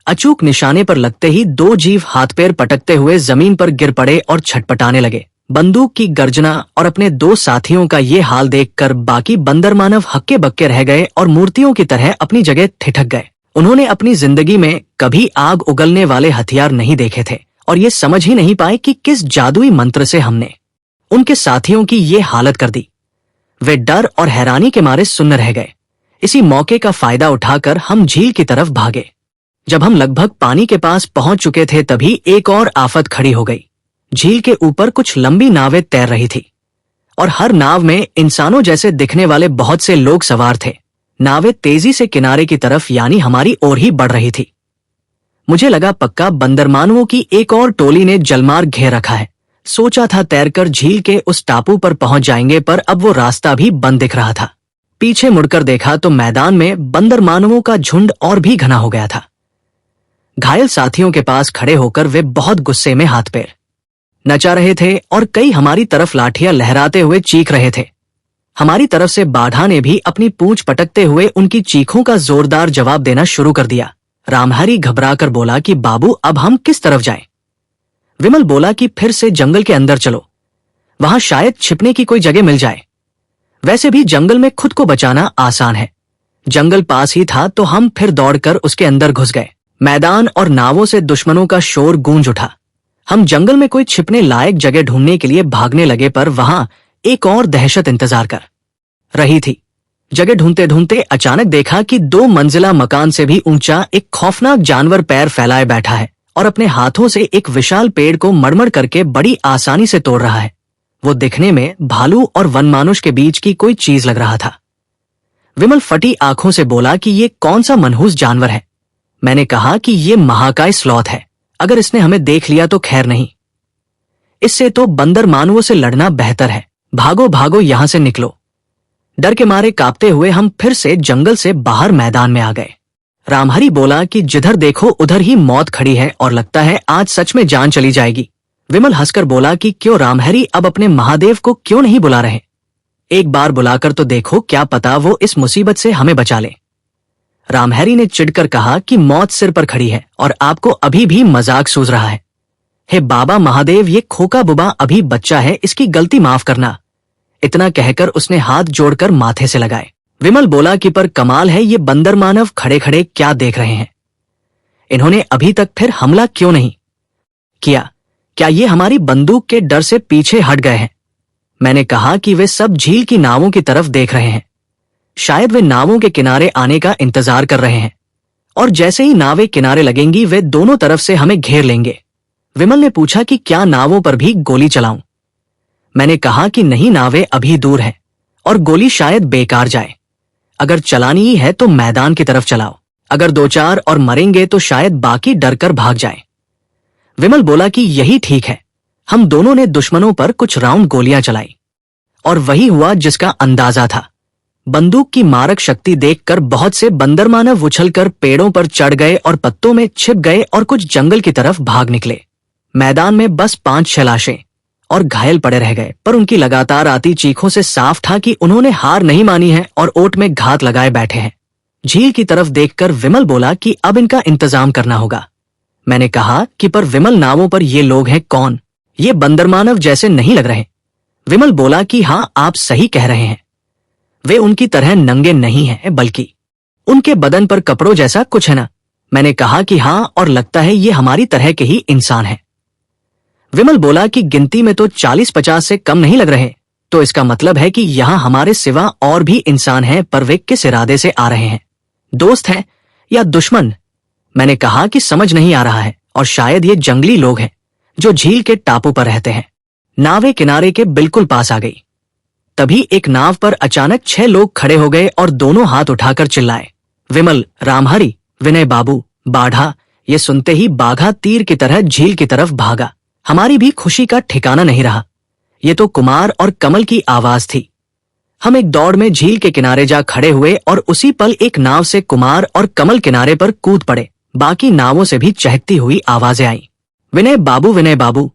अचूक निशाने पर लगते ही दो जीव हाथ पैर पटकते हुए जमीन पर गिर पड़े और छटपटाने लगे। बंदूक की गर्जना और अपने दो साथियों का ये हाल देखकर बाकी बंदर मानव हक्के बक्के रह गए और मूर्तियों की तरह अपनी जगह ठिठक गए। उन्होंने अपनी जिंदगी में कभी आग उगलने वाले हथियार नहीं देखे थे और ये समझ ही नहीं पाए कि किस जादुई मंत्र से हमने उनके साथियों की ये हालत कर दी। वे डर और हैरानी के मारे सुन्न रह गए। इसी मौके का फायदा उठाकर हम झील की तरफ भागे। जब हम लगभग पानी के पास पहुंच चुके थे तभी एक और आफत खड़ी हो गई। झील के ऊपर कुछ लंबी नावें तैर रही थी और हर नाव में इंसानों जैसे दिखने वाले बहुत से लोग सवार थे। नावें तेजी से किनारे की तरफ यानी हमारी ओर ही बढ़ रही थी। मुझे लगा पक्का बंदरमानुओं की एक और टोली ने जलमार्ग घेर रखा है। सोचा था तैरकर झील के उस टापू पर पहुंच जाएंगे, पर अब वो रास्ता भी बंद दिख रहा था। पीछे मुड़कर देखा तो मैदान में बंदरमानुओं का झुंड और भी घना हो गया था। घायल साथियों के पास खड़े होकर वे बहुत गुस्से में हाथ पैर नचा रहे थे और कई हमारी तरफ लाठियां लहराते हुए चीख रहे थे। हमारी तरफ से बाढ़ा ने भी अपनी पूंछ पटकते हुए उनकी चीखों का जोरदार जवाब देना शुरू कर दिया। रामहरि घबराकर बोला कि बाबू, अब हम किस तरफ जाएं? विमल बोला कि फिर से जंगल के अंदर चलो, वहां शायद छिपने की कोई जगह मिल जाए। वैसे भी जंगल में खुद को बचाना आसान है। जंगल पास ही था तो हम फिर दौड़कर उसके अंदर घुस गए। मैदान और नावों से दुश्मनों का शोर गूंज उठा। हम जंगल में कोई छिपने लायक जगह ढूंढने के लिए भागने लगे, पर वहां एक और दहशत इंतजार कर रही थी। जगह ढूंढते ढूंढते अचानक देखा कि 2 मंजिला मकान से भी ऊंचा एक खौफनाक जानवर पैर फैलाए बैठा है और अपने हाथों से एक विशाल पेड़ को मड़मड़ करके बड़ी आसानी से तोड़ रहा है। वो दिखने में भालू और वनमानुष के बीच की कोई चीज लग रहा था। विमल फटी आंखों से बोला कि ये कौन सा मनहूस जानवर है। मैंने कहा कि ये महाकाय स्लॉथ है, अगर इसने हमें देख लिया तो खैर नहीं। इससे तो बंदर मानवों से लड़ना बेहतर है। भागो भागो, यहां से निकलो। डर के मारे कांपते हुए हम फिर से जंगल से बाहर मैदान में आ गए। रामहरि बोला कि जिधर देखो उधर ही मौत खड़ी है और लगता है आज सच में जान चली जाएगी। विमल हंसकर बोला कि क्यों रामहरि अब अपने महादेव को क्यों नहीं बुला रहे? एक बार बुलाकर तो देखो, क्या पता वो इस मुसीबत से हमें बचा ले। रामहरि ने चिढ़कर कहा कि मौत सिर पर खड़ी है और आपको अभी भी मजाक सूझ रहा है। हे बाबा महादेव, ये खोका बुबा अभी बच्चा है, इसकी गलती माफ करना। इतना कहकर उसने हाथ जोड़कर माथे से लगाए। विमल बोला कि पर कमाल है, ये बंदर मानव खड़े खड़े क्या देख रहे हैं? इन्होंने अभी तक फिर हमला क्यों नहीं किया? क्या ये हमारी बंदूक के डर से पीछे हट गए हैं? मैंने कहा कि वे सब झील की नावों की तरफ देख रहे हैं। शायद वे नावों के किनारे आने का इंतजार कर रहे हैं और जैसे ही नावें किनारे लगेंगी वे दोनों तरफ से हमें घेर लेंगे। विमल ने पूछा कि क्या नावों पर भी गोली चलाऊं? मैंने कहा कि नहीं, नावें अभी दूर हैं और गोली शायद बेकार जाए। अगर चलानी ही है तो मैदान की तरफ चलाओ। अगर दो चार और मरेंगे तो शायद बाकी डरकर भाग जाएं। विमल बोला कि यही ठीक है। हम दोनों ने दुश्मनों पर कुछ राउंड गोलियां चलाई और वही हुआ जिसका अंदाजा था। बंदूक की मारक शक्ति देखकर बहुत से बंदर मानव उछलकर पेड़ों पर चढ़ गए और पत्तों में छिप गए और कुछ जंगल की तरफ भाग निकले। मैदान में बस 5-6 लाशें और घायल पड़े रह गए, पर उनकी लगातार आती चीखों से साफ था कि उन्होंने हार नहीं मानी है और ओट में घात लगाए बैठे हैं। झील की तरफ देखकर विमल बोला कि अब इनका इंतजाम करना होगा। मैंने कहा कि पर विमल, नावों पर ये लोग हैं कौन? ये बंदर मानव जैसे नहीं लग रहे। विमल बोला कि हाँ, आप सही कह रहे हैं। वे उनकी तरह नंगे नहीं हैं, बल्कि उनके बदन पर कपड़ों जैसा कुछ है ना। मैंने कहा कि हाँ, और लगता है ये हमारी तरह के ही इंसान हैं। विमल बोला कि गिनती में तो 40-50 से कम नहीं लग रहे, तो इसका मतलब है कि यहाँ हमारे सिवा और भी इंसान हैं, पर वे किस इरादे से आ रहे हैं? दोस्त हैं या दुश्मन? मैंने कहा कि समझ नहीं आ रहा है और शायद ये जंगली लोग हैं जो झील के टापू पर रहते हैं। नावें किनारे के बिल्कुल पास आ गई। तभी एक नाव पर अचानक 6 लोग खड़े हो गए और दोनों हाथ उठाकर चिल्लाए, विमल, रामहरि, विनय बाबू, बाढ़ा। ये सुनते ही बाघा तीर की तरह झील की तरफ भागा। हमारी भी खुशी का ठिकाना नहीं रहा। ये तो कुमार और कमल की आवाज थी। हम एक दौड़ में झील के किनारे जा खड़े हुए और उसी पल एक नाव से कुमार और कमल किनारे पर कूद पड़े। बाकी नावों से भी चहकती हुई आवाजें आई, विनय बाबू, विनय बाबू।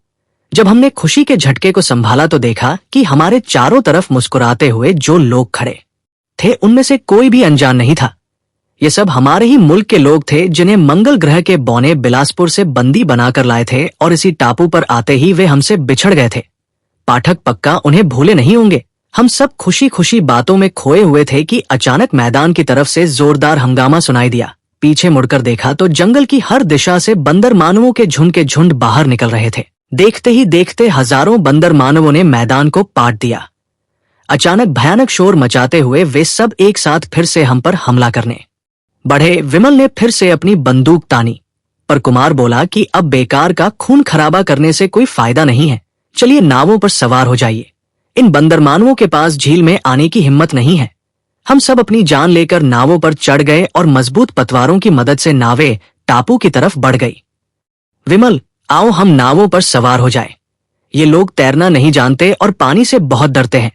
जब हमने खुशी के झटके को संभाला तो देखा कि हमारे चारों तरफ मुस्कुराते हुए जो लोग खड़े थे उनमें से कोई भी अनजान नहीं था। ये सब हमारे ही मुल्क के लोग थे जिन्हें मंगल ग्रह के बौने बिलासपुर से बंदी बनाकर लाए थे और इसी टापू पर आते ही वे हमसे बिछड़ गए थे। पाठक पक्का उन्हें भूले नहीं होंगे। हम सब खुशी खुशी बातों में खोए हुए थे कि अचानक मैदान की तरफ से जोरदार हंगामा सुनाई दिया। पीछे मुड़कर देखा तो जंगल की हर दिशा से बंदर मानवों के झुंड के झुंड बाहर निकल रहे थे। देखते ही देखते हजारों बंदर मानवों ने मैदान को पाट दिया। अचानक भयानक शोर मचाते हुए वे सब एक साथ फिर से हम पर हमला करने बढ़े। विमल ने फिर से अपनी बंदूक तानी, पर कुमार बोला कि अब बेकार का खून खराबा करने से कोई फायदा नहीं है। चलिए नावों पर सवार हो जाइए। इन बंदर मानवों के पास झील में आने की हिम्मत नहीं है। हम सब अपनी जान लेकर नावों पर चढ़ गए और मजबूत पतवारों की मदद से नावें टापू की तरफ बढ़ गई। विमल, आओ हम नावों पर सवार हो जाए। ये लोग तैरना नहीं जानते और पानी से बहुत डरते हैं।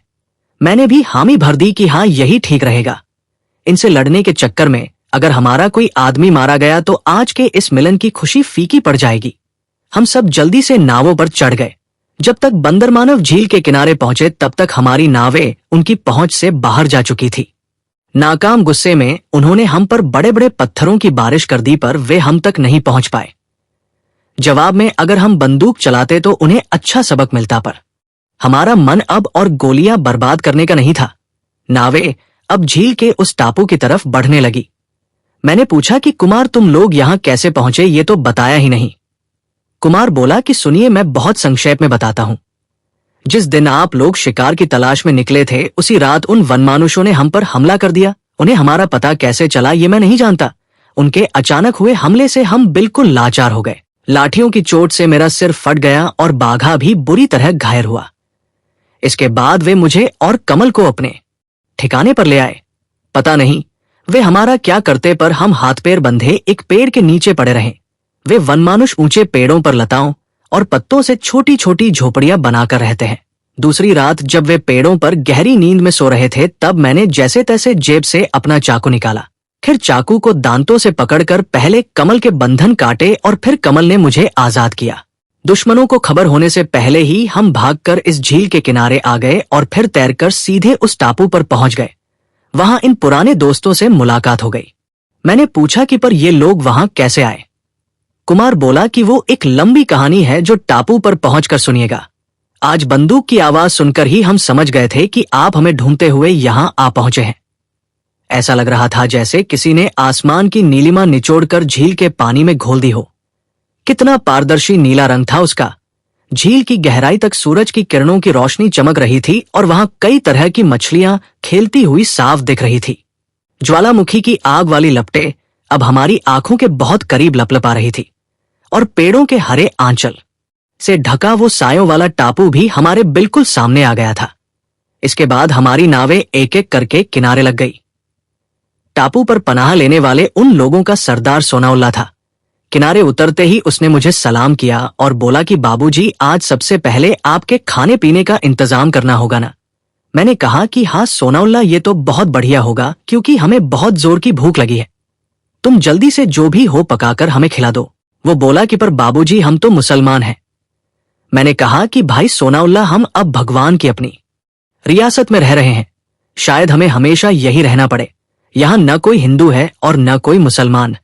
मैंने भी हामी भर दी कि हाँ, यही ठीक रहेगा। इनसे लड़ने के चक्कर में अगर हमारा कोई आदमी मारा गया तो आज के इस मिलन की खुशी फीकी पड़ जाएगी। हम सब जल्दी से नावों पर चढ़ गए। जब तक बंदर मानव झील के किनारे पहुंचे तब तक हमारी नावें उनकी पहुंच से बाहर जा चुकी थी। नाकाम गुस्से में उन्होंने हम पर बड़े बड़े पत्थरों की बारिश कर दी, पर वे हम तक नहीं पहुंच पाए। जवाब में अगर हम बंदूक चलाते तो उन्हें अच्छा सबक मिलता, पर हमारा मन अब और गोलियां बर्बाद करने का नहीं था। नावें अब झील के उस टापू की तरफ बढ़ने लगी। मैंने पूछा कि कुमार, तुम लोग यहाँ कैसे पहुंचे? ये तो बताया ही नहीं। कुमार बोला कि सुनिए, मैं बहुत संक्षेप में बताता हूँ। जिस दिन आप लोग शिकार की तलाश में निकले थे उसी रात उन वनमानुषों ने हम पर हमला कर दिया। उन्हें हमारा पता कैसे चला ये मैं नहीं जानता। उनके अचानक हुए हमले से हम बिल्कुल लाचार हो गए। लाठियों की चोट से मेरा सिर फट गया और बाघा भी बुरी तरह घायल हुआ। इसके बाद वे मुझे और कमल को अपने ठिकाने पर ले आए। पता नहीं वे हमारा क्या करते, पर हम हाथ पैर बंधे एक पेड़ के नीचे पड़े रहे। वे वनमानुष ऊंचे पेड़ों पर लताओं और पत्तों से छोटी छोटी झोपड़ियां बनाकर रहते हैं। दूसरी रात जब वे पेड़ों पर गहरी नींद में सो रहे थे, तब मैंने जैसे तैसे जेब से अपना चाकू निकाला। फिर चाकू को दांतों से पकड़कर पहले कमल के बंधन काटे और फिर कमल ने मुझे आजाद किया। दुश्मनों को खबर होने से पहले ही हम भागकर इस झील के किनारे आ गए और फिर तैरकर सीधे उस टापू पर पहुंच गए। वहां इन पुराने दोस्तों से मुलाकात हो गई। मैंने पूछा कि पर ये लोग वहां कैसे आए। कुमार बोला कि वो एक लंबी कहानी है जो टापू पर पहुंचकर सुनिएगा। आज बंदूक की आवाज सुनकर ही हम समझ गए थे कि आप हमें ढूंढते हुए यहां आ पहुंचे हैं। ऐसा लग रहा था जैसे किसी ने आसमान की नीलिमा निचोड़कर झील के पानी में घोल दी हो। कितना पारदर्शी नीला रंग था उसका। झील की गहराई तक सूरज की किरणों की रोशनी चमक रही थी और वहां कई तरह की मछलियां खेलती हुई साफ दिख रही थी। ज्वालामुखी की आग वाली लपटें अब हमारी आंखों के बहुत करीब लपलपा रही थी और पेड़ों के हरे आंचल से ढका वो सायों वाला टापू भी हमारे बिल्कुल सामने आ गया था। इसके बाद हमारी नावें एक एक करके किनारे लग गई। टापू पर पनाह लेने वाले उन लोगों का सरदार सोनाउल्ला था। किनारे उतरते ही उसने मुझे सलाम किया और बोला कि बाबूजी, आज सबसे पहले आपके खाने पीने का इंतजाम करना होगा ना। मैंने कहा कि हाँ सोनाउल्ला, ये तो बहुत बढ़िया होगा क्योंकि हमें बहुत जोर की भूख लगी है। तुम जल्दी से जो भी हो पकाकर हमें खिला दो। वो बोला कि पर बाबूजी, हम तो मुसलमान हैं। मैंने कहा कि भाई सोनाउल्ला, हम अब भगवान की अपनी रियासत में रह रहे हैं। शायद हमें हमेशा यही रहना पड़े। यहां न कोई हिंदू है और न कोई मुसलमान।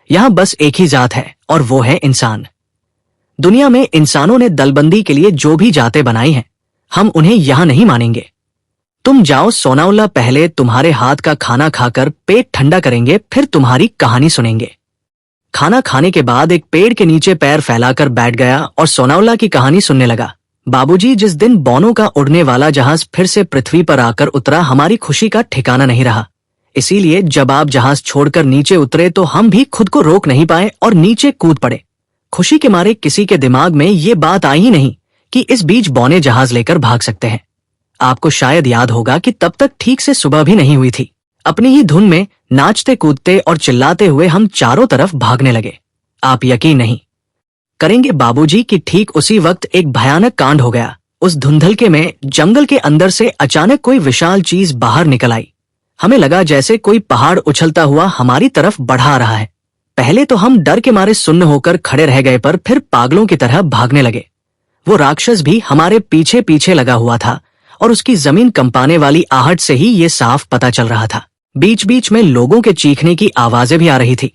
यहां बस एक ही जात है और वो है इंसान। दुनिया में इंसानों ने दलबंदी के लिए जो भी जातें बनाई हैं, हम उन्हें यहां नहीं मानेंगे। तुम जाओ सोनाउल्ला, पहले तुम्हारे हाथ का खाना खाकर पेट ठंडा करेंगे, फिर तुम्हारी कहानी सुनेंगे। खाना खाने के बाद एक पेड़ के नीचे पैर फैलाकर बैठ गया और सोनाउल्ला की कहानी सुनने लगा। बाबूजी, जिस दिन बोनो का उड़ने वाला जहाज फिर से पृथ्वी पर आकर उतरा, हमारी खुशी का ठिकाना नहीं रहा। इसीलिए जब आप जहाज छोड़कर नीचे उतरे तो हम भी खुद को रोक नहीं पाए और नीचे कूद पड़े। खुशी के मारे किसी के दिमाग में ये बात आई ही नहीं कि इस बीच बौने जहाज लेकर भाग सकते हैं। आपको शायद याद होगा कि तब तक ठीक से सुबह भी नहीं हुई थी। अपनी ही धुन में नाचते कूदते और चिल्लाते हुए हम चारों तरफ भागने लगे। आप यकीन नहीं करेंगे बाबूजी कि ठीक उसी वक्त एक भयानक कांड हो गया। उस धुंधलके में जंगल के अंदर से अचानक कोई विशाल चीज बाहर निकल आई। हमें लगा जैसे कोई पहाड़ उछलता हुआ हमारी तरफ बढ़ा रहा है। पहले तो हम डर के मारे सुन्न होकर खड़े रह गए, पर फिर पागलों की तरह भागने लगे। वो राक्षस भी हमारे पीछे पीछे लगा हुआ था और उसकी जमीन कंपाने वाली आहट से ही ये साफ पता चल रहा था। बीच बीच में लोगों के चीखने की आवाजें भी आ रही थी।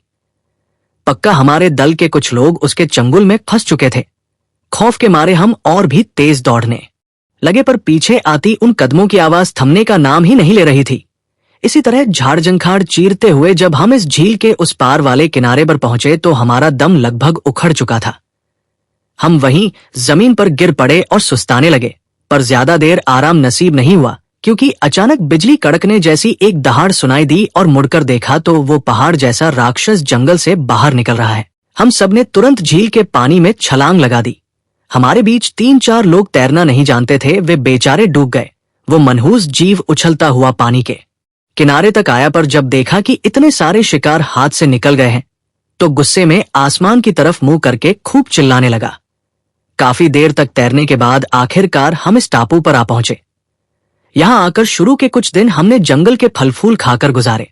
पक्का हमारे दल के कुछ लोग उसके चंगुल में फंस चुके थे। खौफ के मारे हम और भी तेज दौड़ने लगे, पर पीछे आती उन कदमों की आवाज थमने का नाम ही नहीं ले रही थी। इसी तरह झाड़ जंखाड़ चीरते हुए जब हम इस झील के उस पार वाले किनारे पर पहुंचे तो हमारा दम लगभग उखड़ चुका था। हम वहीं जमीन पर गिर पड़े और सुस्ताने लगे, पर ज्यादा देर आराम नसीब नहीं हुआ क्योंकि अचानक बिजली कड़कने जैसी एक दहाड़ सुनाई दी और मुड़कर देखा तो वो पहाड़ जैसा राक्षस जंगल से बाहर निकल रहा है। हम सबने तुरंत झील के पानी में छलांग लगा दी। हमारे बीच 3-4 लोग तैरना नहीं जानते थे, वे बेचारे डूब गए। वो मनहूस जीव उछलता हुआ पानी के किनारे तक आया, पर जब देखा कि इतने सारे शिकार हाथ से निकल गए हैं तो गुस्से में आसमान की तरफ मुंह करके खूब चिल्लाने लगा। काफी देर तक तैरने के बाद आखिरकार हम इस टापू पर आ पहुंचे। यहां आकर शुरू के कुछ दिन हमने जंगल के फल फूल खाकर गुजारे।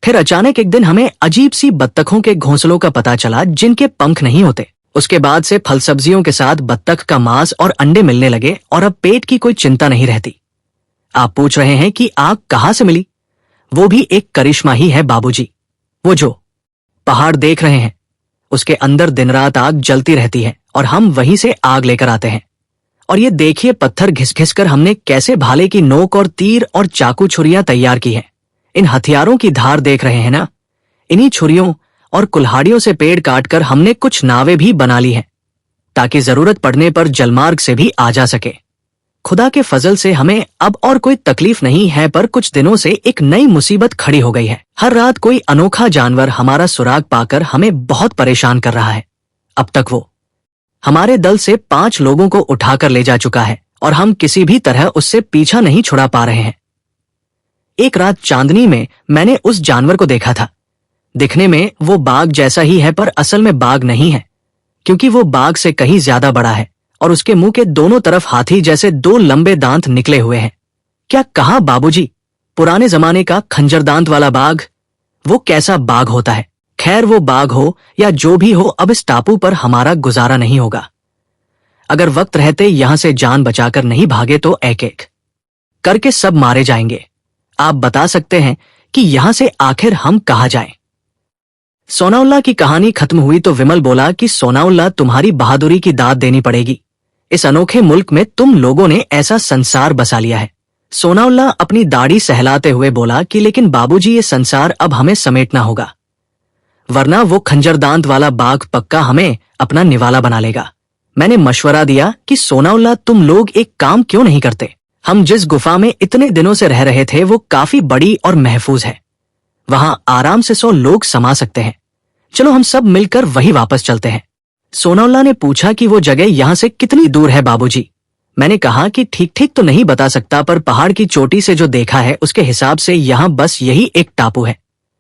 फिर अचानक एक दिन हमें अजीब सी बत्तखों के घोंसलों का पता चला जिनके पंख नहीं होते। उसके बाद से फल सब्जियों के साथ बत्तख का मांस और अंडे मिलने लगे और अब पेट की कोई चिंता नहीं रहती। आप पूछ रहे हैं कि आग कहां से मिली? वो भी एक करिश्मा ही है बाबूजी। वो जो पहाड़ देख रहे हैं उसके अंदर दिन रात आग जलती रहती है और हम वहीं से आग लेकर आते हैं। और ये देखिए पत्थर घिस घिस कर हमने कैसे भाले की नोक और तीर और चाकू छुरियां तैयार की हैं। इन हथियारों की धार देख रहे हैं ना? इन्हीं छुरियों और कुल्हाड़ियों से पेड़ काटकर हमने कुछ नावें भी बना ली हैं ताकि जरूरत पड़ने पर जलमार्ग से भी आ जा सके। खुदा के फजल से हमें अब और कोई तकलीफ नहीं है, पर कुछ दिनों से एक नई मुसीबत खड़ी हो गई है। हर रात कोई अनोखा जानवर हमारा सुराग पाकर हमें बहुत परेशान कर रहा है। अब तक वो हमारे दल से 5 लोगों को उठाकर ले जा चुका है और हम किसी भी तरह उससे पीछा नहीं छुड़ा पा रहे हैं। एक रात चांदनी में मैंने उस जानवर को देखा था। दिखने में वो बाघ जैसा ही है, पर असल में बाघ नहीं है, क्योंकि वो बाघ से कहीं ज्यादा बड़ा है और उसके मुंह के दोनों तरफ हाथी जैसे 2 लंबे दांत निकले हुए हैं। क्या कहा बाबूजी? पुराने जमाने का खंजर दांत वाला बाघ? वो कैसा बाघ होता है? खैर, वो बाघ हो या जो भी हो, अब इस टापू पर हमारा गुजारा नहीं होगा। अगर वक्त रहते यहां से जान बचाकर नहीं भागे तो एक एक करके सब मारे जाएंगे। आप बता सकते हैं कि यहां से आखिर हम कहां जाएं? सोनाउल्लाह की कहानी खत्म हुई तो विमल बोला कि सोनाउल्लाह, तुम्हारी बहादुरी की दाद देनी पड़ेगी। इस अनोखे मुल्क में तुम लोगों ने ऐसा संसार बसा लिया है। सोनाउल्लाह अपनी दाढ़ी सहलाते हुए बोला कि लेकिन बाबूजी, ये संसार अब हमें समेटना होगा, वरना वो खंजरदांत वाला बाघ पक्का हमें अपना निवाला बना लेगा। मैंने मशवरा दिया कि सोनाउल्लाह, तुम लोग एक काम क्यों नहीं करते? हम जिस गुफा में इतने दिनों से रह रहे थे वो काफी बड़ी और महफूज है। वहां आराम से 100 लोग समा सकते हैं। चलो हम सब मिलकर वही वापस चलते हैं। सोनाउल्लाह ने पूछा कि वो जगह यहां से कितनी दूर है बाबूजी? मैंने कहा कि ठीक ठीक तो नहीं बता सकता, पर पहाड़ की चोटी से जो देखा है उसके हिसाब से यहाँ बस यही एक टापू है।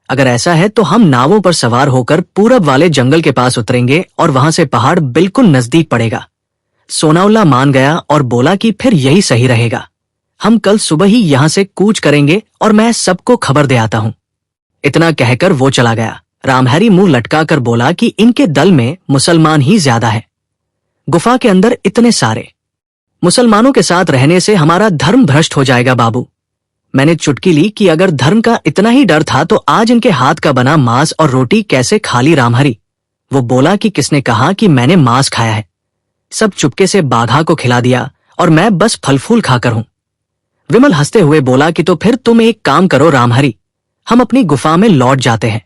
अगर ऐसा है तो हम नावों पर सवार होकर पूरब वाले जंगल के पास उतरेंगे और वहां से पहाड़ बिल्कुल नजदीक पड़ेगा। सोनाउल्लाह मान गया और बोला कि फिर यही सही रहेगा। हम कल सुबह ही यहाँ से कूच करेंगे और मैं सबको खबर दे आता हूँ। इतना कहकर वो चला गया। रामहरी मुंह लटकाकर बोला कि इनके दल में मुसलमान ही ज्यादा है। गुफा के अंदर इतने सारे मुसलमानों के साथ रहने से हमारा धर्म भ्रष्ट हो जाएगा बाबू। मैंने चुटकी ली कि अगर धर्म का इतना ही डर था तो आज इनके हाथ का बना मांस और रोटी कैसे खा ली रामहरी? वो बोला कि किसने कहा कि मैंने मांस खाया है? सब चुपके से बाघा को खिला दिया और मैं बस फल फूल खाकर हूं। विमल हंसते हुए बोला कि तो फिर तुम एक काम करो रामहरी, हम अपनी गुफा में लौट जाते हैं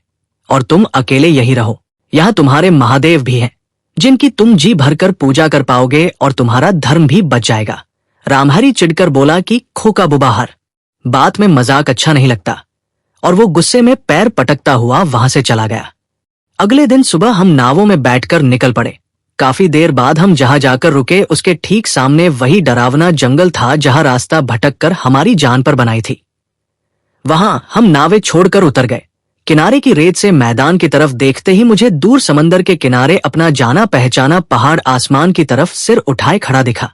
और तुम अकेले यही रहो। यहाँ तुम्हारे महादेव भी हैं जिनकी तुम जी भरकर पूजा कर पाओगे और तुम्हारा धर्म भी बच जाएगा। रामहरी चिढ़कर बोला कि खोका बुबाहर, बात में मजाक अच्छा नहीं लगता, और वो गुस्से में पैर पटकता हुआ वहां से चला गया। अगले दिन सुबह हम नावों में बैठकर निकल पड़े। काफी देर बाद हम जहां जाकर रुके उसके ठीक सामने वही डरावना जंगल था जहां रास्ता भटक कर हमारी जान पर बनाई थी। वहां हम नावें छोड़कर उतर गए। किनारे की रेत से मैदान की तरफ देखते ही मुझे दूर समंदर के किनारे अपना जाना पहचाना पहाड़ आसमान की तरफ सिर उठाए खड़ा दिखा।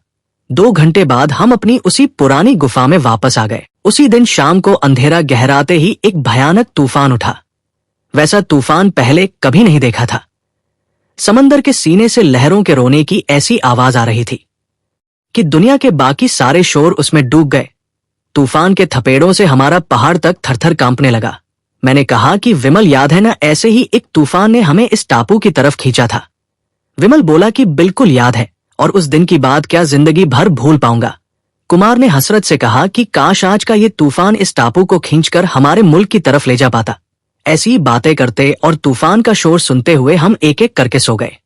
2 घंटे बाद हम अपनी उसी पुरानी गुफा में वापस आ गए। उसी दिन शाम को अंधेरा गहराते ही एक भयानक तूफान उठा। वैसा तूफान पहले कभी नहीं देखा था। समंदर के सीने से लहरों के रोने की ऐसी आवाज आ रही थी कि दुनिया के बाकी सारे शोर उसमें डूब गए। तूफान के थपेड़ों से हमारा पहाड़ तक थरथर कांपने लगा। मैंने कहा कि विमल, याद है ना, ऐसे ही एक तूफान ने हमें इस टापू की तरफ खींचा था। विमल बोला कि बिल्कुल याद है, और उस दिन की बात क्या जिंदगी भर भूल पाऊंगा। कुमार ने हसरत से कहा कि काश आज का ये तूफान इस टापू को खींचकर हमारे मुल्क की तरफ ले जा पाता। ऐसी बातें करते और तूफान का शोर सुनते हुए हम एक एक करके सो गए।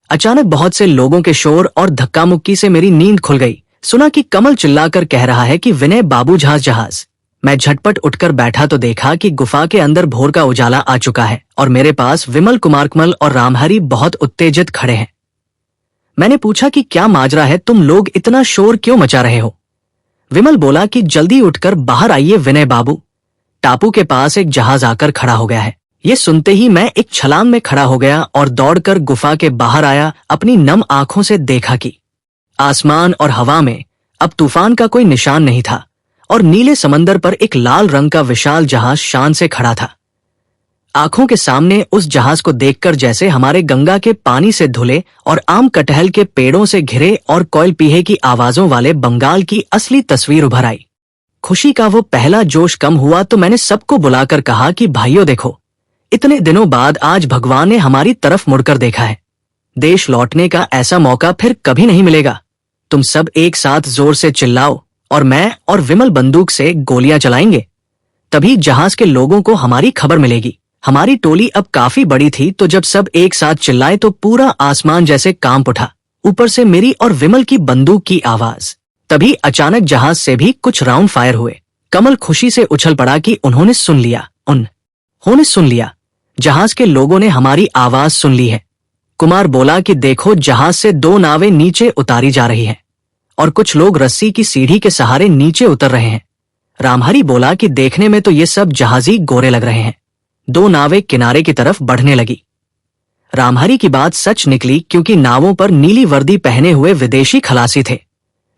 अचानक बहुत से लोगों के शोर और धक्का मुक्की से मेरी नींद खुल गई। सुना कि कमल चिल्लाकर कह रहा है कि विनय बाबू जहाज जहाज। मैं झटपट उठकर बैठा तो देखा कि गुफा के अंदर भोर का उजाला आ चुका है और मेरे पास विमल, कुमार, कमल और रामहरी बहुत उत्तेजित खड़े हैं। मैंने पूछा कि क्या माजरा है, तुम लोग इतना शोर क्यों मचा रहे हो? विमल बोला कि जल्दी उठकर बाहर आइए विनय बाबू, टापू के पास एक जहाज आकर खड़ा हो गया है। ये सुनते ही मैं एक छलांग में खड़ा हो गया और दौड़कर गुफा के बाहर आया। अपनी नम आंखों से देखा कि आसमान और हवा में अब तूफान का कोई निशान नहीं था और नीले समंदर पर एक लाल रंग का विशाल जहाज शान से खड़ा था। आंखों के सामने उस जहाज को देखकर जैसे हमारे गंगा के पानी से धुले और आम कटहल के पेड़ों से घिरे और कोयल पीहे की आवाजों वाले बंगाल की असली तस्वीर उभर आई। खुशी का वो पहला जोश कम हुआ तो मैंने सबको बुलाकर कहा कि भाइयों देखो, इतने दिनों बाद आज भगवान ने हमारी तरफ मुड़कर देखा है। देश लौटने का ऐसा मौका फिर कभी नहीं मिलेगा। तुम सब एक साथ जोर से चिल्लाओ और मैं और विमल बंदूक से गोलियां चलाएंगे, तभी जहाज के लोगों को हमारी खबर मिलेगी। हमारी टोली अब काफी बड़ी थी तो जब सब एक साथ चिल्लाए तो पूरा आसमान जैसे कांप उठा। ऊपर से मेरी और विमल की बंदूक की आवाज। तभी अचानक जहाज से भी कुछ राउंड फायर हुए। कमल खुशी से उछल पड़ा कि उन्होंने सुन लिया। जहाज के लोगों ने हमारी आवाज सुन ली है। कुमार बोला कि देखो, जहाज से 2 नावें नीचे उतारी जा रही हैं और कुछ लोग रस्सी की सीढ़ी के सहारे नीचे उतर रहे हैं। रामहरी बोला कि देखने में तो ये सब जहाजी गोरे लग रहे हैं। दो नावें किनारे की तरफ बढ़ने लगी। रामहरी की बात सच निकली, क्योंकि नावों पर नीली वर्दी पहने हुए विदेशी खलासी थे।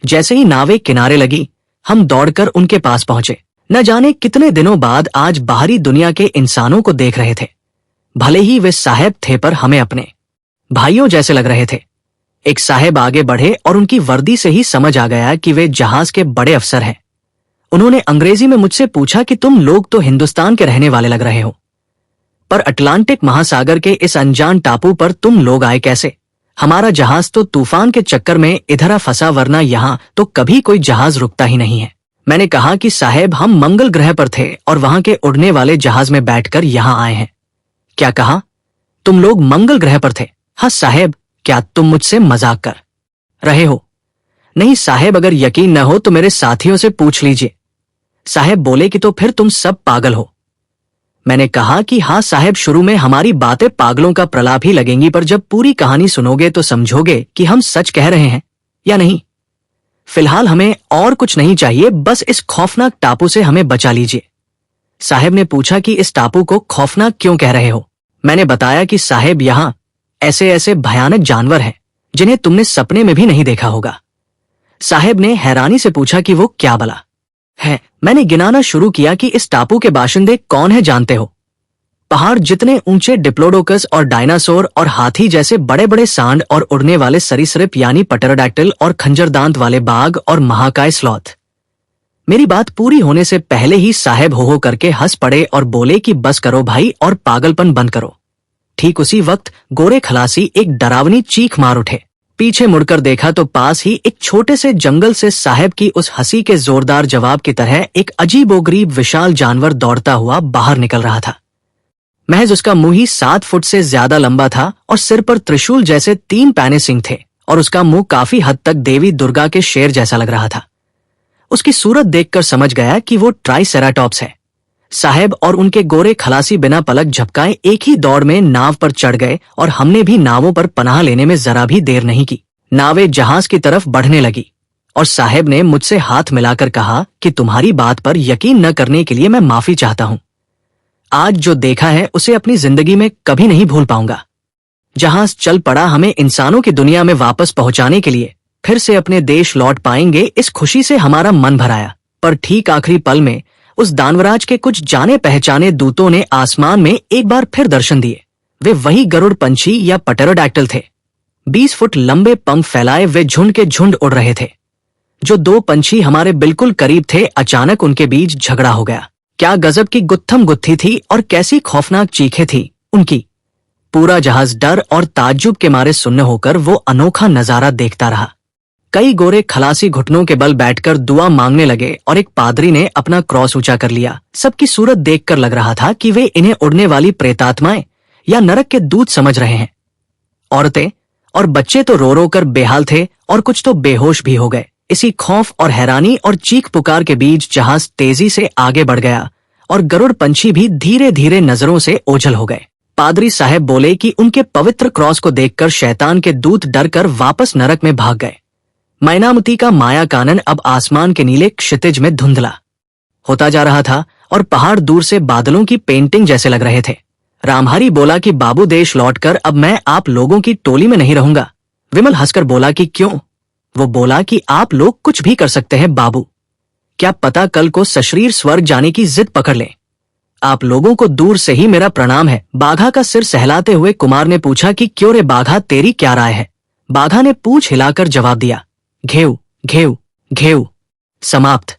जैसे ही नावें किनारे लगी, हम दौड़कर उनके पास पहुंचे। न जाने कितने दिनों बाद आज बाहरी दुनिया के इंसानों को देख रहे थे। भले ही वे साहब थे, पर हमें अपने भाइयों जैसे लग रहे थे। एक साहब आगे बढ़े और उनकी वर्दी से ही समझ आ गया कि वे जहाज के बड़े अफसर हैं। उन्होंने अंग्रेजी में मुझसे पूछा कि तुम लोग तो हिंदुस्तान के रहने वाले लग रहे हो, पर अटलांटिक महासागर के इस अनजान टापू पर तुम लोग आए कैसे? हमारा जहाज तो तूफान के चक्कर में इधर फंसा, वरना यहाँ तो कभी कोई जहाज रुकता ही नहीं है। मैंने कहा कि साहब, हम मंगल ग्रह पर थे और वहां के उड़ने वाले जहाज में बैठकर यहाँ आए हैं। क्या कहा? तुम लोग मंगल ग्रह पर थे? हाँ साहब। क्या तुम मुझसे मजाक कर रहे हो? नहीं साहब, अगर यकीन न हो तो मेरे साथियों से पूछ लीजिए। साहब बोले कि तो फिर तुम सब पागल हो। मैंने कहा कि हाँ साहब, शुरू में हमारी बातें पागलों का प्रलाप ही लगेंगी, पर जब पूरी कहानी सुनोगे तो समझोगे कि हम सच कह रहे हैं या नहीं। फिलहाल हमें और कुछ नहीं चाहिए, बस इस खौफनाक टापू से हमें बचा लीजिए। साहब ने पूछा कि इस टापू को खौफनाक क्यों कह रहे हो? मैंने बताया कि साहब, यहाँ ऐसे ऐसे भयानक जानवर हैं जिन्हें तुमने सपने में भी नहीं देखा होगा। साहब ने हैरानी से पूछा कि वो क्या भला है? मैंने गिनाना शुरू किया कि इस टापू के बाशिंदे कौन है जानते हो? पहाड़ जितने ऊंचे डिप्लोडोकस और डायनासोर और हाथी जैसे बड़े बड़े सांड और उड़ने वाले सरीसृप यानी पटेरोडैक्टिल और खंजर दांत वाले बाघ और महाकाय स्लॉथ। मेरी बात पूरी होने से पहले ही साहब हो करके हंस पड़े और बोले कि बस करो भाई और पागलपन बंद करो। ठीक उसी वक्त गोरे खलासी एक डरावनी चीख मार उठे। पीछे मुड़कर देखा तो पास ही एक छोटे से जंगल से साहब की उस हंसी के जोरदार जवाब की तरह एक अजीबोगरीब विशाल जानवर दौड़ता हुआ बाहर निकल रहा था। महज उसका मुंह ही 7 फुट से ज्यादा लंबा था और सिर पर त्रिशूल जैसे 3 पैने सिंह थे और उसका मुंह काफी हद तक देवी दुर्गा के शेर जैसा लग रहा था। उसकी सूरत देखकर समझ गया कि वो ट्राइसेराटॉप्स है। साहब और उनके गोरे खलासी बिना पलक झपकाए एक ही दौड़ में नाव पर चढ़ गए और हमने भी नावों पर पनाह लेने में जरा भी देर नहीं की। नावें जहाज की तरफ बढ़ने लगी और साहब ने मुझसे हाथ मिलाकर कहा कि तुम्हारी बात पर यकीन न करने के लिए मैं माफी चाहता हूं। आज जो देखा है उसे अपनी जिंदगी में कभी नहीं भूल पाऊंगा। जहाज चल पड़ा हमें इंसानों की दुनिया में वापस पहुंचाने के लिए। फिर से अपने देश लौट पाएंगे, इस खुशी से हमारा मन भर आया। पर ठीक आखिरी पल में उस दानवराज के कुछ जाने पहचाने दूतों ने आसमान में एक बार फिर दर्शन दिए। वे वही गरुड़ पंछी या पटेरोडैक्टिल थे। 20 फुट लंबे पंख फैलाए वे झुंड के झुंड उड़ रहे थे। जो 2 पंछी हमारे बिल्कुल करीब थे, अचानक उनके बीच झगड़ा हो गया। क्या गजब की गुत्थम गुत्थी थी और कैसी खौफनाक चीखें थी उनकी। पूरा जहाज डर और ताज्जुब के मारे सुन्न होकर वो अनोखा नजारा देखता रहा। कई गोरे खलासी घुटनों के बल बैठकर दुआ मांगने लगे और एक पादरी ने अपना क्रॉस ऊंचा कर लिया। सबकी सूरत देखकर लग रहा था कि वे इन्हें उड़ने वाली प्रेतात्माएं या नरक के दूत समझ रहे हैं। औरतें और बच्चे तो रो रो कर बेहाल थे और कुछ तो बेहोश भी हो गए। इसी खौफ और हैरानी और चीख पुकार के बीच जहाज तेजी से आगे बढ़ गया और गरुड़ पंछी भी धीरे धीरे नजरों से ओझल हो गए। पादरी साहब बोले कि उनके पवित्र क्रॉस को देखकर शैतान के दूत डरकर वापस नरक में भाग गए। मैनामती का माया कानन अब आसमान के नीले क्षितिज में धुंधला होता जा रहा था और पहाड़ दूर से बादलों की पेंटिंग जैसे लग रहे थे। रामहरी बोला कि बाबू देश लौटकर अब मैं आप लोगों की टोली में नहीं रहूंगा। विमल हंसकर बोला कि क्यों? वो बोला कि आप लोग कुछ भी कर सकते हैं बाबू, क्या पता कल को सशरीर स्वर्ग जाने की जिद पकड़ लें। आप लोगों को दूर से ही मेरा प्रणाम है। बाघा का सिर सहलाते हुए कुमार ने पूछा कि क्यों रे बाघा, तेरी क्या राय है? बाघा ने पूंछ हिलाकर जवाब दिया, घेऊ घेऊ घेऊ। समाप्त।